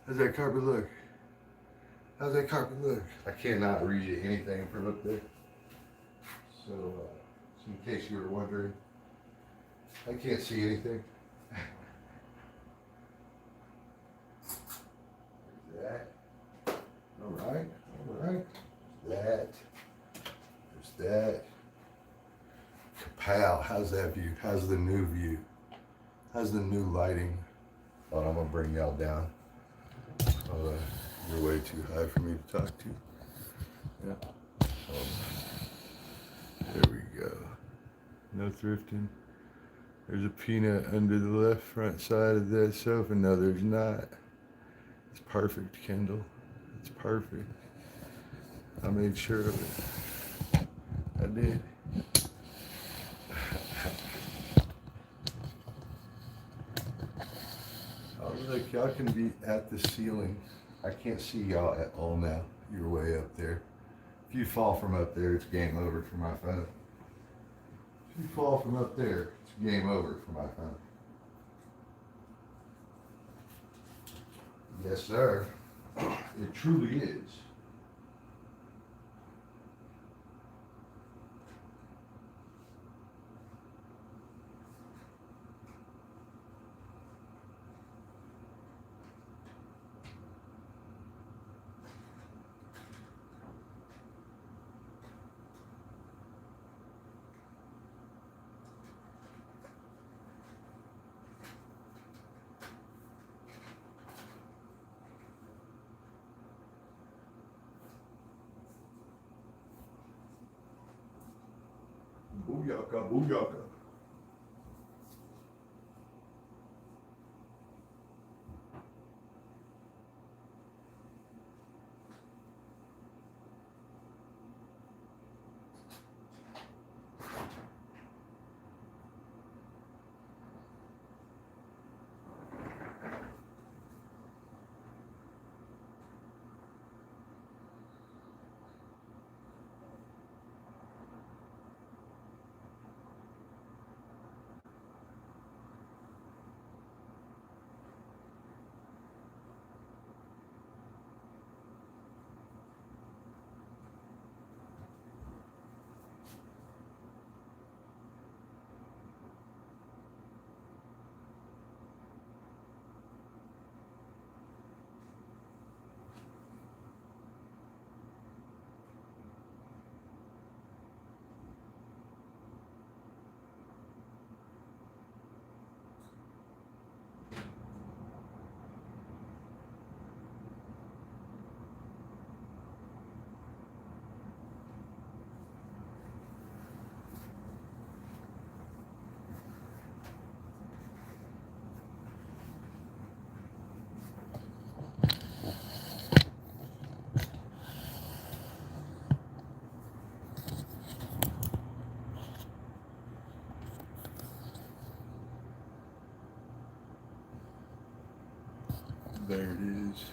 How's that carpet look? How's that carpet look? I cannot read you anything from up there. So, in case you were wondering, I can't see anything. There's that. All right, all right. That. There's that. Kapow, how's that view? How's the new view? How's the new lighting? Oh, I'm gonna bring y'all down. You're way too high for me to talk to. Yeah. There we go. No thrifting. There's a peanut under the left front side of that sofa. No, there's not. It's perfect, Kendall. It's perfect. I made sure of it. I did. Look, y'all can be at the ceiling. I can't see y'all at all now. You're way up there. If you fall from up there, it's game over for my phone. If you fall from up there, it's game over for my phone. Yes, sir. It truly is. Booyaka, booyaka. There it is.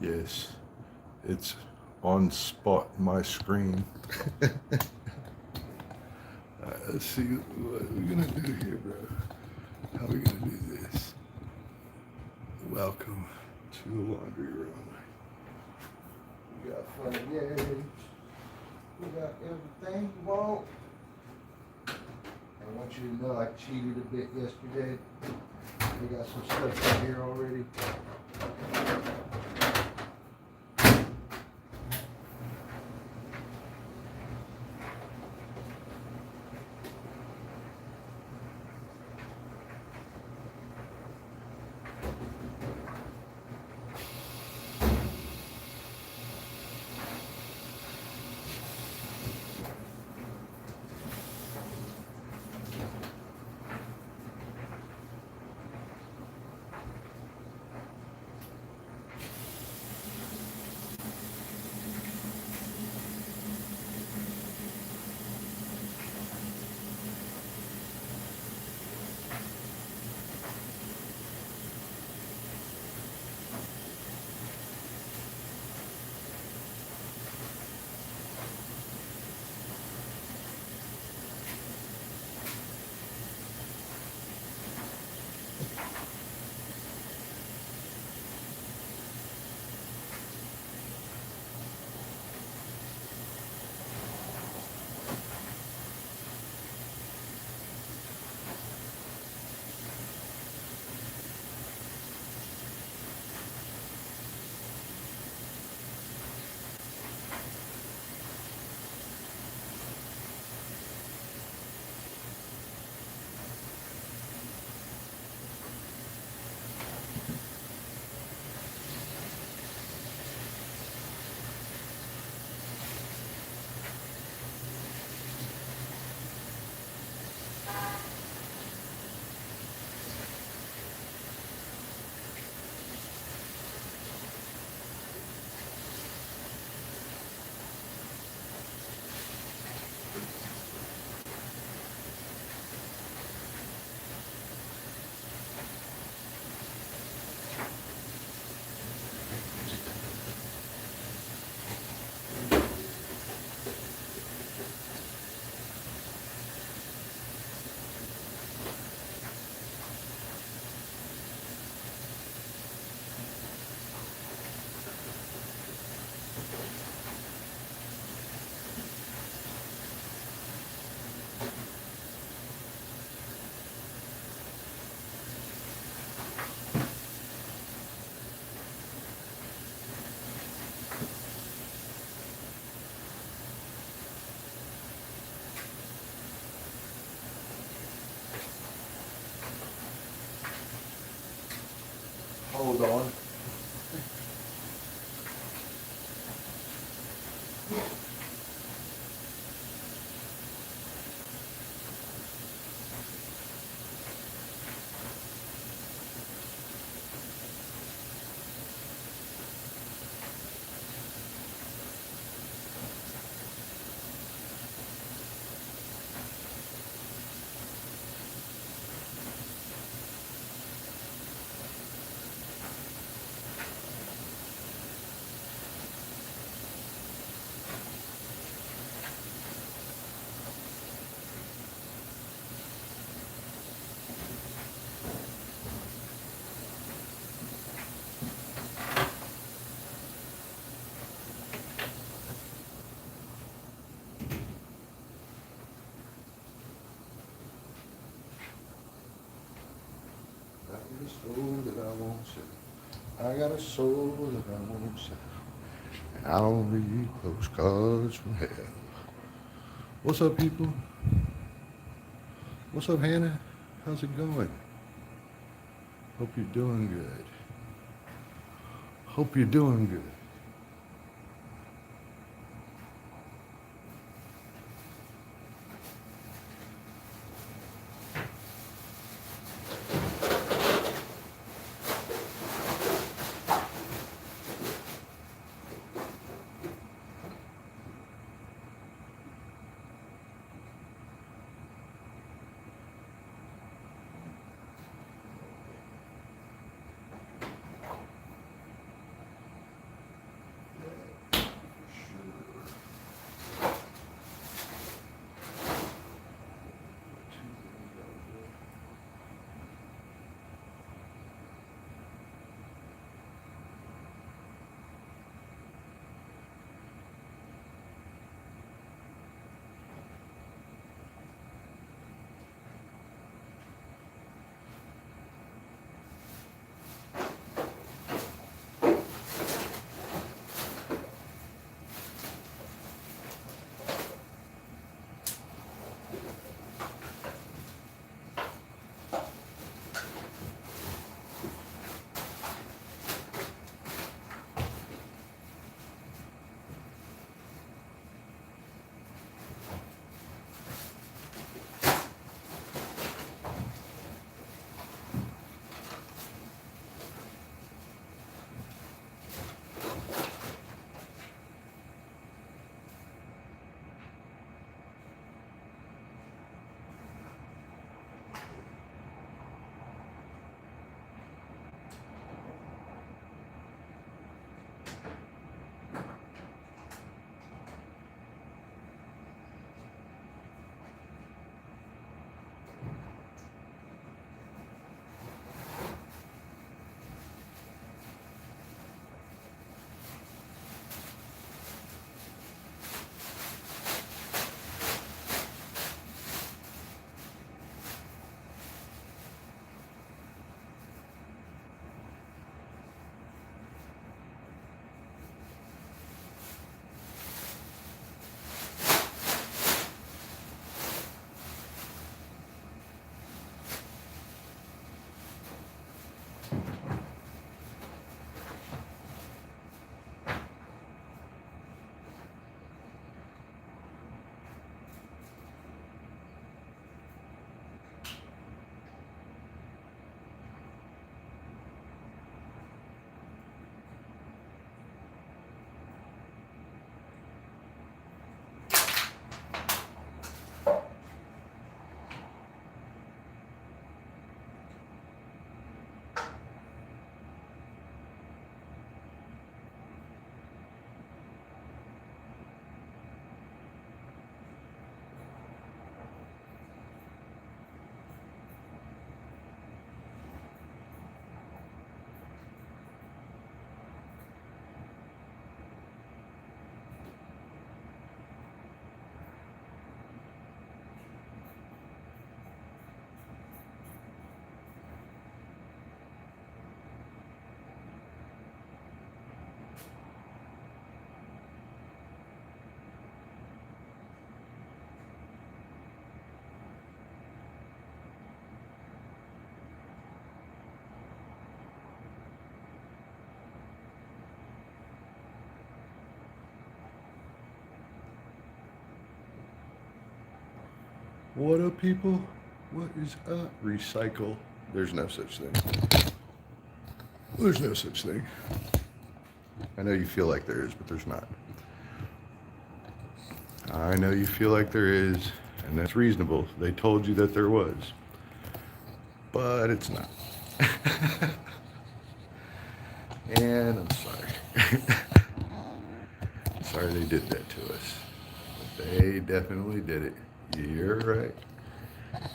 Yes, it's on spot my screen. Let's see what we're gonna do here, bro. How are we gonna do this? Welcome to the laundry room. We got fun games. We got everything you want. I want you to know I cheated a bit yesterday. We got some stuff in here already. Hold on. Soul that I won't sell. I got a soul that I won't sell. And I'll read postcards from hell. What's up, people? What's up, Hannah? How's it going? Hope you're doing good. Hope you're doing good. What up, people? What is up? Recycle. There's no such thing. There's no such thing. I know you feel like there is, but there's not. I know you feel like there is, and that's reasonable. They told you that there was, but it's not. And I'm sorry. Sorry they did that to us. But they definitely did it. You're right.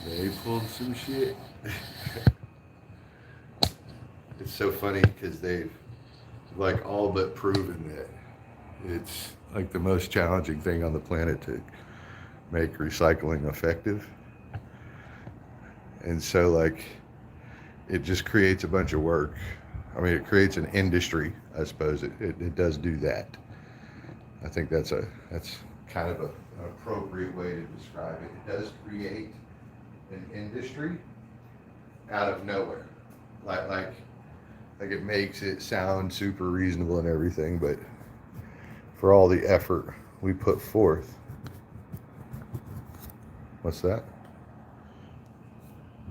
They pulled some shit. It's so funny because they've like all but proven that it's like the most challenging thing on the planet to make recycling effective. And so like it just creates a bunch of work. I mean, it creates an industry, I suppose. It does do that. I think that's kind of an appropriate way to describe it. It does create an industry out of nowhere. Like it makes it sound super reasonable and everything, but for all the effort we put forth. What's that?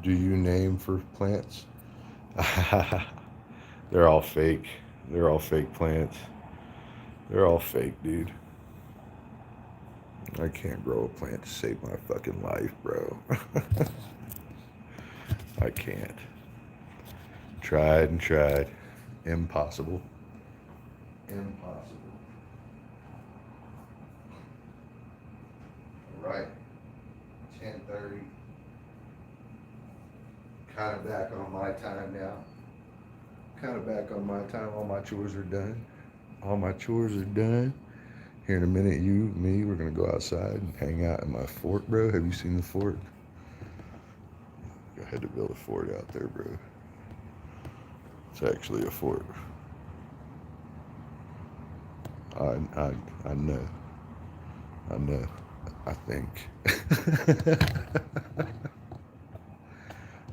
Do you name for plants? They're all fake. They're all fake plants. They're all fake, dude. I can't grow a plant to save my fucking life, bro. I can't. Tried and tried. Impossible. Impossible. All right. 10:30. Kind of back on my time now. Kind of back on my time. All my chores are done. All my chores are done. Here in a minute, you, me, we're gonna go outside and hang out in my fort, bro. Have you seen the fort? I had to build a fort out there, bro. It's actually a fort. I know. I know. I think.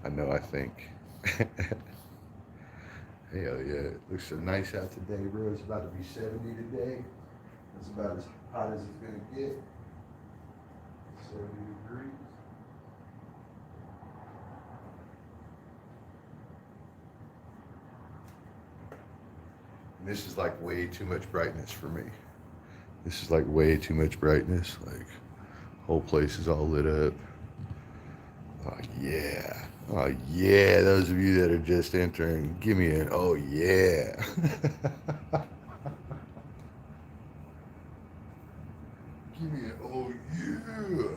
I know. I think. Hell yeah, it looks so nice out today, bro. It's about to be 70 today. It's about as hot as it's gonna get. 70 degrees. And this is like way too much brightness for me. This is like way too much brightness. Like, whole place is all lit up. Oh yeah. Oh yeah, those of you that are just entering, give me an oh yeah. Give me an oh yeah.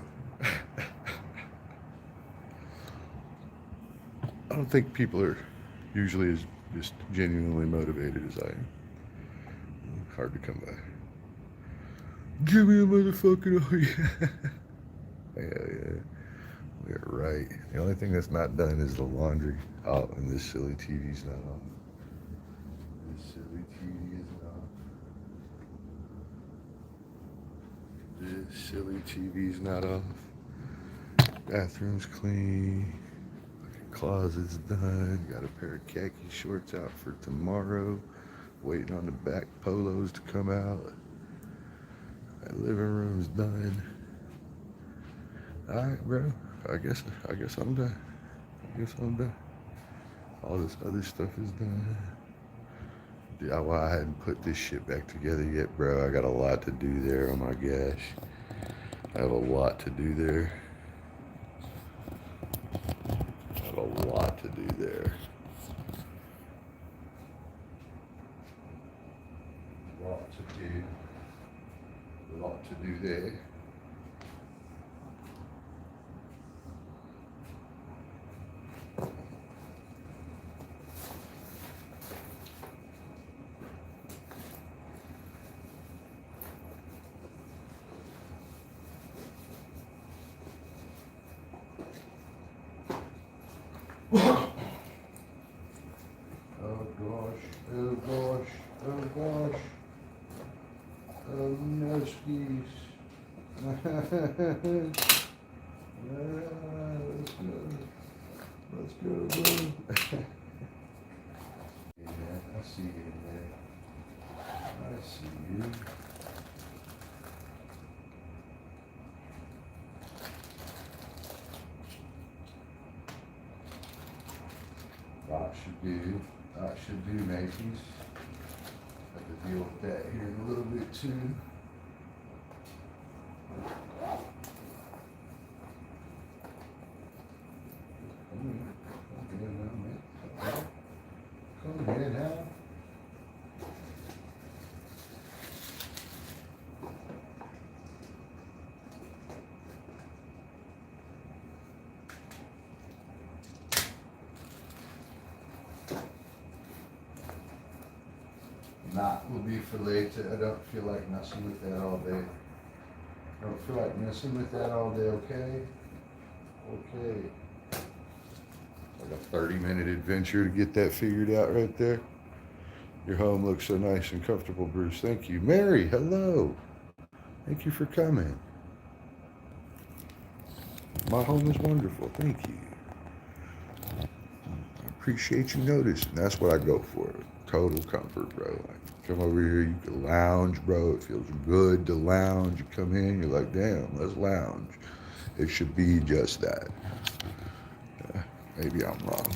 I don't think people are usually as just genuinely motivated as I am. Hard to come by. Give me a motherfucking oh yeah. Hell yeah. We're right. The only thing that's not done is the laundry. Oh, and this silly TV's not on. This silly TV isn't on. This silly TV's not off. Bathroom's clean. Closet's done. Got a pair of khaki shorts out for tomorrow. Waiting on the back polos to come out. My living room's done. Alright, bro. I guess I'm done. All this other stuff is done. Yeah, well, I hadn't put this shit back together yet, bro. I got a lot to do there. Oh my gosh. I have a lot to do there. Lot to do there. Oh gosh, oh gosh, oh gosh. Oh no skis. Let's go, bro. Yeah, I see you in there. I see you. should do Macy's. Have to deal with that here in a little bit too. Come here now. That will be for later. I don't feel like messing with that all day. I don't feel like messing with that all day, okay? Okay. Like a 30-minute adventure to get that figured out right there. Your home looks so nice and comfortable, Bruce. Thank you. Mary, hello. Thank you for coming. My home is wonderful. Thank you. I appreciate you noticing. That's what I go for. Total comfort, bro. Like, come over here, you can lounge, bro. It feels good to lounge. You come in, you're like, damn, let's lounge. It should be just that. Maybe I'm wrong.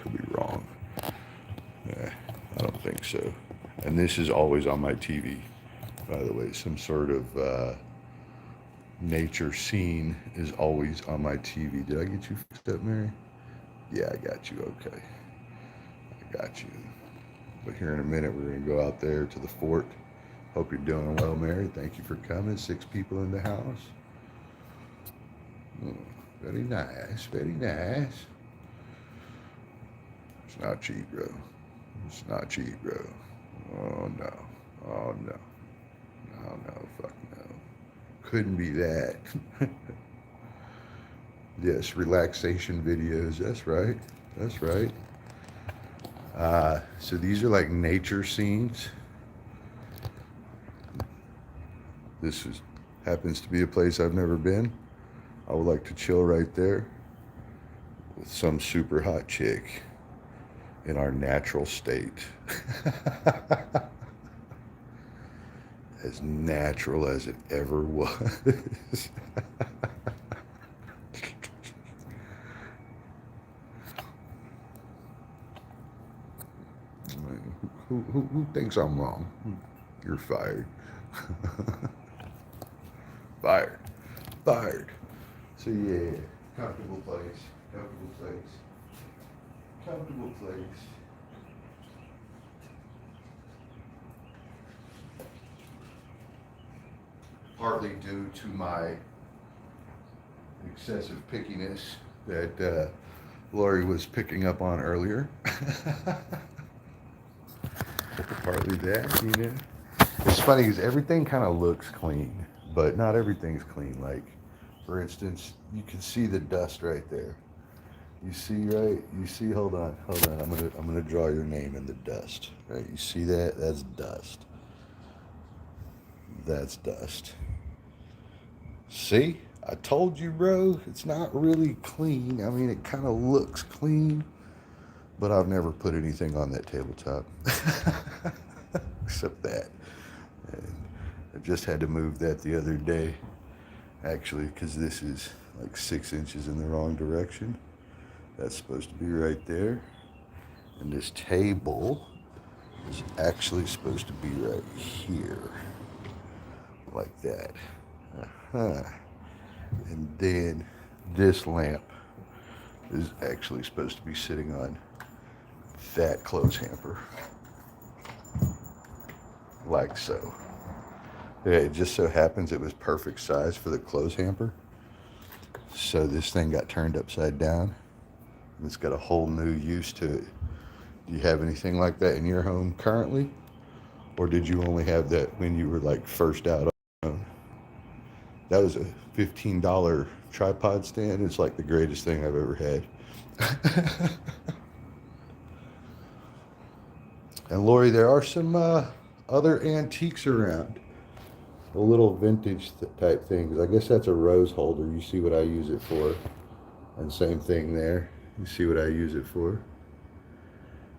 Could be wrong. I don't think so. And this is always on my TV, by the way. Some sort of nature scene is always on my TV. Did I get you fixed up, Mary? Yeah, I got you. Okay. I got you. But here in a minute, we're going to go out there to the fort. Hope you're doing well, Mary. Thank you for coming. 6 people in the house. Very nice. Very nice. It's not cheap, bro. It's not cheap, bro. Oh, no. Oh, no. No, fuck no. Couldn't be that. Yes, relaxation videos. That's right. That's right. So these are like nature scenes. This happens to be a place I've never been. I would like to chill right there with some super hot chick in our natural state. As natural as it ever was. Who thinks I'm wrong? You're fired. Fired. Fired. So yeah, comfortable place. Comfortable place. Comfortable place. Partly due to my excessive pickiness that Lori was picking up on earlier. Partly that, you know. It's funny because everything kind of looks clean, but not everything's clean. Like, for instance, you can see the dust right there. You see, right? You see, hold on. I'm gonna draw your name in the dust. Right? You see that? That's dust. That's dust. See? I told you, bro. It's not really clean. I mean, it kind of looks clean, but I've never put anything on that tabletop. Except that. And I just had to move that the other day, actually, because this is like 6 inches in the wrong direction. That's supposed to be right there. And this table is actually supposed to be right here. Like that. And then this lamp is actually supposed to be sitting on that clothes hamper. Like so. Yeah, it just so happens it was perfect size for the clothes hamper. So this thing got turned upside down. And it's got a whole new use to it. Do you have anything like that in your home currently? Or did you only have that when you were like first out on your own? That was a $15 tripod stand. It's like the greatest thing I've ever had. And Lori, there are some other antiques around. The little vintage type things. I guess that's a rose holder. You see what I use it for. And same thing there. You see what I use it for.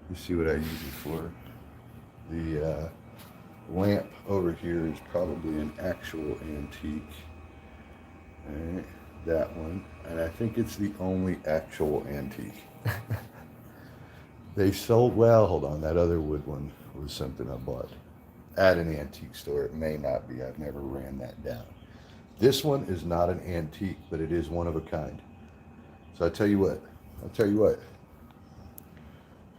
You see what I use it for. The lamp over here is probably an actual antique. All right, that one. And I think it's the only actual antique. They sold, well, hold on, that other wood one was something I bought at an antique store. It may not be, I've never ran that down. This one is not an antique, but it is one of a kind. So I'll tell you what,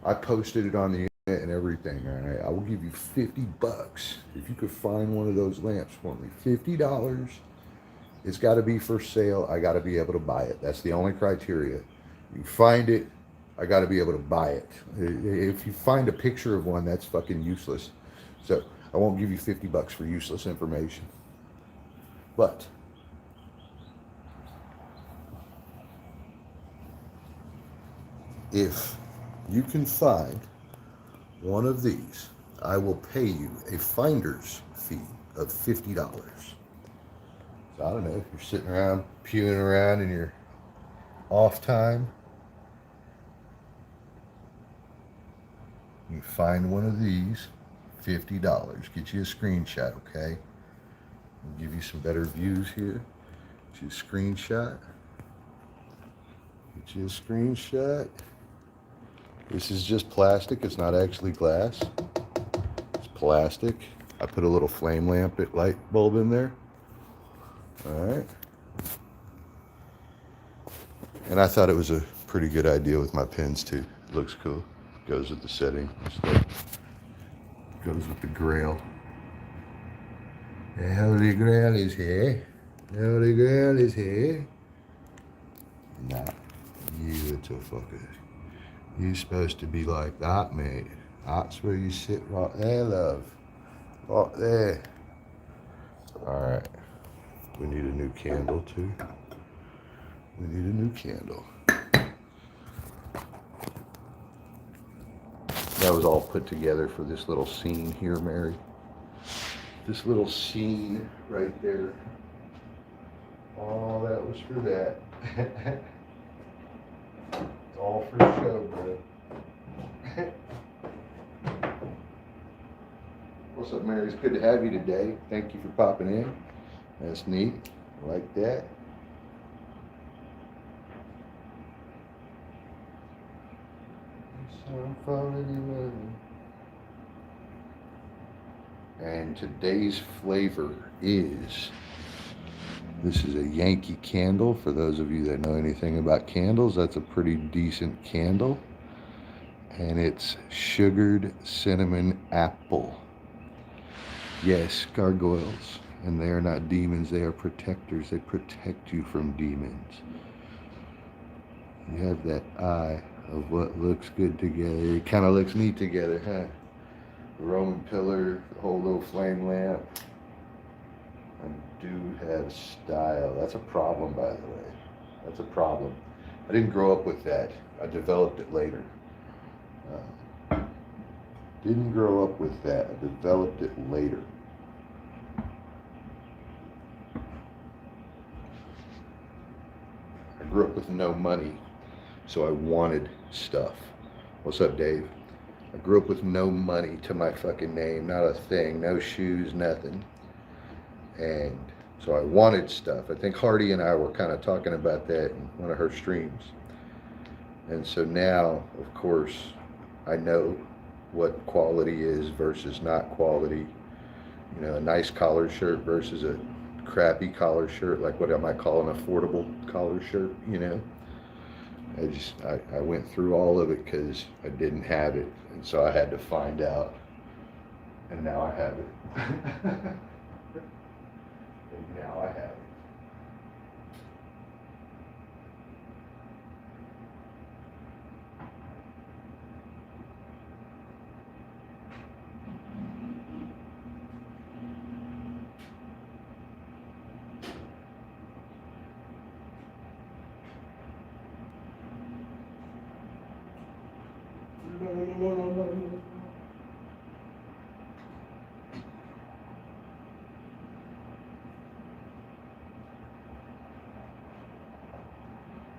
I posted it on the internet and everything, all right? I will give you $50 if you could find one of those lamps for me. $50. It's got to be for sale. I got to be able to buy it. That's the only criteria. You find it, I got to be able to buy it. If you find a picture of one, that's fucking useless. So I won't give you $50 for useless information. But if you can find one of these, I will pay you a finder's fee of $50. So I don't know, if you're sitting around, pewing around in your off time, you find one of these, $50. Get you a screenshot, okay? I'll give you some better views here. Get you a screenshot. Get you a screenshot. This is just plastic. It's not actually glass. It's plastic. I put a little flame lamp light bulb in there. All right. And I thought it was a pretty good idea with my pins too. It looks cool. Goes with the setting. Goes with the grail. The Holy Grail is here. The Holy Grail is here. Nah, you little fucker. You're supposed to be like that, mate. That's where you sit right there, love. Right there. Alright. We need a new candle, too. We need a new candle. That was all put together for this little scene here, Mary. This little scene right there. All that was for that. It's all for show, bro. What's up, Mary? It's good to have you today. Thank you for popping in. That's neat. I like that. So I'm falling in love. And today's flavor is, this is a Yankee candle. For those of you that know anything about candles, that's a pretty decent candle. And it's sugared cinnamon apple. Yes, gargoyles. And they are not demons, they are protectors. They protect you from demons. You have that eye of what looks good together. It kind of looks neat together, huh? The Roman pillar, the whole little flame lamp. I do have style. That's a problem, by the way. That's a problem. I didn't grow up with that. I developed it later. Didn't grow up with that. I developed it later. I grew up with no money, so I wanted stuff. What's up, Dave? I grew up with no money to my fucking name, not a thing, no shoes, nothing. And so I wanted stuff. I think Hardy and I were kind of talking about that in one of her streams. And so now, of course, I know what quality is versus not quality. You know, a nice collar shirt versus a crappy collar shirt, like what I might call an affordable collar shirt, you know. I went through all of it because I didn't have it, and so I had to find out, and now I have it. And now I have it.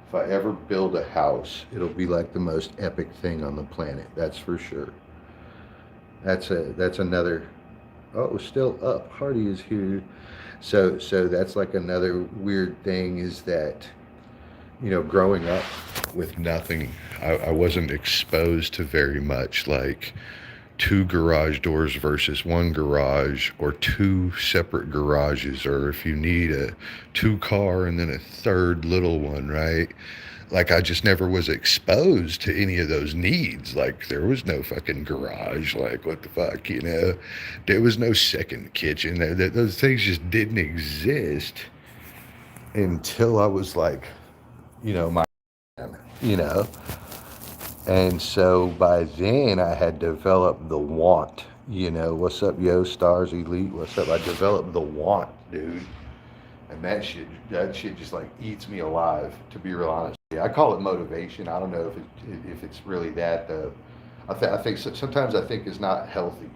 If I ever build a house, it'll be like the most epic thing on the planet. That's for sure. That's another. Oh, it was still up. Hardy is here. So that's like another weird thing is that, you know, growing up, with nothing. I wasn't exposed to very much, like two garage doors versus one garage, or two separate garages, or if you need a two car and then a third little one, right? Like, I just never was exposed to any of those needs. Like, there was no fucking garage. Like, what the fuck, you know? There was no second kitchen. Those things just didn't exist until I was like, you know, my, you know? And so by then I had developed the want, you know. What's up, yo, Stars Elite? What's up? I developed the want, dude. And that shit just like eats me alive, to be real honest. Yeah, I call it motivation. I don't know if it's really that though. I think sometimes I think it's not healthy.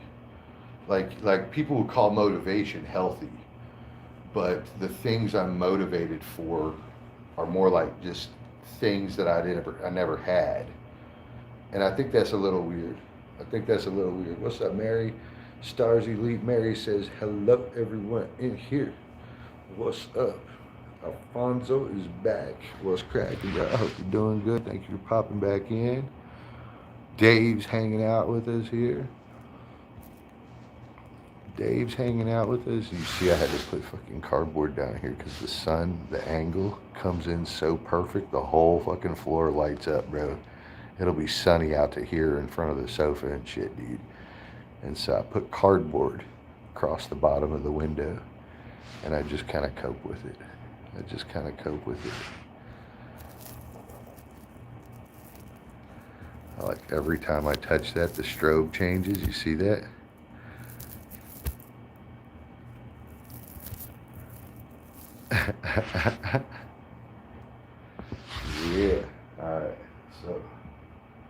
Like people would call motivation healthy, but the things I'm motivated for are more like just things that I never had. And I think that's a little weird. What's up, Mary? Stars Elite Mary says, hello everyone in here. What's up? Alfonso is back. What's cracking, y'all? I hope you're doing good. Thank you for popping back in. Dave's hanging out with us here. You see, I had to put fucking cardboard down here because the sun, the angle comes in so perfect. The whole fucking floor lights up, bro. It'll be sunny out to here in front of the sofa and shit, dude. And so I put cardboard across the bottom of the window, and I just kind of cope with it. I like every time I touch that, the strobe changes. You see that? Yeah. All right. So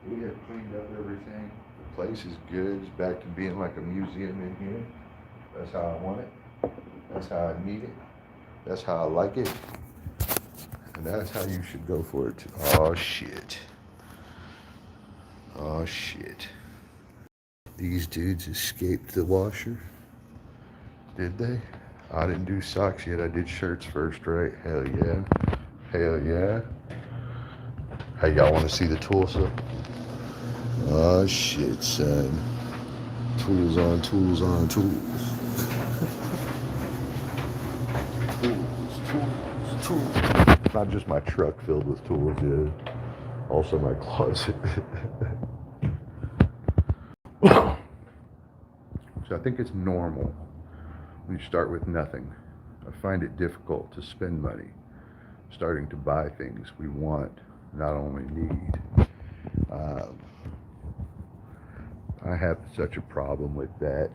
we have cleaned up everything. The place is good. It's back to being like a museum in here. That's how I want it. That's how I need it. That's how I like it. And that's how you should go for it too. Oh shit. These dudes escaped the washer. Did they? I didn't do socks yet. I did shirts first, right? Hell yeah. Hey, y'all want to see the tool set? Oh shit, son. Tools on tools. tools. Not just my truck filled with tools, yeah. Also my closet. So I think it's normal when you start with nothing. I find it difficult to spend money starting to buy things we want, not only need. I have such a problem with that.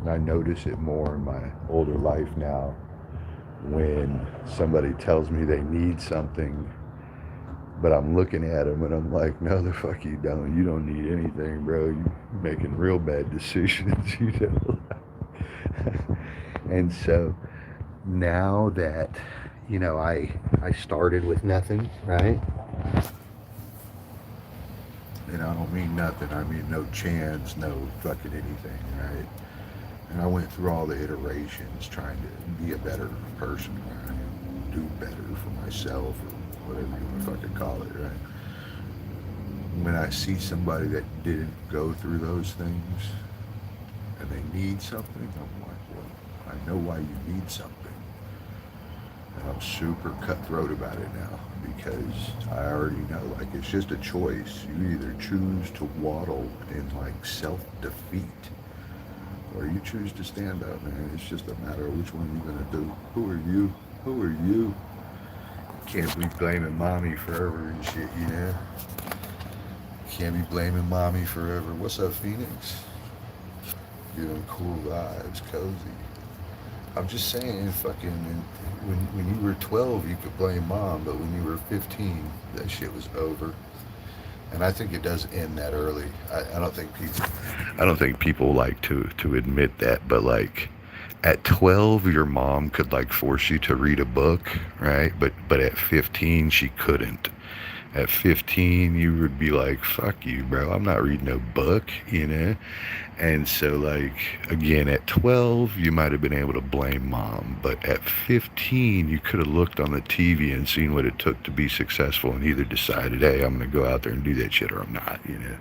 And I notice it more in my older life now when somebody tells me they need something, but I'm looking at them and I'm like, no, the fuck you don't. You don't need anything, bro. You're making real bad decisions, you know? And so now that, you know, I started with nothing, right? And I don't mean nothing. I mean no chance, no fucking anything, right? And I went through all the iterations trying to be a better person, right? Do better for myself or whatever you want to fucking call it, right? When I see somebody that didn't go through those things and they need something, I'm like, well, I know why you need something. And I'm super cutthroat about it now because I already know, like, it's just a choice. You either choose to waddle in like self-defeat or you choose to stand up, man. It's just a matter of which one you're gonna do. Who are you? Can't be blaming mommy forever and shit, you know? Can't be blaming mommy forever. What's up, Phoenix? Giving cool vibes, cozy. I'm just saying, fucking, when you were 12, you could blame mom, but when you were 15, that shit was over. And I think it does end that early. I don't think people like to admit that, but like at 12, your mom could like force you to read a book, right? But at 15, she couldn't. At 15, you would be like, fuck you, bro. I'm not reading no book, you know? And so, like, again, at 12, you might have been able to blame mom. But at 15, you could have looked on the TV and seen what it took to be successful and either decided, hey, I'm going to go out there and do that shit or I'm not, you know?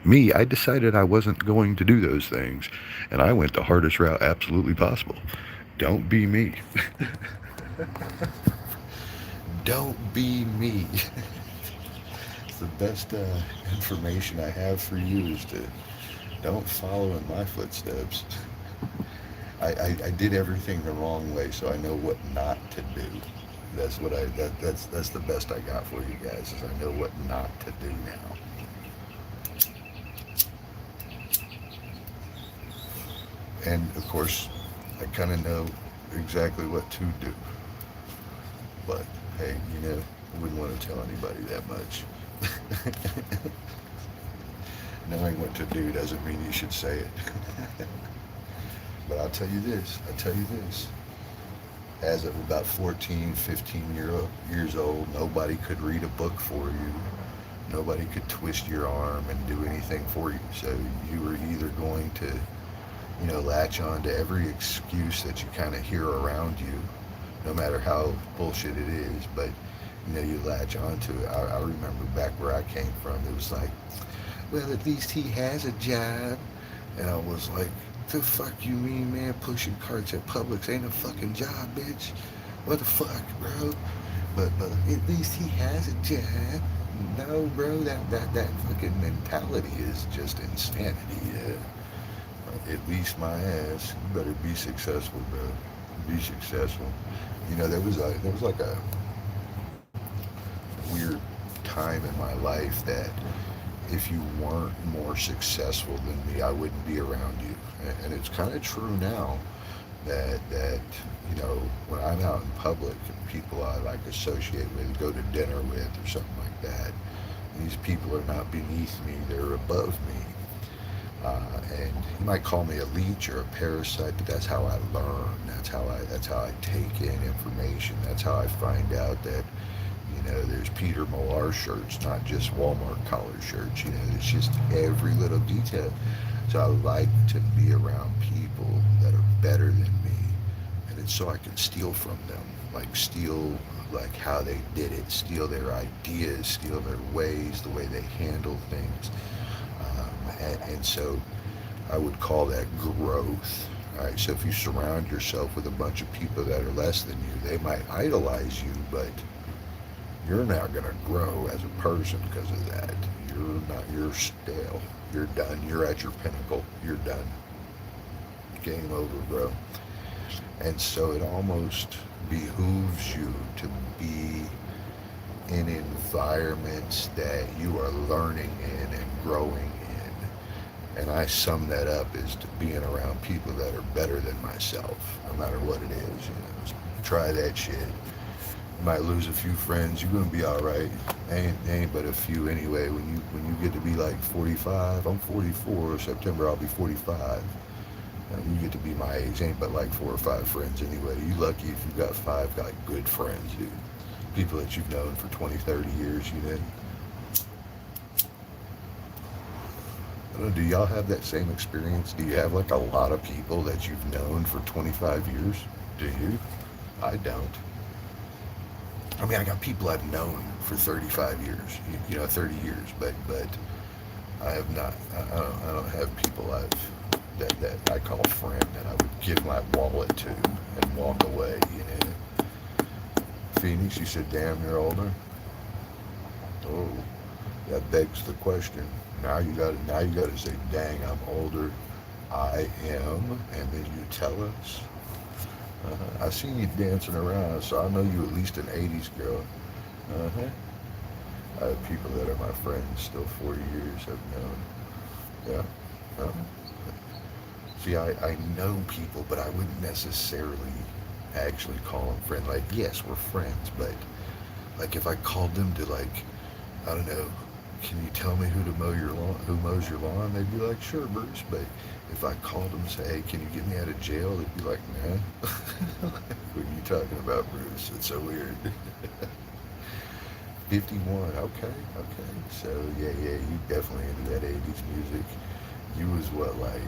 Me, I decided I wasn't going to do those things. And I went the hardest route absolutely possible. Don't be me. Don't be me. The best information I have for you is to don't follow in my footsteps. I did everything the wrong way, so I know what not to do. That's what that's the best I got for you guys, is I know what not to do now. And of course, I kind of know exactly what to do. But hey, you know, I wouldn't want to tell anybody that much. Knowing what to do doesn't mean you should say it. But I'll tell you this, as of about 14, 15 years old, nobody could read a book for you. Nobody could twist your arm and do anything for you. So you were either going to, you know, latch on to every excuse that you kind of hear around you, no matter how bullshit it is, but you know, you latch onto it. I remember back where I came from, it was like, well, at least he has a job. And I was like, the fuck you mean, man? Pushing carts at Publix ain't a fucking job, bitch. What the fuck, bro? But at least he has a job. No, bro, that fucking mentality is just insanity. Yeah. At least my ass. You better be successful, bro. Be successful. You know, there was like a weird time in my life that if you weren't more successful than me, I wouldn't be around you. And it's kind of true now that you know, when I'm out in public and people I like associate with, go to dinner with or something like that, these people are not beneath me, they're above me. And you might call me a leech or a parasite, but that's how I learn. That's how I take in information. That's how I find out that, you know, there's Peter Millar shirts, not just Walmart collar shirts. You know, it's just every little detail. So I like to be around people that are better than me, and it's so I can steal from them, like steal like how they did it, steal their ideas, steal their ways, the way they handle things. And so I would call that growth. All right, so if you surround yourself with a bunch of people that are less than you, they might idolize you, but you're not going to grow as a person because of that. You're stale. You're done. You're at your pinnacle. You're done. Game over, bro. And so it almost behooves you to be in environments that you are learning in and growing in. And I sum that up as to being around people that are better than myself, no matter what it is. You know, try that shit. You might lose a few friends. You're gonna be all right. Ain't but a few anyway. When you get to be like 45, I'm 44. September I'll be 45. You get to be my age. Ain't but like 4 or 5 friends anyway. You lucky if you've got 5 like good friends, dude. People that you've known for 20, 30 years. You know. I don't know, do y'all have that same experience? Do you have like a lot of people that you've known for 25 years? Do you? I don't. I mean, I got people I've known for 35 years, you know, 30 years, but I have not. I don't have people that I call a friend that I would give my wallet to and walk away. You know. Phoenix, you said, "Damn, you're older." Oh, that begs the question. Now you gotta say, "Dang, I'm older. I am," and then you tell us. I seen you dancing around, so I know you at least an 80s girl. I have people that are my friends still 40 years have known. Yeah. See, I know people, but I wouldn't necessarily actually call them friends. Like, yes, we're friends, but like if I called them to like, I don't know, can you tell me who mows your lawn? They'd be like, sure, Bruce. But if I called them and say, hey, can you get me out of jail? They'd be like, nah. What are you talking about, Bruce? It's so weird. 51. Okay, okay. So yeah, you definitely into that 80s music. You was what, like,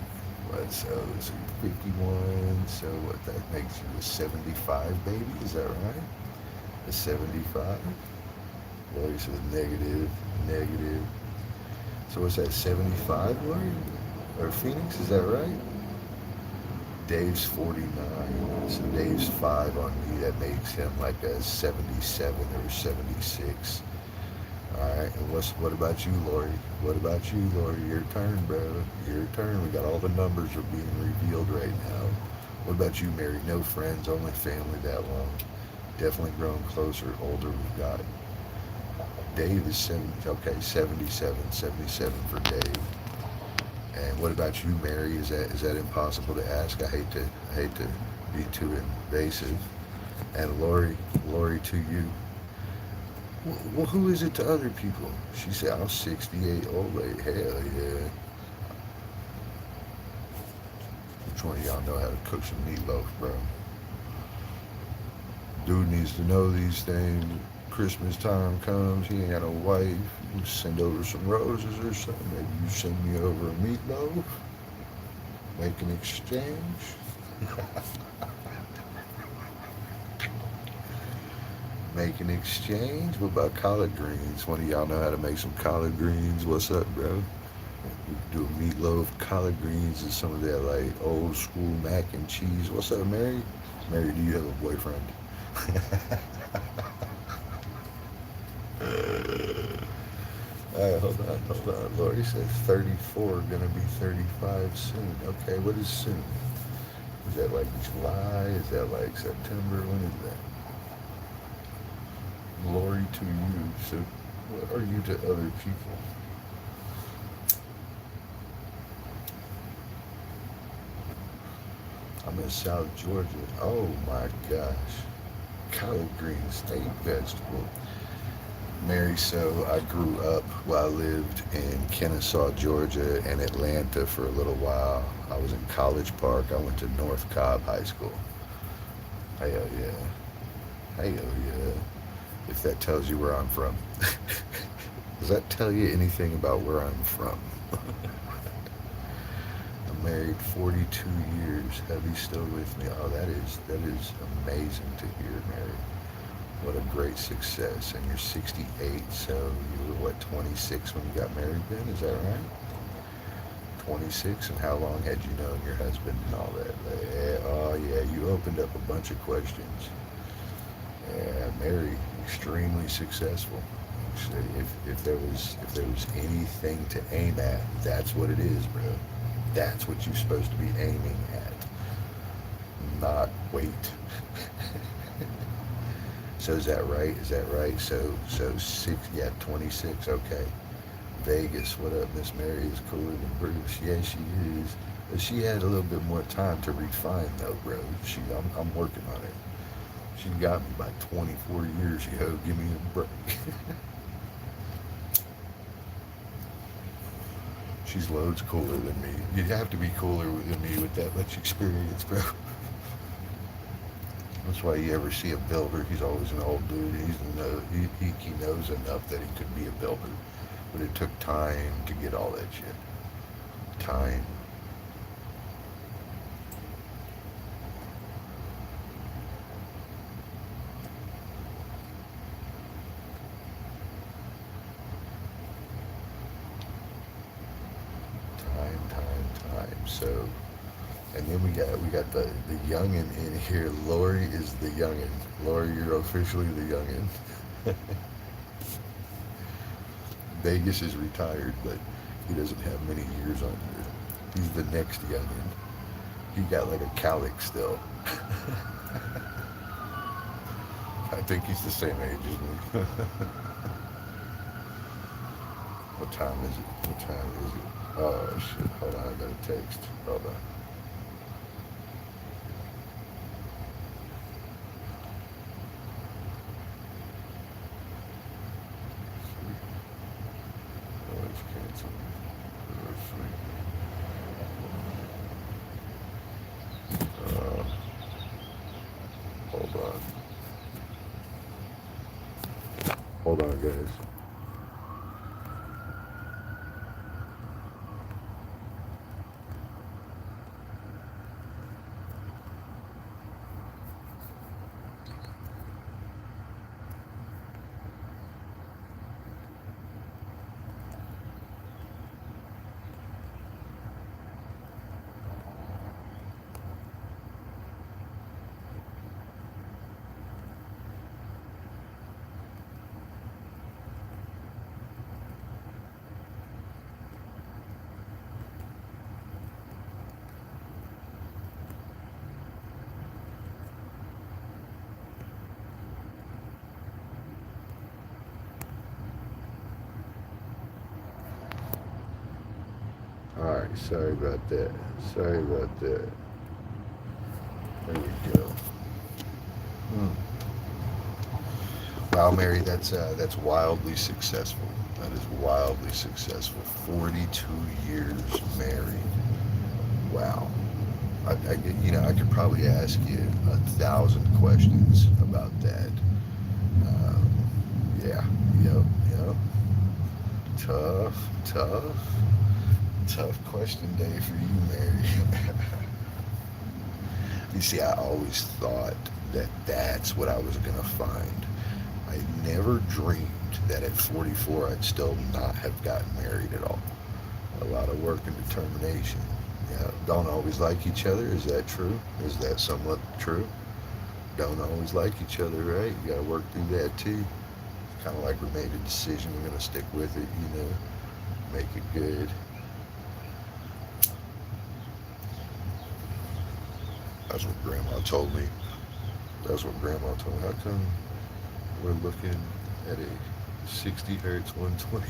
what, so 51, so what, that makes you a 75 baby, is that right? A 75? Lori says negative, negative. So what's that, 75, Lori? Or Phoenix, is that right? Dave's 49, so Dave's 5 on me, that makes him like a 77 or 76. Alright, and what about you, Lori? What about you, Lori? Your turn, bro. Your turn. We got all the numbers are being revealed right now. What about you, Mary? No friends, only family that long. Definitely growing closer, older we've got. Dave is 77 for Dave. And what about you, Mary? Is that impossible to ask? I hate to be too invasive. And Lori to you. Well, who is it to other people? She said, I'm 68 old lady. Hell yeah. Which one of y'all know how to cook some meatloaf, bro? Dude needs to know these things. Christmas time comes, he ain't got no wife. You send over some roses or something. Maybe you send me over a meatloaf. Make an exchange. Make an exchange. What about collard greens? One of y'all know how to make some collard greens? What's up, bro? We do a meatloaf, collard greens, and some of that like old school mac and cheese. What's up, Mary? Mary, do you have a boyfriend? Alright, hold on. Lori says 34, gonna be 35 soon. Okay, what is soon? Is that like July? Is that like September? When is that? Glory to you. So, what are you to other people? I'm in South Georgia. Oh my gosh. Collard greens, state vegetable. Mary, so I grew up, well, I lived in Kennesaw, Georgia, and Atlanta for a little while. I was in College Park. I went to North Cobb High School. Hell yeah. Hell yeah. If that tells you where I'm from. Does that tell you anything about where I'm from? I'm married 42 years. Hubby's still with me. Oh, that is amazing to hear, Mary. What a great success. And you're 68, so you were, what, 26 when you got married then? Is that right? 26, and how long had you known your husband and all that? Oh, yeah, you opened up a bunch of questions. Yeah, Mary, extremely successful. If there was anything to aim at, that's what it is, bro. That's what you're supposed to be aiming at, not weight. So is that right? Is that right? So 26. Okay. Vegas, what up? Miss Mary is cooler than Bruce. Yeah, she is. But she had a little bit more time to refine, though, bro. I'm working on it. She got me by 24 years, yo. Give me a break. She's loads cooler than me. You'd have to be cooler than me with that much experience, bro. That's why you ever see a builder, he's always an old dude. He knows enough that he could be a builder. But it took time to get all that shit. Time. So, and then we got the youngin in here. Lori is the youngin. Lori, you're officially the youngin. Vegas is retired, but he doesn't have many years on here. He's the next youngin. He got like a cowlick still. I think he's the same age as me. What time is it? What time is it? Oh shit, hold on, I got a text. Hold on. Oh, it's canceled. Hold on. Hold on, guys. Alright, sorry about that. Sorry about that. There we go. Wow, Mary, that's wildly successful. That is wildly successful. 42 years married. Wow. I could probably ask you 1,000 questions about that. Yeah, yep. Tough question day for you, Mary. You see, I always thought that that's what I was gonna find. I never dreamed that at 44 I'd still not have gotten married at all. A lot of work and determination. Yeah, don't always like each other. Is that true? Is that somewhat true? Don't always like each other, right? You gotta work through that too. Kind of like we made a decision, we're gonna stick with it, make it good. That's what Grandma told me. How come we're looking at a 60 hertz 120?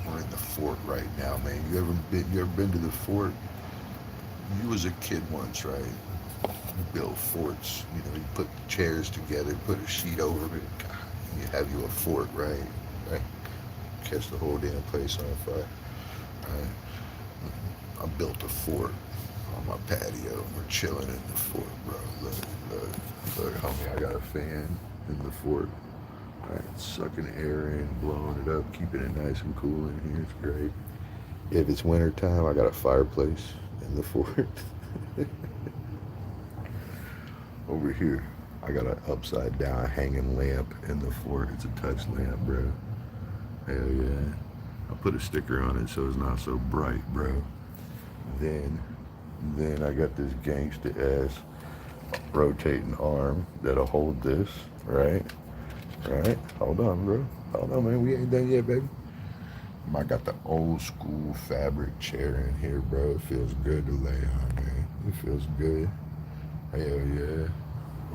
We're in the fort right now, man. You ever been to the fort? You was a kid once, right? You built forts. You put the chairs together, put a sheet over it. God, you have you a fort, right? Right? Catch the whole damn place on fire. Right? I built a fort on my patio. We're chilling in the fort, bro. Look, homie, I got a fan in the fort. All right, sucking air in, blowing it up, keeping it nice and cool in here. It's great. If it's winter time, I got a fireplace in the fort. Over here, I got an upside down hanging lamp in the fort. It's a touch lamp, bro. Hell yeah. I put a sticker on it so it's not so bright, bro. Then I got this gangsta ass rotating arm that'll hold this, right? Right? Hold on, bro. Hold on, man. We ain't done yet, baby. I got the old school fabric chair in here, bro. It feels good to lay on, man. It feels good. Hell yeah.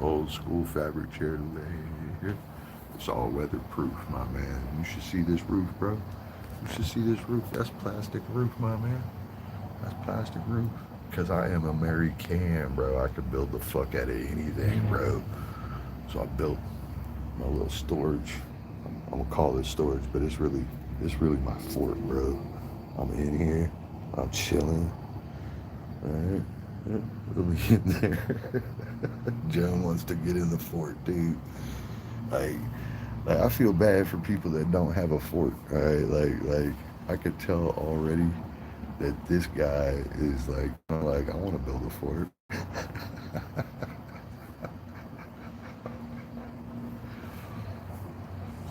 Old school fabric chair to lay here. It's all weatherproof, my man. You should see this roof, bro. You should see this roof. That's plastic roof, my man. That's plastic roof. Because I am American, bro. I could build the fuck out of anything, bro. So I built my little storage. I'm gonna call this storage, but it's really my fort, bro. I'm in here. I'm chilling. Alright. Really in there. John wants to get in the fort, dude. Like I feel bad for people that don't have a fort, right? Like I could tell already that this guy is like I want to build a fort.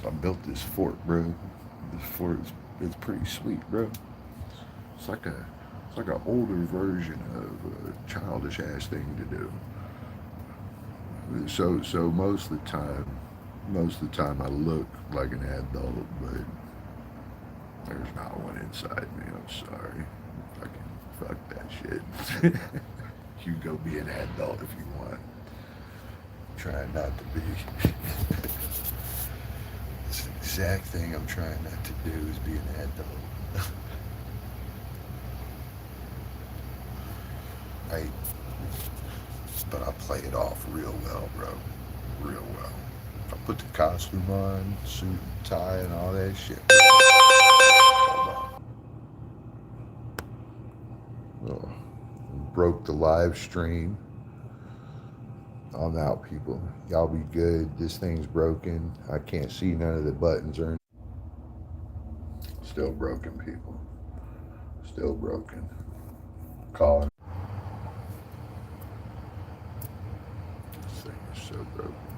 So I built this fort, bro. This fort it's pretty sweet, bro. It's like an older version of a childish ass thing to do. So most of the time I look like an adult, but there's not one inside me. I'm sorry. Fuck that shit. You go be an adult if you want. Trying not to be. It's the exact thing I'm trying not to do is be an adult. But I play it off real well, bro. Real well. I put the costume on, suit and tie and all that shit. Oh, broke the live stream. I'm out, people. Y'all be good. This thing's broken. I can't see none of the buttons or still broken, people. Still broken. Calling. This thing is so broken.